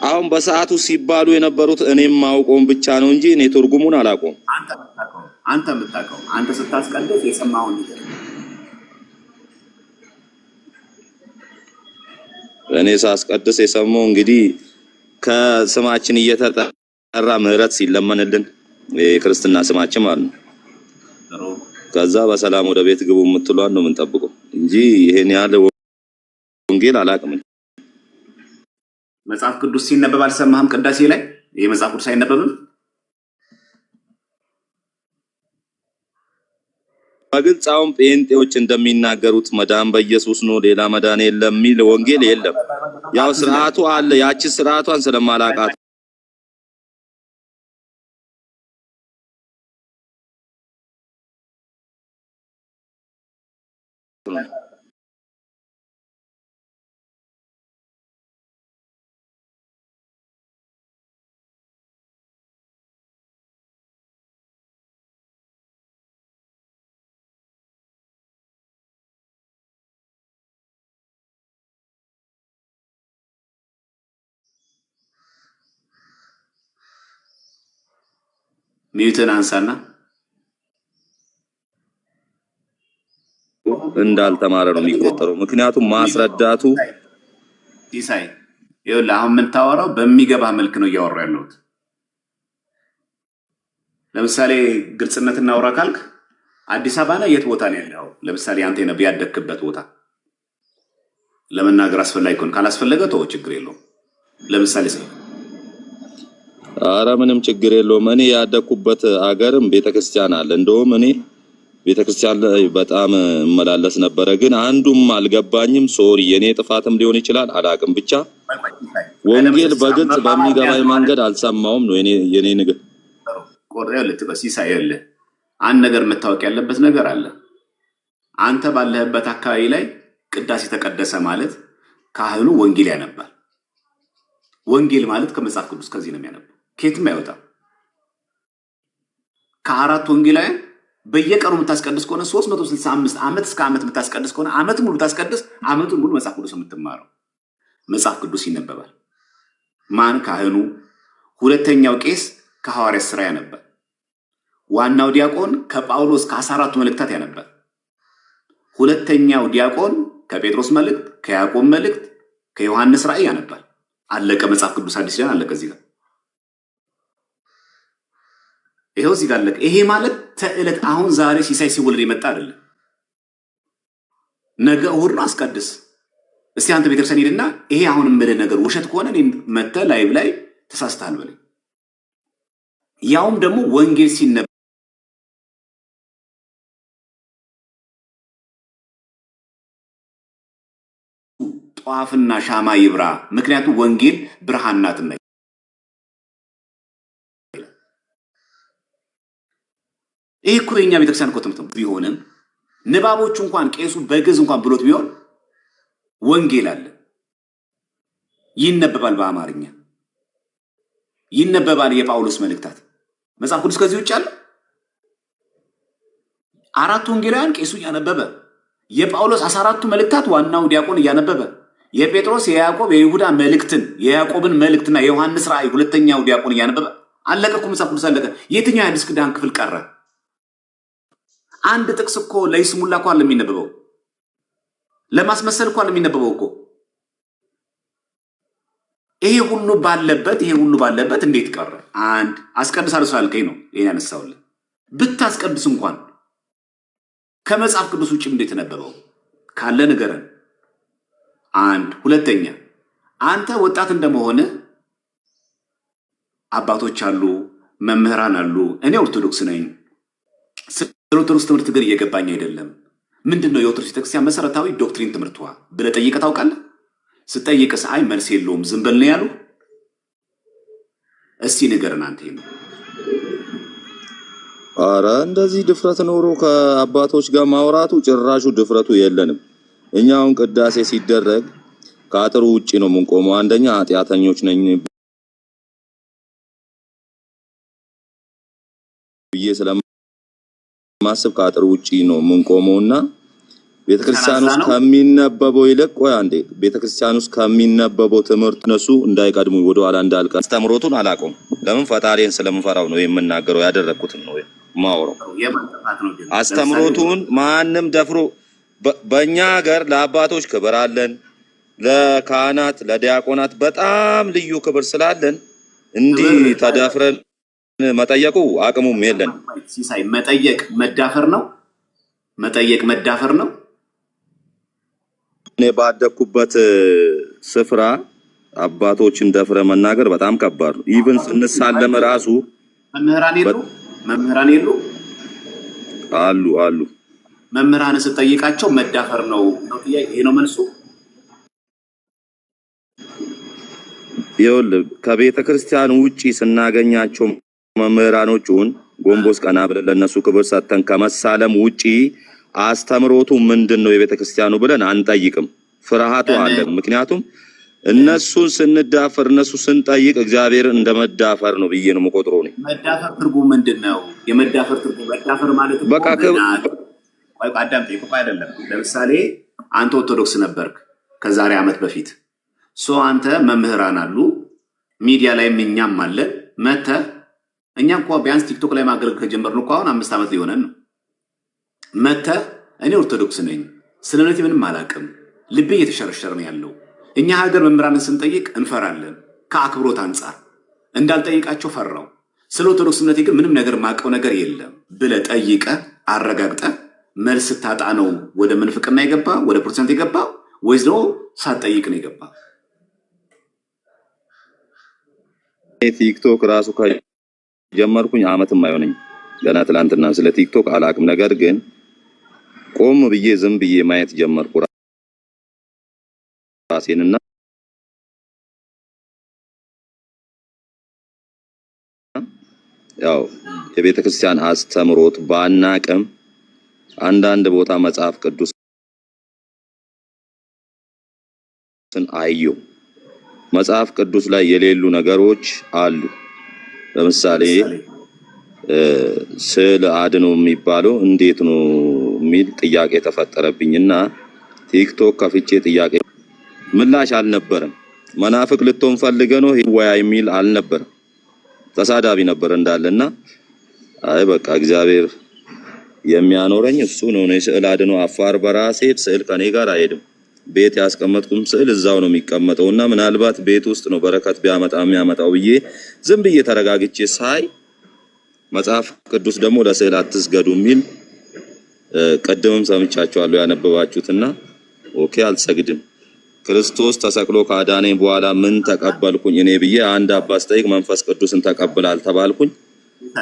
S5: አሁን በሰዓቱ ሲባሉ የነበሩት እኔም ማውቀውን ብቻ ነው እንጂ እኔ ትርጉሙን አላውቀውም።
S1: አንተ የምታውቀው አንተ ስታስቀድስ የሰማውን ነገር።
S5: እኔ ሳስቀድስ የሰማው እንግዲህ ከስማችን እየተጠራ ምህረት ሲለመንልን የክርስትና ስማችን ማለት ነው። ከዛ በሰላም ወደ ቤት ግቡ የምትሏን ነው የምንጠብቀው እንጂ ይሄን ያህል ወንጌል አላውቅም።
S1: መጽሐፍ ቅዱስ ሲነበብ አልሰማህም? ቅዳሴ ላይ ይሄ መጽሐፍ ቅዱስ አይነበብም?
S5: በግልጽ አሁን ጴንጤዎች እንደሚናገሩት መዳን በኢየሱስ ነው፣ ሌላ መዳን የለም የሚል ወንጌል የለም። ያው ስርዓቱ አለ። ያቺ ስርዓቷን ስለማላውቃት
S1: ሚዩትን አንሳና
S5: እንዳልተማረ ነው የሚቆጠረው። ምክንያቱም ማስረዳቱ
S1: ሲሳይ ይኸውልህ አሁን የምታወራው በሚገባ መልክ ነው እያወራሁ ያለሁት። ለምሳሌ ግልጽነት እናውራ ካልክ አዲስ አበባ ላይ የት ቦታ ነው ያለው? ለምሳሌ አንተ የነብይ ያደክበት ቦታ ለመናገር አስፈላጊ ከሆነ ካላስፈለገ ተው፣ ችግር የለውም። ለምሳሌ
S5: ኧረ ምንም ችግር የለውም። እኔ ያደኩበት አገርም ቤተክርስቲያን አለ። እንደውም እኔ ቤተክርስቲያን ላይ በጣም መላለስ ነበረ፣ ግን አንዱም አልገባኝም። ሶሪ የኔ ጥፋትም ሊሆን ይችላል፣ አላቅም። ብቻ ወንጌል በግልጽ በሚገባኝ መንገድ አልሰማውም ነው የኔ ንግር።
S1: ቆርጠው ለጥበስ ይሳየለ አንድ ነገር መታወቅ ያለበት ነገር አለ። አንተ ባለህበት አካባቢ ላይ ቅዳሴ ተቀደሰ ማለት ካህኑ ወንጌል ያነባል። ወንጌል ማለት ከመጽሐፍ ቅዱስ ከዚህ ነው የሚያነባው፣ ከየትም አይወጣም። ከአራት ወንጌላውያን በየቀኑ የምታስቀድስ ከሆነ 365 ዓመት እስከ ዓመት የምታስቀድስ ከሆነ ዓመት ሙሉ ታስቀድስ፣ ዓመቱን ሙሉ መጽሐፍ ቅዱስ የምትማረው መጽሐፍ ቅዱስ ይነበባል። ማን? ካህኑ። ሁለተኛው ቄስ ከሐዋርያት ሥራ ያነባል። ዋናው ዲያቆን ከጳውሎስ ከ14ቱ መልእክታት ያነባል። ሁለተኛው ዲያቆን ከጴጥሮስ መልእክት፣ ከያዕቆብ መልእክት፣ ከዮሐንስ ራእይ ያነባል። አለቀ። መጽሐፍ ቅዱስ አዲስ ኪዳን አለቀ። እዚህ ጋር ይሄው እዚህ ጋር አለቀ። ይሄ ማለት ተዕለት አሁን ዛሬ ሲሳይ ሲወለድ የመጣ አይደለም። ነገ እሑድ ነው፣ አስቀድስ። እስቲ አንተ ቤተክርስቲያን ሄድና ይሄ አሁን የምልህ ነገር ውሸት ከሆነ እኔ መተህ ላይቭ ላይ ተሳስተሃል በለኝ። ያውም ደግሞ ወንጌል ሲነበብ ጧፍና ሻማ ይብራ፣ ምክንያቱም ወንጌል ብርሃን ናትና። ይሄ እኮ የኛ ቤተክርስቲያን እኮ ትምህርት ቢሆንም ንባቦቹ እንኳን ቄሱ በግዕዝ እንኳን ብሎት ቢሆን ወንጌል አለ፣ ይነበባል፣ በአማርኛ ይነበባል። የጳውሎስ መልእክታት መጽሐፍ ቅዱስ ከዚህ ውጭ አለ። አራቱ ወንጌላውያን ቄሱ እያነበበ፣ የጳውሎስ 14ቱ መልእክታት ዋናው ዲያቆን እያነበበ፣ የጴጥሮስ የያዕቆብ የይሁዳ መልእክትን የያዕቆብን መልእክትና የዮሐንስ ራእይ ሁለተኛው ዲያቆን እያነበበ አለቀ እኮ መጽሐፍ ቅዱስ አለቀ። የትኛው የአዲስ ኪዳን ክፍል ቀረ? አንድ ጥቅስ እኮ ለይስሙላ እኮ አለ የሚነበበው፣ ለማስመሰል እኮ አለ የሚነበበው እኮ። ይሄ ሁሉ ባለበት እንዴት ቀረ? አንድ አስቀድሳለሁ ስላልከኝ ነው ይሄን ያነሳውልህ። ብታስቀድስ እንኳን ከመጽሐፍ ቅዱስ ውጭ እንዴት ተነበበው ካለ ንገረን። አንድ ሁለተኛ፣ አንተ ወጣት እንደመሆነ አባቶች አሉ፣ መምህራን አሉ። እኔ ኦርቶዶክስ ነኝ። ስለ ኦርቶዶክስ ትምህርት ግን እየገባኝ አይደለም። ምንድነው የኦርቶዶክስ ቤተክርስቲያን መሰረታዊ ዶክትሪን ትምህርቷ ብለህ ጠይቀህ ታውቃለህ? ስጠይቅስ አይ መልስ የለውም ዝም በል ነው ያሉ። እስቲ ንገረን አንተ።
S5: ኧረ እንደዚህ ድፍረት ኖሮ ከአባቶች ጋር ማውራቱ ጭራሹ ድፍረቱ የለንም። እኛውን ቅዳሴ ሲደረግ ከአጥሩ ውጪ ነው የምንቆመው። አንደኛ ኃጢአተኞች ነኝ ብዬ ስለማስብ ከአጥሩ ውጪ ነው የምንቆመውና ቤተክርስቲያን ውስጥ ከሚነበበው ይልቅ ቤተክርስቲያን ውስጥ ከሚነበበው ትምህርት እነሱ እንዳይቀድሙ ወደ ኋላ እንዳልቀ አስተምሮቱን አላቆም። ለምን? ፈጣሪን ስለምፈራው ነው የምናገረው። ያደረኩትን ነው ማውራው። አስተምሮቱን ማንም ደፍሮ በእኛ ሀገር ለአባቶች ክብር አለን፣ ለካህናት ለዲያቆናት በጣም ልዩ ክብር ስላለን እንዲህ ተዳፍረን መጠየቁ አቅሙም የለን።
S1: ሲሳይ መጠየቅ መዳፈር ነው።
S5: እኔ ባደኩበት ስፍራ አባቶችን ደፍረ መናገር በጣም ከባድ ነው። ኢቭን ስንሳለም ራሱ
S1: መምህራን የሉ
S5: አሉ።
S1: መምህራን ስጠይቃቸው መዳፈር ነው ጥያቄ። ይሄ ነው መልሱ።
S5: ይኸውልህ ከቤተ ክርስቲያን ውጪ ስናገኛቸው መምህራኖቹን ጎንቦስ ቀና ብለን ለነሱ ክብር ሰጥተን ከመሳለም ውጪ አስተምሮቱ ምንድነው የቤተክርስቲያኑ ብለን አንጠይቅም። ፍርሃቱ አለን። ምክንያቱም እነሱን ስንዳፈር እነሱ ስንጠይቅ እግዚአብሔር እንደመዳፈር ነው ብዬ ነው የምቆጥረው ነው።
S1: መዳፈር ትርጉም ምንድነው? የመዳፈር ትርጉም መዳፈር ማለት
S5: በቃ
S1: ቆይ አዳም ጠይቁ አይደለም። ለምሳሌ አንተ ኦርቶዶክስ ነበርክ ከዛሬ ዓመት በፊት አንተ መምህራን አሉ ሚዲያ ላይ እኛም አለን መተህ እኛ እንኳን ቢያንስ ቲክቶክ ላይ ማገልገል ከጀመርን እኮ አሁን 5 ዓመት ሊሆነን ነው። መተህ እኔ ኦርቶዶክስ ነኝ ስለነቲ ምንም አላውቅም ልቤ እየተሸረሸረ ነው ያለው። እኛ ሀገር መምህራንን ስንጠይቅ እንፈራለን ከአክብሮት አንፃር እንዳልጠይቃቸው ፈራው። ስለ ኦርቶዶክስነቴ ግን ምንም ነገር ማቀው ነገር የለም ብለህ ጠይቀህ አረጋግጠህ መልስ ታጣ ነው ወደ ምንፍቅና የገባ ወደ ፕሮቴስታንት የገባ ወይስ ነው ሳትጠይቅ ነው የገባ?
S5: ቲክቶክ ራሱ ከጀመርኩኝ ዓመትም አይሆነኝ ገና ትላንትና ስለ ቲክቶክ አላቅም። ነገር ግን ቆም ብዬ ዝም ብዬ ማየት ጀመርኩ ራሴንና ያው የቤተ ክርስቲያን አስተምሮት ባናቅም አንዳንድ ቦታ መጽሐፍ ቅዱስን አየሁ። መጽሐፍ ቅዱስ ላይ የሌሉ ነገሮች አሉ። ለምሳሌ ስለ አድኖ የሚባለው እንዴት ነው የሚል ጥያቄ ተፈጠረብኝና ቲክቶክ ከፍቼ ጥያቄ ምላሽ አልነበረም። መናፍቅ ልትሆን ፈልገ ነው ይወያ የሚል አልነበረም። ተሳዳቢ ነበር እንዳለና አይ በቃ እግዚአብሔር የሚያኖረኝ እሱ ነው። እኔ ስዕል አድኖ አፋር በራሴ ስዕል ከኔ ጋር አይሄድም። ቤት ያስቀመጥኩም ስዕል እዛው ነው የሚቀመጠውና ምናልባት ቤት ውስጥ ነው በረከት የሚያመጣው ብዬ ዝም ብዬ ተረጋግቼ ሳይ መጽሐፍ ቅዱስ ደግሞ ለስዕል አትስገዱ የሚል ቀደምም ሰምቻቸዋለሁ ያነበባችሁትና ኦኬ አልሰግድም። ክርስቶስ ተሰቅሎ ካዳነኝ በኋላ ምን ተቀበልኩኝ እኔ ብዬ አንድ አባስ ጠይቅ መንፈስ ቅዱስን ተቀበላል ተባልኩኝ።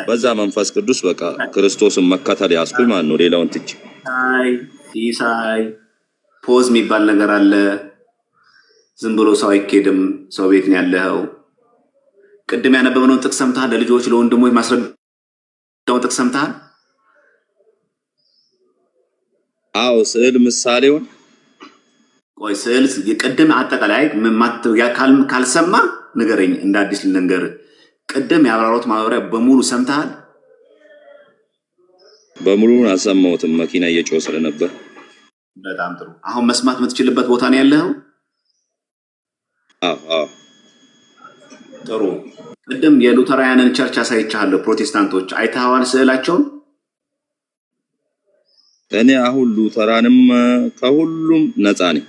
S5: በዛ መንፈስ ቅዱስ በቃ ክርስቶስን መከተል ያስኩኝ ማለት ነው። ሌላውን ትጭ
S1: ኢሳይ ፖዝ የሚባል ነገር አለ። ዝም ብሎ ሰው አይኬድም። ሰው ቤት ነው ያለው። ቅድም ያነበብነውን ጥቅስ ሰምተሃል? ለልጆች ለወንድሞች ማስረዳውን ጥቅስ ሰምተሃል?
S5: አዎ ስዕል ምሳሌውን
S1: ቆይ ስዕል የቅድም አጠቃላይ ካልሰማ ንገረኝ እንደ አዲስ ልንገር። ቅድም ያብራሩት ማብራሪያ በሙሉ ሰምተሃል?
S5: በሙሉን አልሰማሁትም መኪና እየጮኸ ስለነበር።
S1: በጣም ጥሩ። አሁን መስማት የምትችልበት ቦታ ነው ያለው?
S5: አዎ
S1: ጥሩ። ቅድም የሉተራውያንን ቸርች አሳይቻለሁ። ፕሮቴስታንቶች አይተዋል ስዕላቸውን?
S5: እኔ አሁን ሉተራንም ከሁሉም ነፃ ነኝ።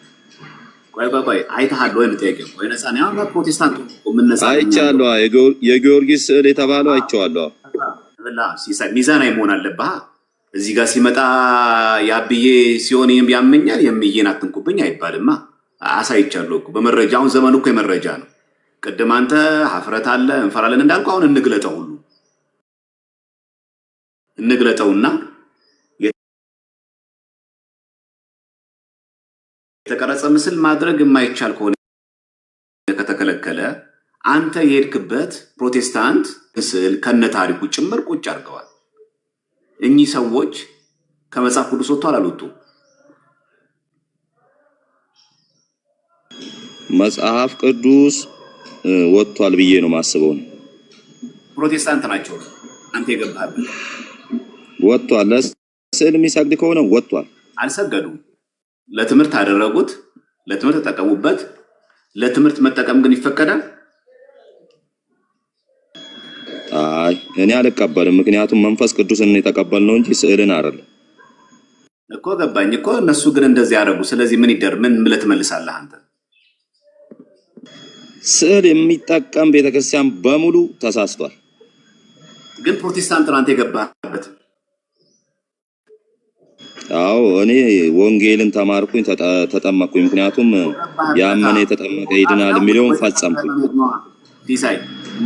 S1: ቆይ አይተሃል ወይ የምትጠይቀው? ወይ ነፃ ነኝ? አሁን ፕሮቴስታንት ምን ነፃ ነኝ?
S5: አይቻለሁ። የጊዮርጊስ ስዕል የተባለው አይቼዋለሁ።
S1: ሲሳይ ሚዛናዊ መሆን አለብህ። እዚህ ጋር ሲመጣ ያብዬ ሲሆን ያመኛል የሚዬን አትንኩብኝ አይባልማ። አሳይቻለሁ እኮ በመረጃ። አሁን ዘመኑ እኮ የመረጃ ነው። ቅድም አንተ ሀፍረት አለ እንፈራለን እንዳልኩ አሁን እንግለጠው፣ ሁሉ እንግለጠውና የተቀረጸ ምስል ማድረግ የማይቻል ከሆነ ከተከለከለ አንተ የሄድክበት ፕሮቴስታንት ስዕል ከነ ታሪኩ ጭምር ቁጭ አድርገዋል። እኚህ ሰዎች ከመጽሐፍ ቅዱስ ወጥተዋል አልወጡም?
S5: መጽሐፍ ቅዱስ ወጥቷል ብዬ ነው ማስበው።
S1: ፕሮቴስታንት ናቸው አንተ የገባህበት
S5: ወጥቷል። ለስዕል የሚሰግድ ከሆነ ወጥቷል።
S1: አልሰገዱም። ለትምህርት አደረጉት፣ ለትምህርት ተጠቀሙበት። ለትምህርት መጠቀም ግን ይፈቀዳል?
S5: አይ እኔ አልቀበልም። ምክንያቱም መንፈስ ቅዱስን የተቀበልነው እንጂ ስዕልን አይደለም
S1: እኮ። ገባኝ እኮ። እነሱ ግን እንደዚህ ያደረጉ። ስለዚህ ምን ይደር? ምን ብለህ ትመልሳለህ አንተ?
S5: ስዕል የሚጠቀም ቤተክርስቲያን በሙሉ ተሳስቷል።
S1: ግን ፕሮቴስታንት አንተ የገባህበት?
S5: አዎ እኔ ወንጌልን ተማርኩኝ፣ ተጠመቅኩኝ። ምክንያቱም ያመነ የተጠመቀ ይድናል የሚለውን ፈጸምኩኝ።
S1: ዲሳይ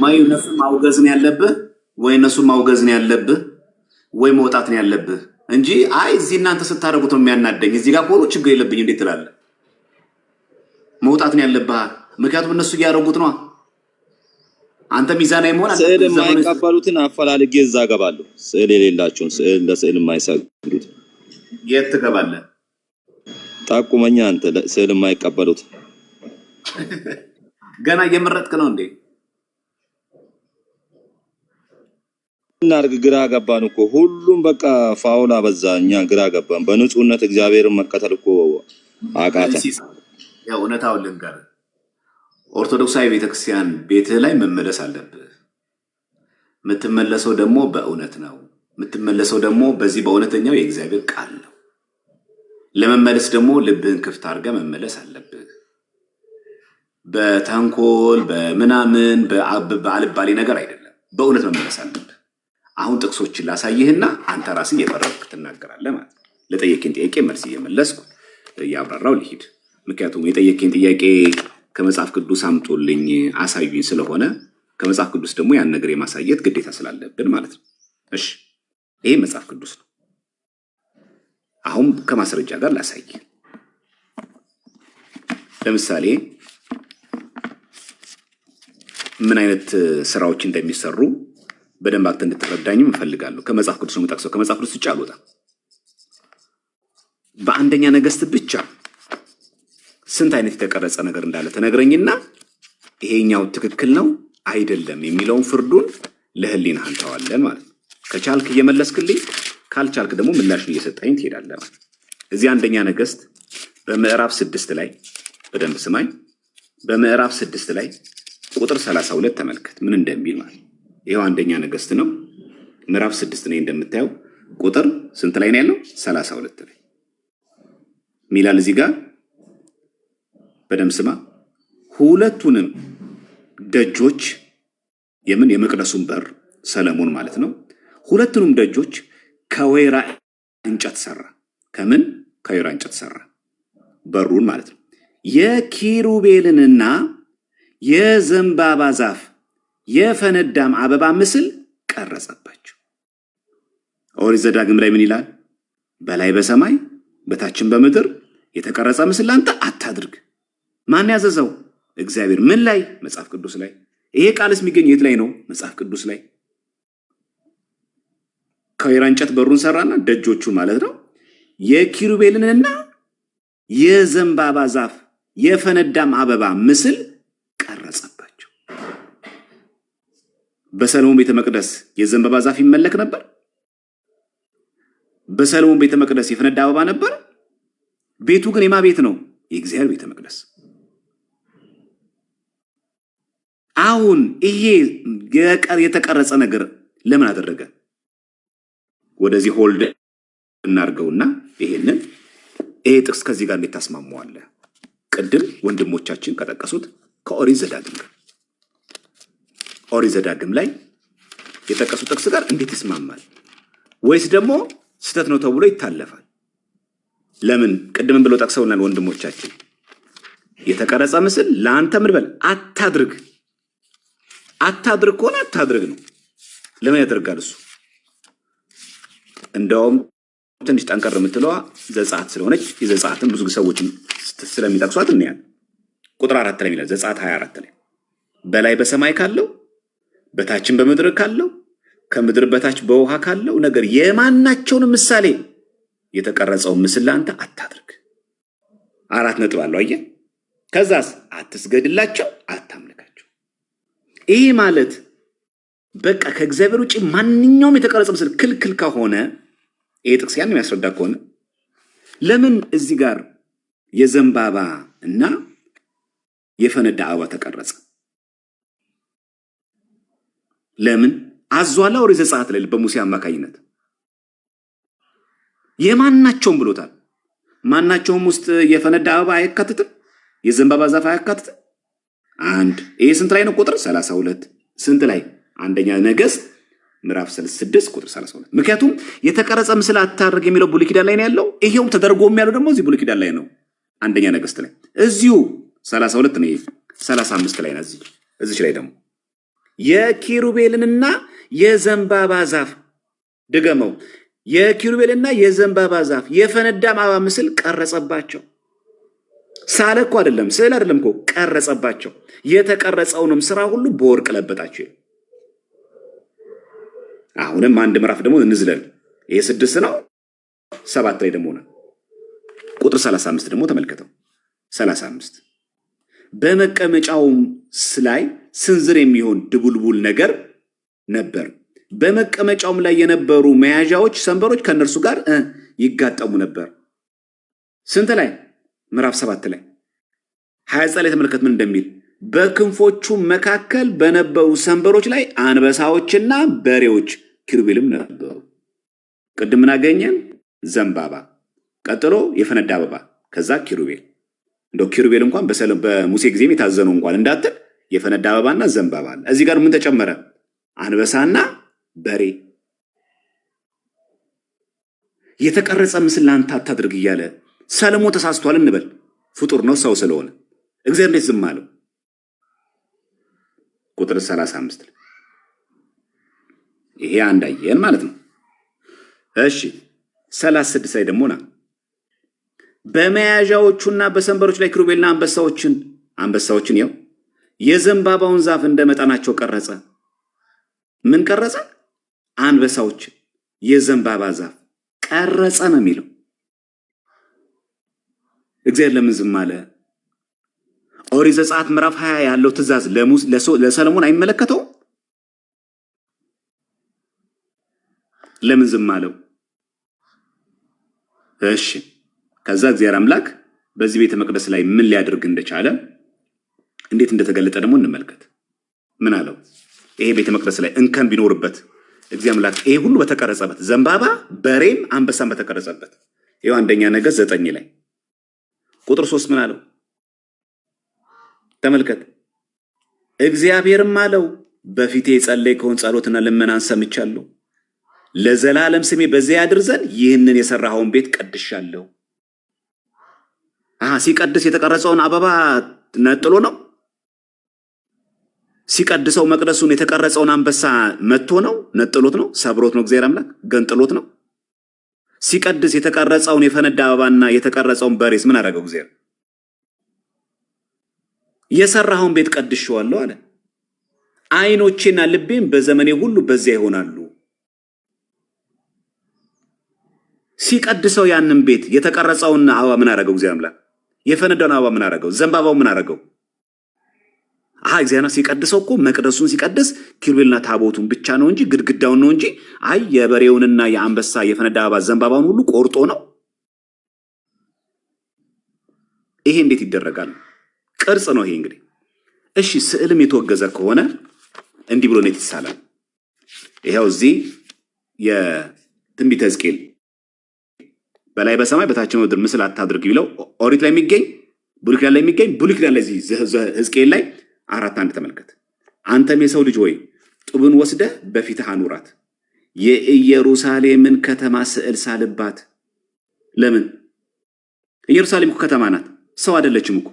S1: ማይ እነሱ ማውገዝ ነው ያለብህ ወይ እነሱ ማውገዝ ነው ያለብህ ወይ መውጣት ነው ያለብህ እንጂ አይ እዚህ እናንተ ስታደርጉት ነው የሚያናደኝ፣ እዚህ ጋር ሆኖ ችግር የለብኝ እንዴት ትላለህ? መውጣት ነው ያለብህ። ምክንያቱም እነሱ እያደረጉት ነው። አንተ ሚዛናዊ መሆን አለብህ።
S5: ስዕል የማይቀበሉትን አፈላልጌ እዛ ገባለሁ። ስዕል የሌላቸውን ስዕል ለስዕል የማይሰግዱት
S1: የት ትገባለህ?
S5: ጠቁመኛ አንተ ስዕል የማይቀበሉት
S1: ገና እየመረጥክ ነው እንዴ?
S5: እናርግ ግራ ገባን እኮ ሁሉም በቃ ፋውል አበዛ። እኛ ግራ ገባን። በንጹህነት እግዚአብሔርን መከተል እኮ አቃተ።
S1: ያው እውነታውን ልንገርህ፣ ኦርቶዶክሳዊ ቤተክርስቲያን ቤትህ ላይ መመለስ አለብህ። የምትመለሰው ደግሞ በእውነት ነው። የምትመለሰው ደግሞ በዚህ በእውነተኛው የእግዚአብሔር ቃል ነው። ለመመለስ ደግሞ ልብህን ክፍት አድርገህ መመለስ አለብህ። በተንኮል በምናምን በአልባሌ ነገር አይደለም፣ በእውነት መመለስ አለብህ። አሁን ጥቅሶችን ላሳይህና አንተ ራስህ እየፈረድክ ትናገራለህ ማለት ነው። ለጠየቀኝ ጥያቄ መልስ እየመለስኩ እያብራራው ልሂድ። ምክንያቱም የጠየቀኝ ጥያቄ ከመጽሐፍ ቅዱስ አምጦልኝ አሳዩኝ ስለሆነ ከመጽሐፍ ቅዱስ ደግሞ ያን ነገር የማሳየት ግዴታ ስላለብን ማለት ነው። እሺ ይሄ መጽሐፍ ቅዱስ ነው። አሁን ከማስረጃ ጋር ላሳይ። ለምሳሌ ምን አይነት ስራዎች እንደሚሰሩ በደንብ አክተ እንድትረዳኝም እፈልጋለሁ። ከመጽሐፍ ቅዱስ ነው የምጠቅሰው። ከመጽሐፍ ቅዱስ ውጭ አልወጣም። በአንደኛ ነገሥት ብቻ ስንት አይነት የተቀረጸ ነገር እንዳለ ተነግረኝና ይሄኛው ትክክል ነው አይደለም የሚለውን ፍርዱን ለህሊናህ አንተዋለን ማለት ነው። ከቻልክ እየመለስክልኝ፣ ካልቻልክ ደግሞ ምላሹን እየሰጠኝ ትሄዳለህ ማለት ነው። እዚህ አንደኛ ነገሥት በምዕራፍ 6 ላይ በደንብ ስማኝ። በምዕራፍ 6 ላይ ቁጥር 32 ተመልከት ምን እንደሚል ማለት ነው። ይሄው አንደኛ ነገሥት ነው ምዕራፍ 6 ላይ እንደምታየው ቁጥር ስንት ላይ ነው ያለው? 32 ላይ ሚላል እዚህ ጋር በደንብ ስማ። ሁለቱንም ደጆች የመቅደሱን በር ሰለሞን ማለት ነው። ሁለቱንም ደጆች ከወይራ እንጨት ሰራ። ከምን? ከወይራ እንጨት ሰራ በሩን ማለት ነው። የኪሩቤልንና የዘንባባ ዛፍ የፈነዳም አበባ ምስል ቀረጸባቸው። ኦሪት ዘዳግም ላይ ምን ይላል? በላይ በሰማይ በታችን በምድር የተቀረጸ ምስል አንተ አታድርግ። ማን ያዘዘው? እግዚአብሔር። ምን ላይ? መጽሐፍ ቅዱስ ላይ። ይሄ ቃልስ የሚገኘው የት ላይ ነው? መጽሐፍ ቅዱስ ላይ። ከወይራ እንጨት በሩን ሰራና ደጆቹን ማለት ነው የኪሩቤልንና የዘንባባ ዛፍ የፈነዳም አበባ ምስል ቀረጸባቸው። በሰሎሞን ቤተ መቅደስ የዘንባባ ዛፍ ይመለክ ነበር። በሰሎሞን ቤተ መቅደስ የፈነዳ አበባ ነበር። ቤቱ ግን የማ ቤት ነው? የእግዚአብሔር ቤተ መቅደስ። አሁን ይሄ የተቀረጸ ነገር ለምን አደረገ? ወደዚህ ሆልድ እናርገውና ይሄ ጥቅስ ከዚህ ጋር እንዴት ታስማማዋለህ? ቅድም ወንድሞቻችን ከጠቀሱት ከኦሪት ዘዳግም ጋር ኦሪት ዘዳግም ላይ የጠቀሱት ጥቅስ ጋር እንዴት ይስማማል? ወይስ ደግሞ ስህተት ነው ተብሎ ይታለፋል? ለምን? ቅድምን ብለው ጠቅሰውናል ወንድሞቻችን። የተቀረጸ ምስል ለአንተ ምን በል አታድርግ። አታድርግ ከሆነ አታድርግ ነው። ለምን ያደርጋል እሱ? እንደውም ትንሽ ጠንቀር የምትለዋ ዘጸአት ስለሆነች የዘጸአትን ብዙ ሰዎች ስለሚጠቅሷት እናያለን። ቁጥር 4 ላይ ይላል ዘጸአት 24 ላይ በላይ በሰማይ ካለው በታችን በምድር ካለው ከምድር በታች በውሃ ካለው ነገር የማናቸውን ምሳሌ የተቀረጸው ምስል ለአንተ አታድርግ። 4 ነጥብ አለው። አየህ? ከዛስ አትስገድላቸው፣ አታምልካቸው። ይህ ማለት በቃ ከእግዚአብሔር ውጭ ማንኛውም የተቀረጸ ምስል ክልክል ከሆነ ይሄ ጥቅስ ያን የሚያስረዳ ከሆነ ለምን እዚህ ጋር የዘንባባ እና የፈነዳ አበባ ተቀረጸ? ለምን? አዟላ ኦሪት ዘጸአት ላይ በሙሴ አማካኝነት የማናቸውም ብሎታል። ማናቸውም ውስጥ የፈነዳ አበባ አያካትትም፣ የዘንባባ ዛፍ አያካትትም። ይሄ ስንት ላይ ነው? ቁጥር 32 ስንት ላይ? አንደኛ ነገሥት ምዕራፍ 6 ቁጥር 32። ምክንያቱም የተቀረጸ ምስል አታድርግ የሚለው ብሉይ ኪዳን ላይ ነው ያለው። ይሄውም ተደርጎም ያለው ደግሞ እዚህ ብሉይ ኪዳን ላይ ነው፣ አንደኛ ነገሥት ላይ እዚሁ 32 ነው። 35 ላይ ነው እዚች ላይ ደግሞ የኪሩቤልንና የዘንባባ ዛፍ ድገመው፣ የኪሩቤልና የዘንባባ ዛፍ የፈነዳም አበባ ምስል ቀረጸባቸው። ሳለ እኮ አይደለም፣ ስዕል አይደለም እኮ ቀረጸባቸው። የተቀረጸውንም ስራ ሁሉ በወርቅ ለበጣቸው። አሁንም አንድ ምዕራፍ ደግሞ እንዝለል። ይሄ 6 ነው። 7 ላይ ደግሞ ነው ቁጥር 35 ደግሞ ተመልከተው 35 በመቀመጫውም ላይ ስንዝር የሚሆን ድቡልቡል ነገር ነበር። በመቀመጫውም ላይ የነበሩ መያዣዎች ሰንበሮች ከነርሱ ጋር ይጋጠሙ ነበር። ስንት ላይ? ምዕራፍ 7 ላይ 29 ላይ ተመልከት ምን እንደሚል በክንፎቹ መካከል በነበሩ ሰንበሮች ላይ አንበሳዎችና በሬዎች ኪሩቤልም ነበሩ። ቅድም ምን አገኘን? ዘንባባ፣ ቀጥሎ የፈነዳ አበባ፣ ከዛ ኪሩቤል። እንደው ኪሩቤል እንኳን በሙሴ ጊዜም የታዘነው እንኳን እንዳትል የፈነዳ አበባና ዘንባባ አለ። እዚህ ጋር ምን ተጨመረ? አንበሳና በሬ። የተቀረጸ ምስል ላንተ አታድርግ እያለ ሰለሞን ተሳስቷል እንበል፣ ፍጡር ነው ሰው ስለሆነ እግዚአብሔር እንዴት ዝም አለው? ቁጥር 35 ይሄ አንዳየን ማለት ነው። እሺ 36 ላይ ደግሞ በመያዣዎቹና በሰንበሮች ላይ ኪሩቤልና አንበሳዎችን ያው የዘንባባውን ዛፍ እንደመጠናቸው ቀረጸ። ምን ቀረጸ? አንበሳዎችን የዘንባባ ዛፍ ቀረጸ ነው የሚለው። እግዚአብሔር ለምን ዝም አለ? ኦሪት ዘጸአት ምዕራፍ 20 ያለው ትእዛዝ ለሰለሞን አይመለከተው? ለምን ዝም አለው? እሺ ከዛ እግዚአብሔር አምላክ በዚህ ቤተ መቅደስ ላይ ምን ሊያደርግ እንደቻለ እንዴት እንደተገለጠ ደግሞ እንመልከት። ምን አለው? ይሄ ቤተ መቅደስ ላይ እንከን ቢኖርበት እግዚአብሔር አምላክ ይሄ ሁሉ በተቀረጸበት ዘንባባ፣ በሬም አንበሳም በተቀረጸበት ይሄው አንደኛ ነገሥት 9 ላይ ቁጥር 3 ምን አለው? ተመልከት። እግዚአብሔርም አለው በፊቴ የጸለይከውን ጸሎትና ልመናን ሰምቻለሁ። ለዘላለም ስሜ በዚያ ያድር ዘንድ ይህንን የሰራኸውን ቤት ቀድሻለሁ። ሲቀድስ የተቀረጸውን አበባ ነጥሎ ነው? ሲቀድሰው መቅደሱን የተቀረጸውን አንበሳ መጥቶ ነው? ነጥሎት ነው? ሰብሮት ነው? እግዚአብሔር አምላክ ገንጥሎት ነው? ሲቀድስ የተቀረጸውን የፈነዳ አበባና የተቀረጸውን በሬስ ምን አደረገው? እግዚአብሔር የሰራኸውን ቤት ቀድሼዋለሁ አለ። ዓይኖቼና ልቤም በዘመኔ ሁሉ በዚያ ይሆናሉ። ሲቀድሰው ያንን ቤት የተቀረጸውን አበባ ምን አደረገው? እግዚአብሔር አምላክ የፈነዳውን አበባ ምን አደረገው? ዘንባባው ምን አደረገው? እግዚአብሔር ሲቀድሰው እኮ መቅደሱን ሲቀድስ ኪሩቤልና ታቦቱን ብቻ ነው እንጂ ግድግዳውን ነው እንጂ የበሬውንና የአንበሳ የፈነዳ አበባ ዘንባባውን ሁሉ ቆርጦ ነው። ይሄ እንዴት ይደረጋል? ቅርጽ ነው ይሄ እንግዲህ። እሺ ስዕልም የተወገዘ ከሆነ እንዲህ ብሎ ነው ይሳላል። ይሄው እዚህ የትንቢተ ሕዝቅኤል በላይ በሰማይ በታች በምድር ምስል አታድርግ ቢለው ኦሪት ላይ የሚገኝ ብሉይ ኪዳን ላይ የሚገኝ ብሉይ ኪዳን ላይ ሕዝቅኤል ላይ 4:1 ተመልከት። አንተም የሰው ልጅ ሆይ ጡብን ወስደህ በፊትህ አኑራት፣ የኢየሩሳሌምን ከተማ ስዕል ሳልባት። ለምን? ኢየሩሳሌም እኮ ከተማ ናት፣ ሰው አይደለችም እኮ።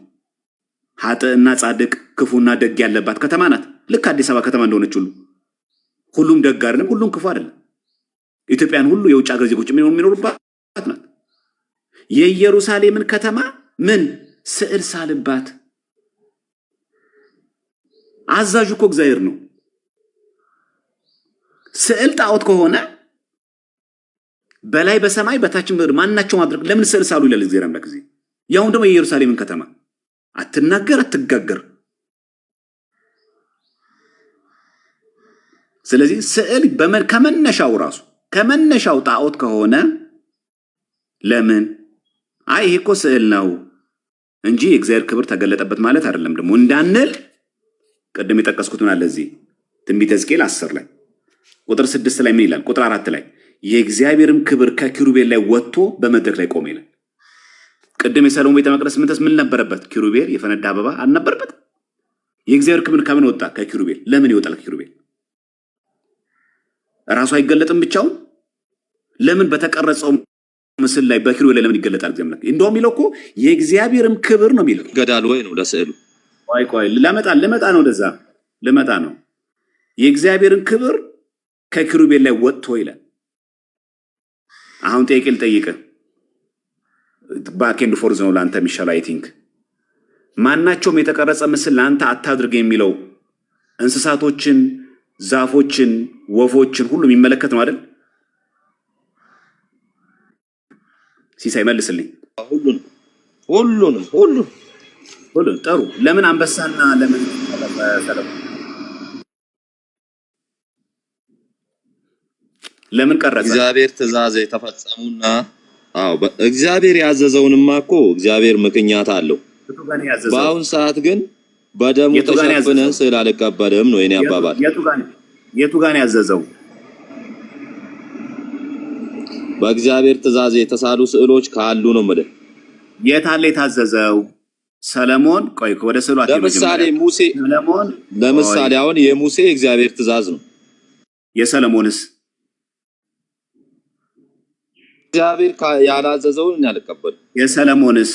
S1: ኃጥእና ጻድቅ ክፉና ደግ ያለባት ከተማ ናት። ልክ አዲስ አበባ ከተማ እንደሆነች ሁሉም ደግ አይደለም፣ ሁሉም ክፉ አይደለም። ኢትዮጵያን ሁሉ የውጭ ሀገር ዜጎች የሚኖሩባት ናት። የኢየሩሳሌምን ከተማ ምን ስዕል ሳልባት። አዛዡ እኮ እግዚአብሔር ነው። ስዕል ጣዖት ከሆነ በላይ በሰማይ በታች ምድር ማናቸው ማድረግ ለምን ስዕል ሳሉ ይላል እግዚአብሔር አምላክ። ጊዜ ያሁን ደግሞ የኢየሩሳሌምን ከተማ አትናገር አትጋገር። ስለዚህ ስዕል ከመነሻው ጣዖት ከሆነ ለምን ይሄ እኮ ስዕል ነው እንጂ የእግዚአብሔር ክብር ተገለጠበት ማለት አይደለም ደግሞ እንዳንል ቀደም የጠቀስኩት ምን አለ እዚህ ትንቢተ ሕዝቅኤል 10 ላይ ቁጥር 6 ላይ ምን ይላል? ቁጥር 4 ላይ የእግዚአብሔርም ክብር ከኪሩቤል ላይ ወጥቶ በመድረክ ላይ ቆመ ይላል። ቅድም የሰሎሞን ቤተ መቅደስ ምን ነበረበት? ኪሩቤል የፈነዳ አበባ አልነበረበት? የእግዚአብሔር ክብር ከምን ወጣ? ከኪሩቤል። ለምን ይወጣል ኪሩቤል? ራሱ አይገለጥም ብቻውን? ለምን በተቀረጸው ምስል ላይ በኪሩቤል ላይ ለምን ይገለጣል? እግዚአብሔር እንደውም የሚለው እኮ የእግዚአብሔርም ክብር ነው የሚለው።
S5: ገዳል ወይ ነው ለስዕሉ።
S1: ቆይ ልመጣ ነው ወደዛ ልመጣ ነው። የእግዚአብሔርን ክብር ከኪሩቤል ላይ ወጥቶ ይላል። አሁን ጥያቄ ልጠይቅህ፣ ባክ ኤንድ ፎርዝ ነው ለአንተ የሚሻለው። አይ ቲንክ ማናቸውም የተቀረጸ ምስል ለአንተ አታድርግ የሚለው እንስሳቶችን፣ ዛፎችን፣ ወፎችን ሁሉ የሚመለከት ነው አይደል? ሲሳይ መልስልኝ።
S5: ሁሉንም
S1: ጥሩ። ለምን አንበሳና ለምን ሰለሞን ለምን ቀረጸ?
S5: እግዚአብሔር ትእዛዝ የተፈጸሙና እግዚአብሔር ያዘዘውንማ እኮ እግዚአብሔር ምክንያት አለው። በአሁን ሰዓት ግን በደሙ ተሸፍነ ስዕል አልቀበልም ነው የኔ አባባል።
S1: የቱ ጋር ያዘዘው?
S5: በእግዚአብሔር ትእዛዝ የተሳሉ ስዕሎች ካሉ ነው ማለት።
S1: የት አለ የታዘዘው? ሰለሞን ቆይ ወደ ስዕሉ
S5: ለምሳሌ ሙሴ
S1: ሰለሞን
S5: ለምሳሌ አሁን የሙሴ እግዚአብሔር ትእዛዝ ነው።
S1: የሰለሞንስ?
S5: እግዚአብሔር ያላዘዘውን አልቀበልም።
S1: የሰለሞንስ?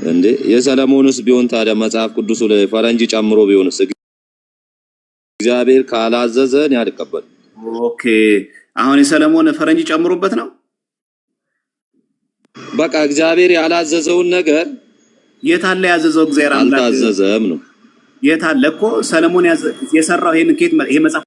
S5: እንዴ የሰለሞንስ ቢሆን ታዲያ መጽሐፍ ቅዱስ ላይ ፈረንጅ ጨምሮ ቢሆንስ እግዚአብሔር ካላዘዘን ያልቀበል።
S1: ኦኬ አሁን የሰለሞን ፈረንጅ ጨምሮበት ነው።
S5: በቃ እግዚአብሔር ያላዘዘውን ነገር
S1: የታለ ያዘዘው? እግዚአብሔር አምላክ
S5: አልታዘዘም ነው።
S1: የታለ እኮ ሰለሞን የሰራው ይሄን ኬት ይሄ መጽሐፍ